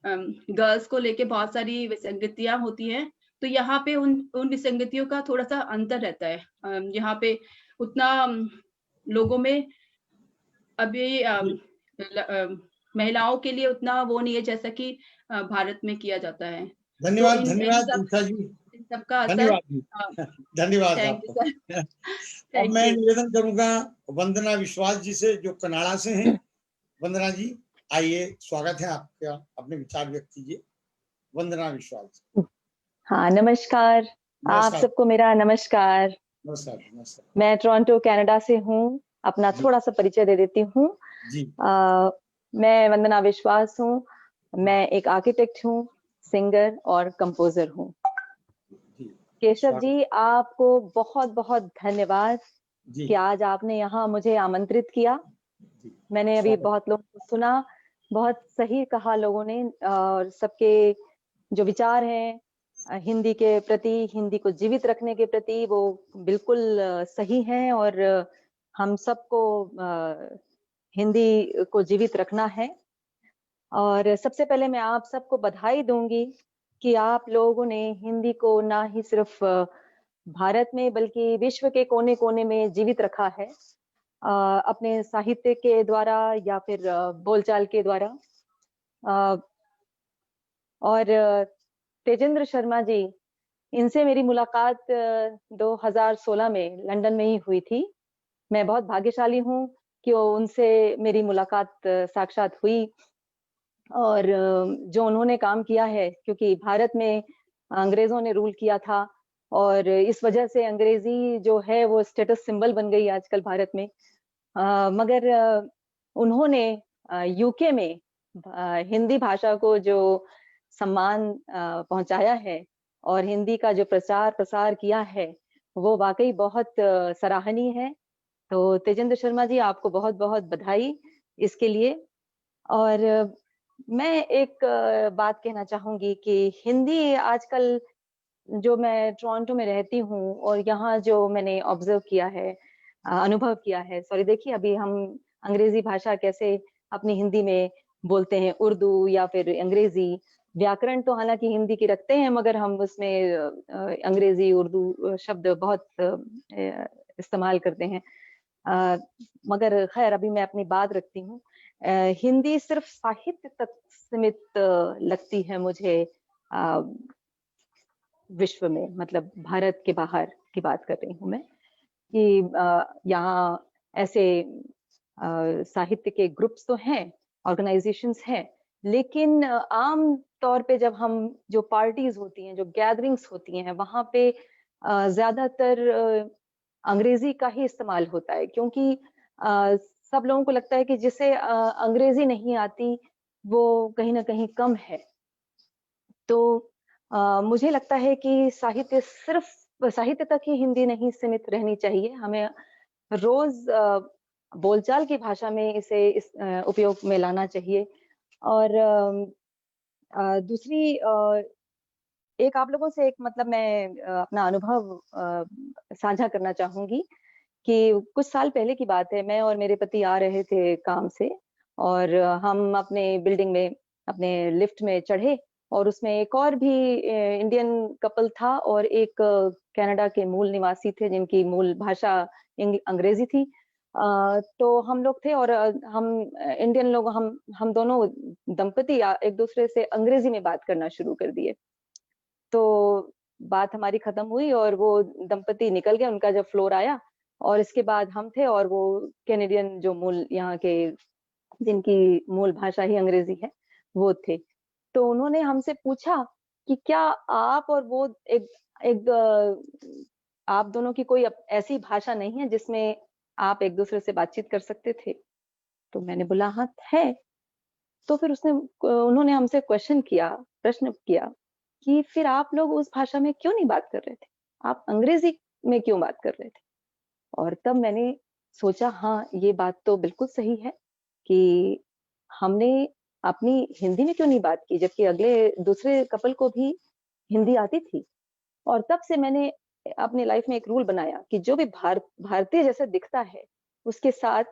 गर्ल्स को लेके बहुत सारी विसंगतियां होती हैं, तो यहाँ पे उन विसंगतियों का थोड़ा सा अंतर रहता है। यहाँ पे उतना लोगों में अभी महिलाओं के लिए उतना वो नहीं है जैसा कि भारत में किया जाता है। धन्यवाद। तो धन्यवाद उषा जी, इन सबका असर। धन्यवाद जी। धन्यवाद थैंक यू आपका। सर। अब मैं निवेदन करूंगा वंदना विश्वास जी से, जो कनाडा से हैं। वंदना जी आइए, स्वागत है आपका, अपने विचार व्यक्त कीजिए। वंदना विश्वास। हाँ, नमस्कार। आप सबको मेरा नमस्कार। नमस्कार। नमस्कार। मैं टोरंटो कनाडा से हूँ। अपना थोड़ा सा परिचय दे देती हूँ। मैं वंदना विश्वास हूँ। मैं एक आर्किटेक्ट हूँ, सिंगर और कंपोजर हूँ। केशव जी, आपको बहुत बहुत धन्यवाद कि आज आपने यहाँ मुझे आमंत्रित किया। मैंने अभी बहुत लोगों को सुना, बहुत सही कहा लोगों ने, और सबके जो विचार हैं हिंदी के प्रति, हिंदी को जीवित रखने के प्रति, वो बिल्कुल सही हैं। और हम सबको हिंदी को जीवित रखना है। और सबसे पहले मैं आप सबको बधाई दूंगी कि आप लोगों ने हिंदी को ना ही सिर्फ भारत में बल्कि विश्व के कोने कोने में जीवित रखा है, अपने साहित्य के द्वारा या फिर बोलचाल के द्वारा। और तेजेंद्र शर्मा जी, इनसे मेरी मुलाकात 2016 में लंदन में ही हुई थी। मैं बहुत भाग्यशाली हूँ कि उनसे मेरी मुलाकात साक्षात हुई। और जो उन्होंने काम किया है, क्योंकि भारत में अंग्रेजों ने रूल किया था और इस वजह से अंग्रेजी जो है वो स्टेटस सिंबल बन गई आजकल भारत में। मगर उन्होंने यूके में हिंदी भाषा को जो सम्मान पहुंचाया है और हिंदी का जो प्रचार प्रसार किया है, वो वाकई बहुत सराहनीय है। तो तेजेंद्र शर्मा जी, आपको बहुत बहुत बधाई इसके लिए। और मैं एक बात कहना चाहूंगी कि हिंदी आजकल, जो मैं टोरंटो में रहती हूँ और यहाँ जो मैंने ऑब्जर्व किया है, अनुभव किया है, सॉरी, देखिए अभी हम अंग्रेजी भाषा कैसे अपनी हिंदी में बोलते हैं, उर्दू या फिर अंग्रेजी। व्याकरण तो हालांकि हिंदी की रखते हैं, मगर हम उसमें अंग्रेजी उर्दू शब्द बहुत इस्तेमाल करते हैं। मगर खैर, अभी मैं अपनी बात रखती हूँ। हिंदी सिर्फ साहित्य तक सीमित लगती है मुझे विश्व में, मतलब भारत के बाहर की बात कर रही हूँ मैं, कि यहाँ ऐसे साहित्य के ग्रुप्स तो हैं, ऑर्गेनाइजेशंस हैं, लेकिन आम तौर पे जब हम, जो पार्टीज होती हैं, जो गैदरिंग्स होती हैं, वहाँ पे ज्यादातर अंग्रेजी का ही इस्तेमाल होता है, क्योंकि सब लोगों को लगता है कि जिसे अंग्रेजी नहीं आती वो कहीं ना कहीं कम है। तो मुझे लगता है कि साहित्य सिर्फ साहित्य तक ही हिंदी नहीं सीमित रहनी चाहिए। हमें रोज बोलचाल की भाषा में इसे उपयोग में लाना चाहिए। और दूसरी एक आप लोगों से एक, मतलब मैं अपना अनुभव साझा करना चाहूंगी कि कुछ साल पहले की बात है। मैं और मेरे पति आ रहे थे काम से और हम अपने बिल्डिंग में अपने लिफ्ट में चढ़े और उसमें एक और भी इंडियन कपल था और एक कनाडा के मूल निवासी थे जिनकी मूल भाषा अंग्रेजी थी। तो हम लोग थे और हम इंडियन लोग, हम दोनों दंपति एक दूसरे से अंग्रेजी में बात करना शुरू कर दिए। तो बात हमारी खत्म हुई और वो दंपति निकल गए, उनका जब फ्लोर आया और इसके बाद हम थे और वो कैनेडियन जो मूल यहाँ के जिनकी मूल भाषा ही अंग्रेजी है वो थे। तो उन्होंने हमसे पूछा कि क्या आप और वो आप दोनों की कोई ऐसी भाषा नहीं है जिसमें आप एक दूसरे से बातचीत कर सकते थे? तो मैंने बोला हाँ है। तो फिर उन्होंने हमसे प्रश्न किया कि फिर आप लोग उस भाषा में क्यों नहीं बात कर रहे थे, आप अंग्रेजी में क्यों बात कर रहे थे? और तब मैंने सोचा हाँ ये बात तो बिल्कुल सही है कि हमने अपनी हिंदी में क्यों नहीं बात की, जबकि दूसरे कपल को भी हिंदी आती थी। और तब से मैंने अपनी लाइफ में एक रूल बनाया कि जो भी भारतीय जैसा दिखता है उसके साथ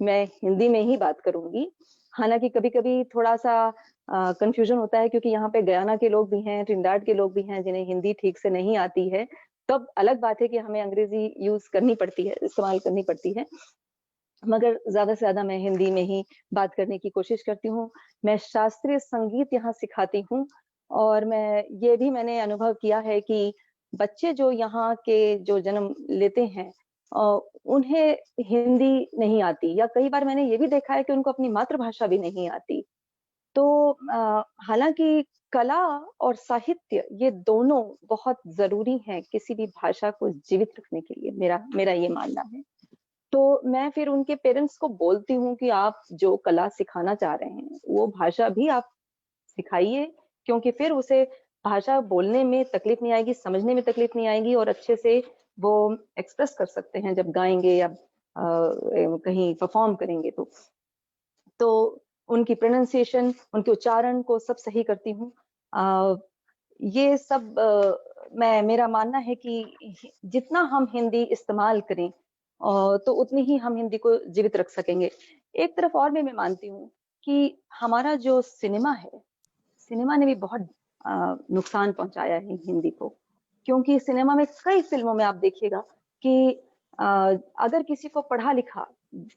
मैं हिंदी में ही बात करूंगी। हालांकि कभी-कभी थोड़ा सा कंफ्यूजन होता है क्योंकि यहाँ पे गयाना के लोग भी हैं, ट्रिनिडाद के लोग भी हैं जिन्हें हिंदी ठीक से नहीं आती है, तब अलग बात है कि हमें अंग्रेजी यूज करनी पड़ती है, इस्तेमाल करनी पड़ती है। मगर ज्यादा से ज्यादा मैं हिंदी में ही बात करने की कोशिश करती हूँ। मैं शास्त्रीय संगीत यहाँ सिखाती हूँ और मैंने अनुभव किया है कि बच्चे जो यहाँ के जो जन्म लेते हैं उन्हें हिंदी नहीं आती, या कई बार मैंने ये भी देखा है कि उनको अपनी मातृभाषा भी नहीं आती। तो हालांकि कला और साहित्य ये दोनों बहुत जरूरी हैं किसी भी भाषा को जीवित रखने के लिए, मेरा ये मानना है। तो मैं फिर उनके पेरेंट्स को बोलती हूँ कि आप जो कला सिखाना चाह रहे हैं वो भाषा भी आप सिखाइए, क्योंकि फिर उसे भाषा बोलने में तकलीफ नहीं आएगी, समझने में तकलीफ नहीं आएगी और अच्छे से वो एक्सप्रेस कर सकते हैं जब गाएंगे या कहीं परफॉर्म करेंगे। तो उनकी प्रोनाउंसिएशन, उनके उच्चारण को सब सही करती हूँ। ये सब मेरा मानना है कि जितना हम हिंदी इस्तेमाल करें तो उतनी ही हम हिंदी को जीवित रख सकेंगे। एक तरफ और भी मैं मानती हूँ कि हमारा जो सिनेमा ने भी बहुत नुकसान पहुंचाया है हिंदी को, क्योंकि सिनेमा में कई फिल्मों में आप देखिएगा कि अगर किसी को पढ़ा लिखा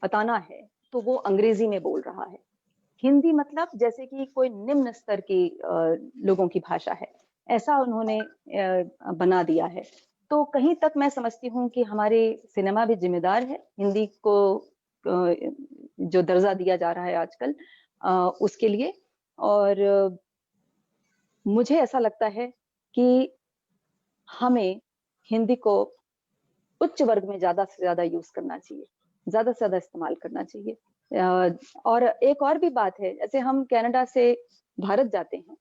बताना है तो वो अंग्रेजी में बोल रहा है। हिंदी मतलब जैसे कि कोई निम्न स्तर की लोगों की भाषा है, ऐसा उन्होंने बना दिया है। तो कहीं तक मैं समझती हूँ कि हमारे सिनेमा भी जिम्मेदार है हिंदी को जो दर्जा दिया जा रहा है आजकल उसके लिए। और मुझे ऐसा लगता है कि हमें हिंदी को उच्च वर्ग में ज्यादा से ज्यादा यूज करना चाहिए, ज्यादा से ज्यादा इस्तेमाल करना चाहिए। और एक और भी बात है, जैसे हम कनाडा से भारत जाते हैं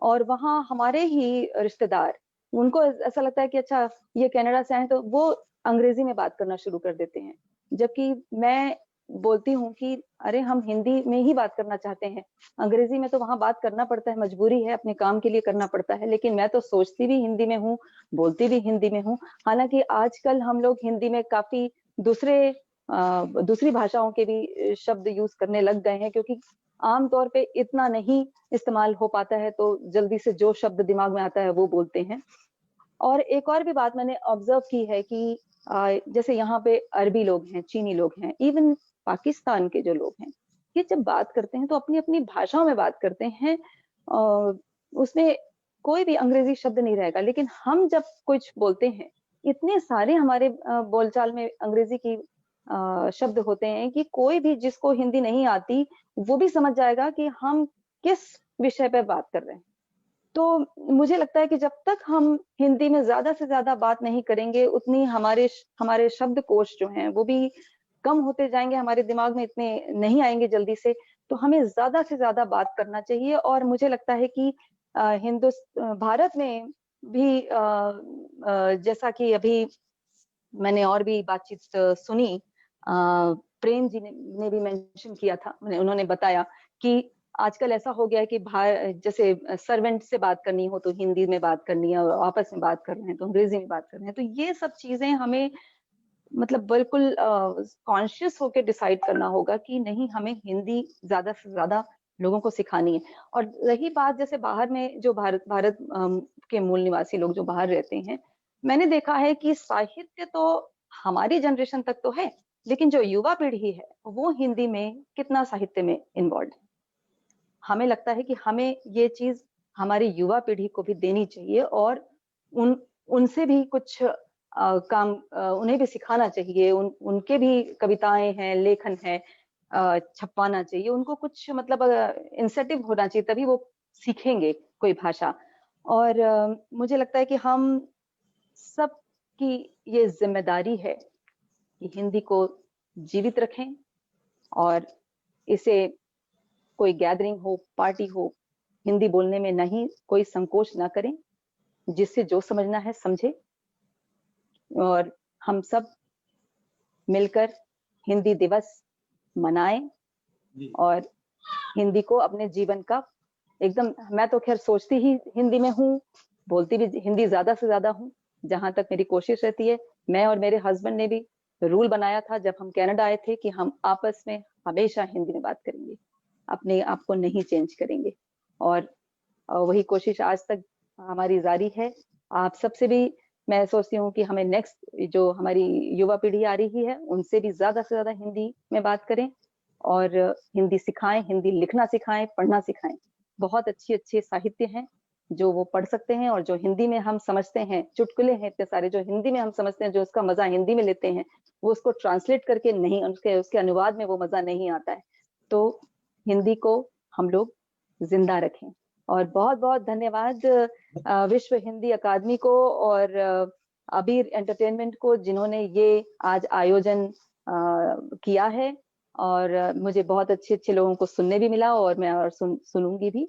और वहाँ हमारे ही रिश्तेदार, उनको ऐसा लगता है कि अच्छा ये कनाडा से आए तो वो अंग्रेजी में बात करना शुरू कर देते हैं, जबकि मैं बोलती हूँ कि अरे हम हिंदी में ही बात करना चाहते हैं, अंग्रेजी में तो वहां बात करना पड़ता है, मजबूरी है, अपने काम के लिए करना पड़ता है, लेकिन मैं तो सोचती भी हिंदी में हूँ, बोलती भी हिंदी में हूँ। हालांकि आजकल हम लोग हिंदी में काफी दूसरी भाषाओं के भी शब्द यूज करने लग गए हैं, क्योंकि आमतौर पे इतना नहीं इस्तेमाल हो पाता है, तो जल्दी से जो शब्द दिमाग में आता है वो बोलते हैं। और एक और भी बात मैंने ऑब्जर्व की है कि जैसे यहाँ पे अरबी लोग हैं, चीनी लोग हैं, इवन पाकिस्तान के जो लोग हैं, ये जब बात करते हैं तो अपनी अपनी भाषाओं में बात करते हैं, उसमें कोई भी अंग्रेजी शब्द नहीं रहेगा। लेकिन हम जब कुछ बोलते हैं, इतने सारे हमारे बोलचाल में अंग्रेजी की शब्द होते हैं कि कोई भी जिसको हिंदी नहीं आती वो भी समझ जाएगा कि हम किस विषय पे बात कर रहे हैं। तो मुझे लगता है कि जब तक हम हिंदी में ज्यादा से ज्यादा बात नहीं करेंगे, उतनी हमारे शब्दकोश जो हैं वो भी कम होते जाएंगे, हमारे दिमाग में इतने नहीं आएंगे जल्दी से। तो हमें ज्यादा से ज्यादा बात करना चाहिए। और मुझे लगता है कि भारत में भी जैसा कि अभी मैंने और भी बातचीत सुनी, प्रेम जी ने भी मेंशन किया था, उन्होंने बताया कि आजकल ऐसा हो गया है कि जैसे सर्वेंट से बात करनी हो तो हिंदी में बात करनी है, और आपस में बात कर रहे हैं तो अंग्रेजी में बात कर रहे हैं। तो ये सब चीजें हमें मतलब बिल्कुल कॉन्शियस होकर डिसाइड करना होगा कि नहीं, हमें हिंदी ज्यादा से ज्यादा लोगों को सिखानी है। और रही बात जैसे बाहर में जो भारत के मूल निवासी लोग जो बाहर रहते हैं, मैंने देखा है कि साहित्य तो हमारी जनरेशन तक तो है, लेकिन जो युवा पीढ़ी है वो हिंदी में कितना साहित्य में इन्वॉल्व है। हमें लगता है कि हमें ये चीज हमारी युवा पीढ़ी को भी देनी चाहिए और उनसे भी कुछ काम उन्हें भी सिखाना चाहिए। उनके भी कविताएं हैं, लेखन है, छपवाना चाहिए उनको, कुछ मतलब इंसेंटिव होना चाहिए, तभी वो सीखेंगे कोई भाषा। और मुझे लगता है कि हम सब की ये जिम्मेदारी है कि हिंदी को जीवित रखें और इसे कोई गैदरिंग हो, पार्टी हो, हिंदी बोलने में नहीं कोई संकोच ना करें, जिससे जो समझना है समझे। और हम सब मिलकर हिंदी दिवस मनाएं और हिंदी को अपने जीवन का एकदम, मैं तो खैर सोचती ही हिंदी में हूँ, बोलती भी हिंदी ज्यादा से ज्यादा हूँ, जहां तक मेरी कोशिश रहती है। मैं और मेरे हस्बैंड ने भी रूल बनाया था जब हम कनाडा आए थे कि हम आपस में हमेशा हिंदी में बात करेंगे, अपने आप को नहीं चेंज करेंगे। और वही कोशिश आज तक हमारी जारी है। आप सबसे भी मैं सोचती हूँ कि हमें नेक्स्ट जो हमारी युवा पीढ़ी आ रही है उनसे भी ज्यादा से ज्यादा हिंदी में बात करें और हिंदी सिखाएं, हिंदी लिखना सिखाएं, पढ़ना सिखाएं। बहुत अच्छे साहित्य हैं जो वो पढ़ सकते हैं, और जो हिंदी में हम समझते हैं, चुटकुले हैं इतने सारे जो हिंदी में हम समझते हैं, जो उसका मजा हिंदी में लेते हैं, वो उसको ट्रांसलेट करके नहीं, उसके अनुवाद में वो मजा नहीं आता है। तो हिंदी को हम लोग जिंदा रखें। और बहुत बहुत धन्यवाद विश्व हिंदी अकादमी को और अबीर एंटरटेनमेंट को, जिन्होंने ये आज आयोजन किया है। और मुझे बहुत अच्छे लोगों को सुनने भी मिला, और मैं और सुनूंगी भी।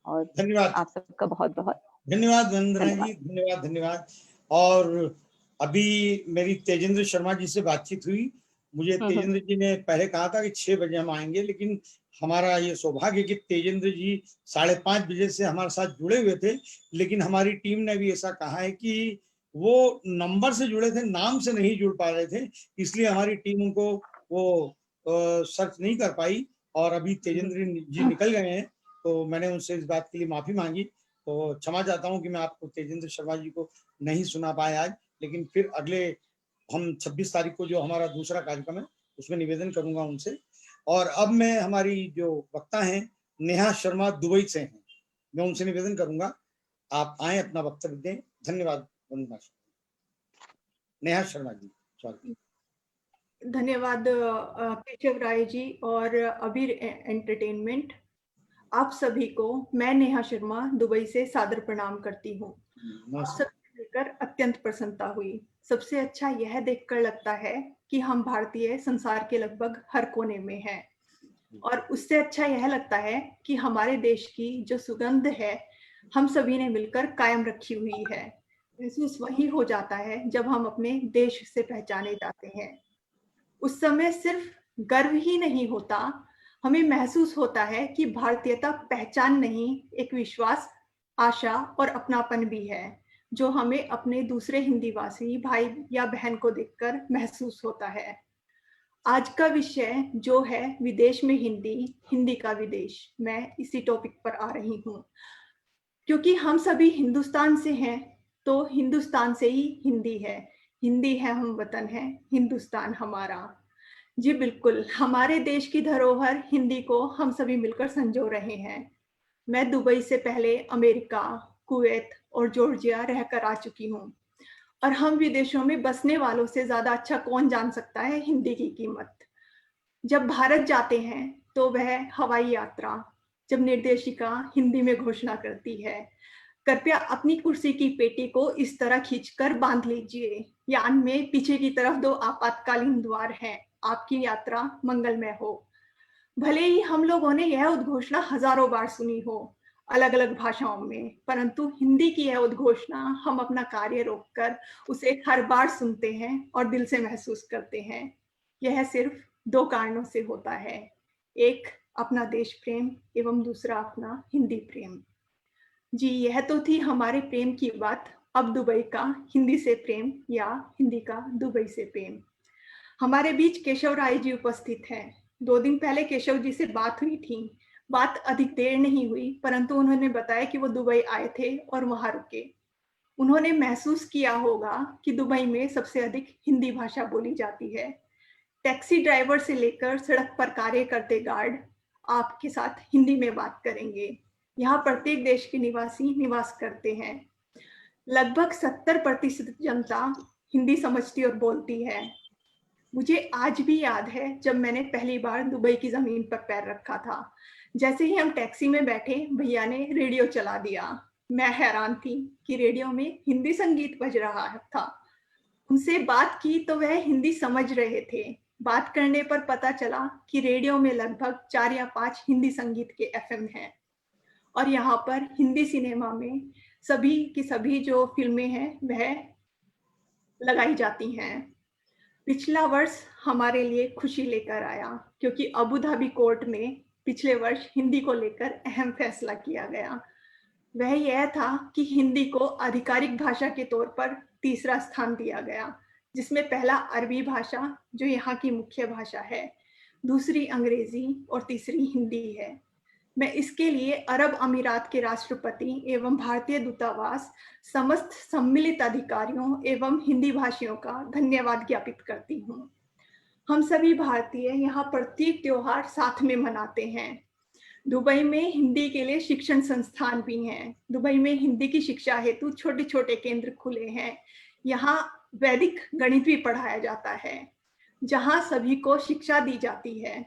और धन्यवाद आप सबका बहुत बहुत धन्यवाद वंदना जी, धन्यवाद। और अभी मेरी तेजेंद्र शर्मा जी से बातचीत हुई। मुझे तेजेंद्र जी ने पहले कहा था कि 6 बजे हम आएंगे, लेकिन हमारा ये सौभाग्य कि तेजेंद्र जी 5:30 बजे से हमारे साथ जुड़े हुए थे, लेकिन हमारी टीम ने भी ऐसा कहा है कि वो नंबर से जुड़े थे, नाम से नहीं जुड़ पा रहे थे, इसलिए हमारी टीम उनको वो सर्च नहीं कर पाई। और अभी तेजेंद्र जी निकल गए हैं, तो मैंने उनसे इस बात के लिए माफी मांगी। तो क्षमा चाहता हूं कि मैं आपको तेजेंद्र शर्मा जी को नहीं सुना पाया आज, लेकिन फिर अगले हम 26 तारीख को जो हमारा दूसरा कार्यक्रम है उसमें निवेदन करूंगा उनसे। और अब मैं हमारी जो वक्ता हैं नेहा शर्मा दुबई से हैं, मैं उनसे निवेदन करूंगा आप आए, अपना वक्तव्य दें। धन्यवाद वंदना। नेहा शर्मा जी, सॉरी। धन्यवाद केशव राय जी और अबीर एंटरटेनमेंट। आप सभी को मैं नेहा शर्मा दुबई से सादर प्रणाम करती हूँ। आप सबसे मिलकर अत्यंत प्रसन्नता हुई। सबसे अच्छा यह देखकर लगता है कि हम भारतीय संसार के लगभग हर कोने में हैं, और उससे अच्छा यह लगता है कि हमारे देश की जो सुगंध है हम सभी ने मिलकर कायम रखी हुई है। महसूस वही हो जाता है जब हम अपने देश से पहचाने जाते हैं। उस समय सिर्फ गर्व ही नहीं होता, हमें महसूस होता है कि भारतीयता पहचान नहीं, एक विश्वास, आशा और अपनापन भी है, जो हमें अपने दूसरे हिंदीभाषी भाई या बहन को देखकर महसूस होता है। आज का विषय जो है विदेश में हिंदी, हिंदी का विदेश, मैं इसी टॉपिक पर आ रही हूँ। क्योंकि हम सभी हिंदुस्तान से हैं, तो हिंदुस्तान से ही हिंदी है। हिंदी है हम वतन है, हिंदुस्तान हमारा। जी बिल्कुल, हमारे देश की धरोहर हिंदी को हम सभी मिलकर संजो रहे हैं। मैं दुबई से पहले अमेरिका, कुवैत और जॉर्जिया रहकर आ चुकी हूँ, और हम विदेशों में बसने वालों से ज्यादा अच्छा कौन जान सकता है हिंदी की कीमत। जब भारत जाते हैं तो वह हवाई यात्रा, जब निर्देशिका हिंदी में घोषणा करती है, कृपया अपनी कुर्सी की पेटी को इस तरह खींचकर बांध लीजिए, यान में पीछे की तरफ 2 आपातकालीन द्वार हैं, आपकी यात्रा मंगलमय हो। भले ही हम लोगों ने यह उद्घोषणा हजारों बार सुनी हो अलग अलग भाषाओं में, परंतु हिंदी की यह उद्घोषणा हम अपना कार्य रोककर उसे हर बार सुनते हैं और दिल से महसूस करते हैं। यह सिर्फ 2 कारणों से होता है, एक अपना देश प्रेम एवं दूसरा अपना हिंदी प्रेम। जी, यह तो थी हमारे प्रेम की बात। अब दुबई का हिंदी से प्रेम या हिंदी का दुबई से प्रेम। हमारे बीच केशव राय जी उपस्थित हैं। 2 दिन पहले केशव जी से बात हुई थी। बात अधिक देर नहीं हुई, परंतु उन्होंने बताया कि वो दुबई आए थे और वहां रुके। उन्होंने महसूस किया होगा कि दुबई में सबसे अधिक हिंदी भाषा बोली जाती है। टैक्सी ड्राइवर से लेकर सड़क पर कार्य करते गार्ड आपके साथ हिंदी में बात करेंगे। यहाँ प्रत्येक देश के निवासी निवास करते हैं। लगभग 70% जनता हिंदी समझती और बोलती है। मुझे आज भी याद है जब मैंने पहली बार दुबई की जमीन पर पैर रखा था। जैसे ही हम टैक्सी में बैठे, भैया ने रेडियो चला दिया। मैं हैरान थी कि रेडियो में हिंदी संगीत बज रहा था। उनसे बात की तो वह हिंदी समझ रहे थे। बात करने पर पता चला कि रेडियो में लगभग 4 या 5 हिंदी संगीत के FM हैं और यहाँ पर हिंदी सिनेमा में सभी की सभी जो फिल्में हैं वह लगाई जाती हैं। पिछला वर्ष हमारे लिए खुशी लेकर आया क्योंकि अबू धाबी कोर्ट में पिछले वर्ष हिंदी को लेकर अहम फैसला किया गया। वह यह था कि हिंदी को आधिकारिक भाषा के तौर पर तीसरा स्थान दिया गया, जिसमें पहला अरबी भाषा जो यहाँ की मुख्य भाषा है, दूसरी अंग्रेजी और तीसरी हिंदी है। मैं इसके लिए अरब अमीरात के राष्ट्रपति एवं भारतीय दूतावास, समस्त सम्मिलित अधिकारियों एवं हिंदी भाषियों का धन्यवाद ज्ञापित करती हूँ। हम सभी भारतीय यहाँ प्रत्येक त्योहार साथ में मनाते हैं। दुबई में हिंदी के लिए शिक्षण संस्थान भी हैं। दुबई में हिंदी की शिक्षा हेतु छोटे छोटे केंद्र खुले हैं। यहाँ वैदिक गणित भी पढ़ाया जाता है, जहाँ सभी को शिक्षा दी जाती है।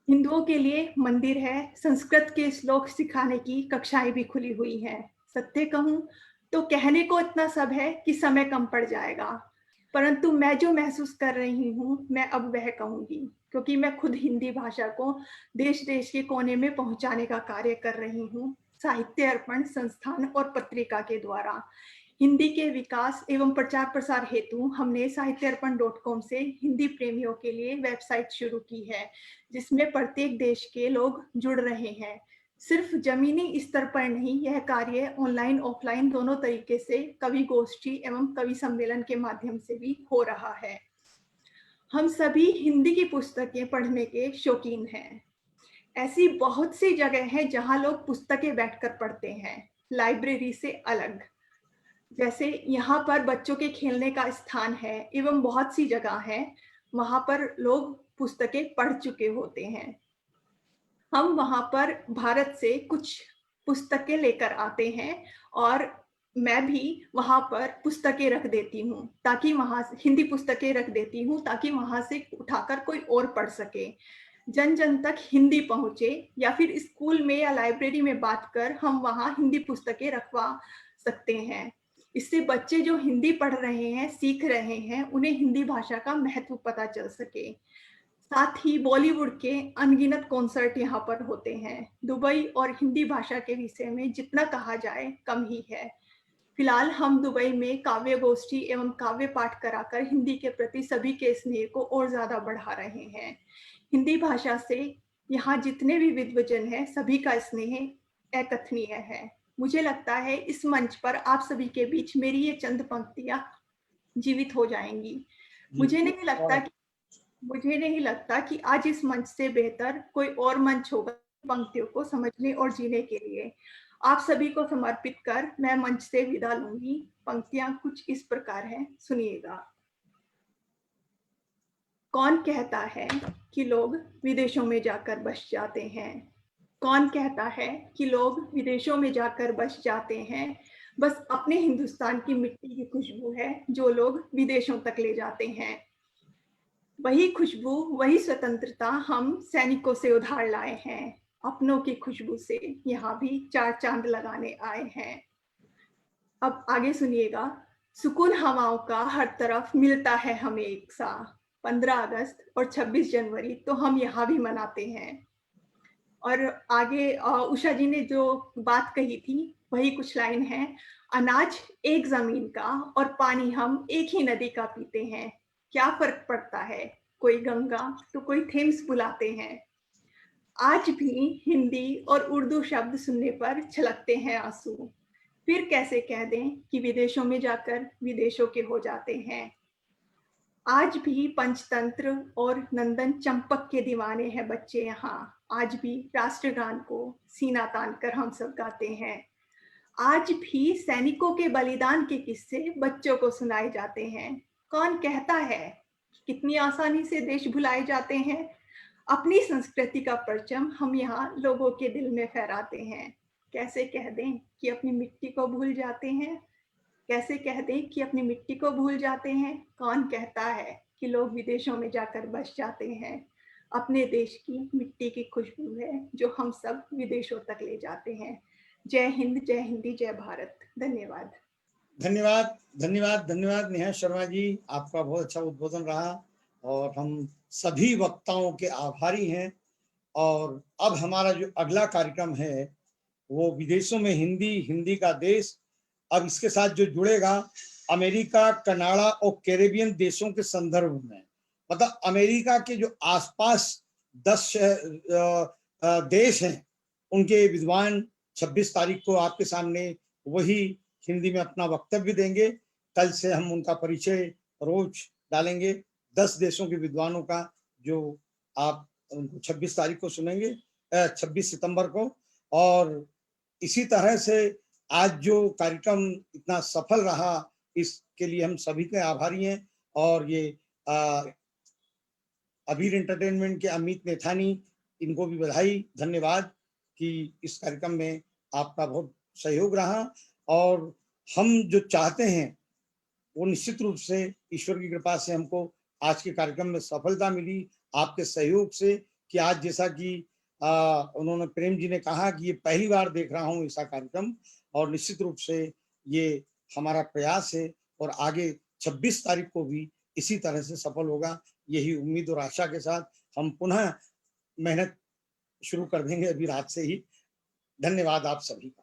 हिंदुओं के लिए मंदिर है, संस्कृत के श्लोक सिखाने की कक्षाएं भी खुली हुई हैं। सत्य कहूं तो कहने को इतना सब है कि समय कम पड़ जाएगा, परंतु मैं जो महसूस कर रही हूँ मैं अब वह कहूंगी, क्योंकि मैं खुद हिंदी भाषा को देश देश के कोने में पहुंचाने का कार्य कर रही हूँ। साहित्य अर्पण संस्थान और पत्रिका के द्वारा हिंदी के विकास एवं प्रचार प्रसार हेतु हमने साहित्यार्पण.com से हिंदी प्रेमियों के लिए वेबसाइट शुरू की है, जिसमें प्रत्येक देश के लोग जुड़ रहे हैं। सिर्फ जमीनी स्तर पर नहीं, यह कार्य ऑनलाइन ऑफलाइन दोनों तरीके से कवि गोष्ठी एवं कवि सम्मेलन के माध्यम से भी हो रहा है। हम सभी हिंदी की पुस्तकें पढ़ने के शौकीन हैं। ऐसी बहुत सी जगह हैं जहां लोग पुस्तकें बैठकर पढ़ते हैं, लाइब्रेरी से अलग। जैसे यहाँ पर बच्चों के खेलने का स्थान है एवं बहुत सी जगह है वहां पर लोग पुस्तकें पढ़ चुके होते हैं। हम वहां पर भारत से कुछ पुस्तकें लेकर आते हैं और मैं भी वहां पर पुस्तकें रख देती हूँ, ताकि वहां हिंदी पुस्तकें रख देती हूँ ताकि वहां से उठाकर कोई और पढ़ सके, जन जन तक हिंदी पहुंचे। या फिर स्कूल में या लाइब्रेरी में बात कर हम वहां हिंदी पुस्तकें रखवा सकते हैं। इससे बच्चे जो हिंदी पढ़ रहे हैं, सीख रहे हैं, उन्हें हिंदी भाषा का महत्व पता चल सके। साथ ही बॉलीवुड के अनगिनत कॉन्सर्ट यहाँ पर होते हैं। दुबई और हिंदी भाषा के विषय में जितना कहा जाए कम ही है। फिलहाल हम दुबई में काव्य गोष्ठी एवं काव्य पाठ कराकर हिंदी के प्रति सभी के स्नेह को और ज्यादा बढ़ा रहे हैं। हिंदी भाषा से यहाँ जितने भी विद्वजन हैं, सभी का स्नेह अकथनीय है। मुझे लगता है इस मंच पर आप सभी के बीच मेरी ये चंद पंक्तियां जीवित हो जाएंगी। मुझे नहीं लगता कि आज इस मंच से बेहतर कोई और मंच होगा पंक्तियों को समझने और जीने के लिए। आप सभी को समर्पित कर मैं मंच से विदा लूंगी। पंक्तियां कुछ इस प्रकार हैं, सुनिएगा। कौन कहता है कि लोग विदेशों में जाकर बस जाते हैं? कौन कहता है कि लोग विदेशों में जाकर बस जाते हैं? बस अपने हिंदुस्तान की मिट्टी की खुशबू है जो लोग विदेशों तक ले जाते हैं। वही खुशबू, वही स्वतंत्रता हम सैनिकों से उधार लाए हैं। अपनों की खुशबू से यहाँ भी 4 चांद लगाने आए हैं। अब आगे सुनिएगा। सुकून हवाओं का हर तरफ मिलता है हमें एक सा। 15 अगस्त और 26 जनवरी तो हम यहाँ भी मनाते हैं। और आगे उषा जी ने जो बात कही थी वही कुछ लाइन है। अनाज एक जमीन का और पानी हम एक ही नदी का पीते हैं। क्या फर्क पड़ता है, कोई गंगा तो कोई थेम्स बुलाते हैं। आज भी हिंदी और उर्दू शब्द सुनने पर छलकते हैं आंसू। फिर कैसे कह दें कि विदेशों में जाकर विदेशों के हो जाते हैं। आज भी पंचतंत्र और नंदन चंपक के दीवाने हैं बच्चे यहाँ। आज भी राष्ट्रगान को सीना तान कर हम सब गाते हैं। आज भी सैनिकों के बलिदान के किस्से बच्चों को सुनाए जाते हैं। कौन कहता है कि कितनी आसानी से देश भुलाए जाते हैं? अपनी संस्कृति का परचम हम यहाँ लोगों के दिल में फहराते हैं। कैसे कह दें कि अपनी मिट्टी को भूल जाते हैं? कैसे कह दें कि अपनी मिट्टी को भूल जाते हैं? कौन कहता है कि लोग विदेशों में जाकर बस जाते हैं? अपने देश की मिट्टी की खुशबू है जो हम सब विदेशों तक ले जाते हैं। जय हिंद, जय हिंदी, जय भारत। धन्यवाद। धन्यवाद, धन्यवाद, धन्यवाद नेहा शर्मा जी, आपका बहुत अच्छा उद्बोधन रहा और हम सभी वक्ताओं के आभारी हैं। और अब हमारा जो अगला कार्यक्रम है वो विदेशों में हिंदी, हिंदी का देश। अब इसके साथ जो जुड़ेगा अमेरिका, कनाडा और कैरेबियन देशों के संदर्भ में, मतलब अमेरिका के जो आसपास 10 देश हैं उनके विद्वान 26 तारीख को आपके सामने वही हिंदी में अपना वक्तव्य देंगे। कल से हम उनका परिचय रोज डालेंगे 10 देशों के विद्वानों का, जो आप उनको 26 तारीख को सुनेंगे, 26 सितंबर को। और इसी तरह से आज जो कार्यक्रम इतना सफल रहा इसके लिए हम सभी के आभारी हैं। और ये अबीर एंटरटेनमेंट के अमित नेथानी, इनको भी बधाई, धन्यवाद कि इस कार्यक्रम में आपका बहुत सहयोग रहा। और हम जो चाहते हैं वो निश्चित रूप से ईश्वर की कृपा से हमको आज के कार्यक्रम में सफलता मिली आपके सहयोग से, कि आज जैसा कि उन्होंने प्रेम जी ने कहा कि ये पहली बार देख रहा हूँ ऐसा कार्यक्रम, और निश्चित रूप से ये हमारा प्रयास है और आगे 26 तारीख को भी इसी तरह से सफल होगा, यही उम्मीद और आशा के साथ हम पुनः मेहनत शुरू कर देंगे अभी रात से ही। धन्यवाद आप सभी का।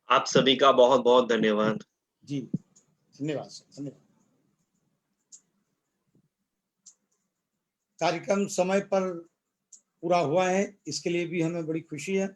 आप सभी का बहुत बहुत धन्यवाद जी। धन्यवाद सर, धन्यवाद। कार्यक्रम समय पर पूरा हुआ है, इसके लिए भी हमें बड़ी खुशी है।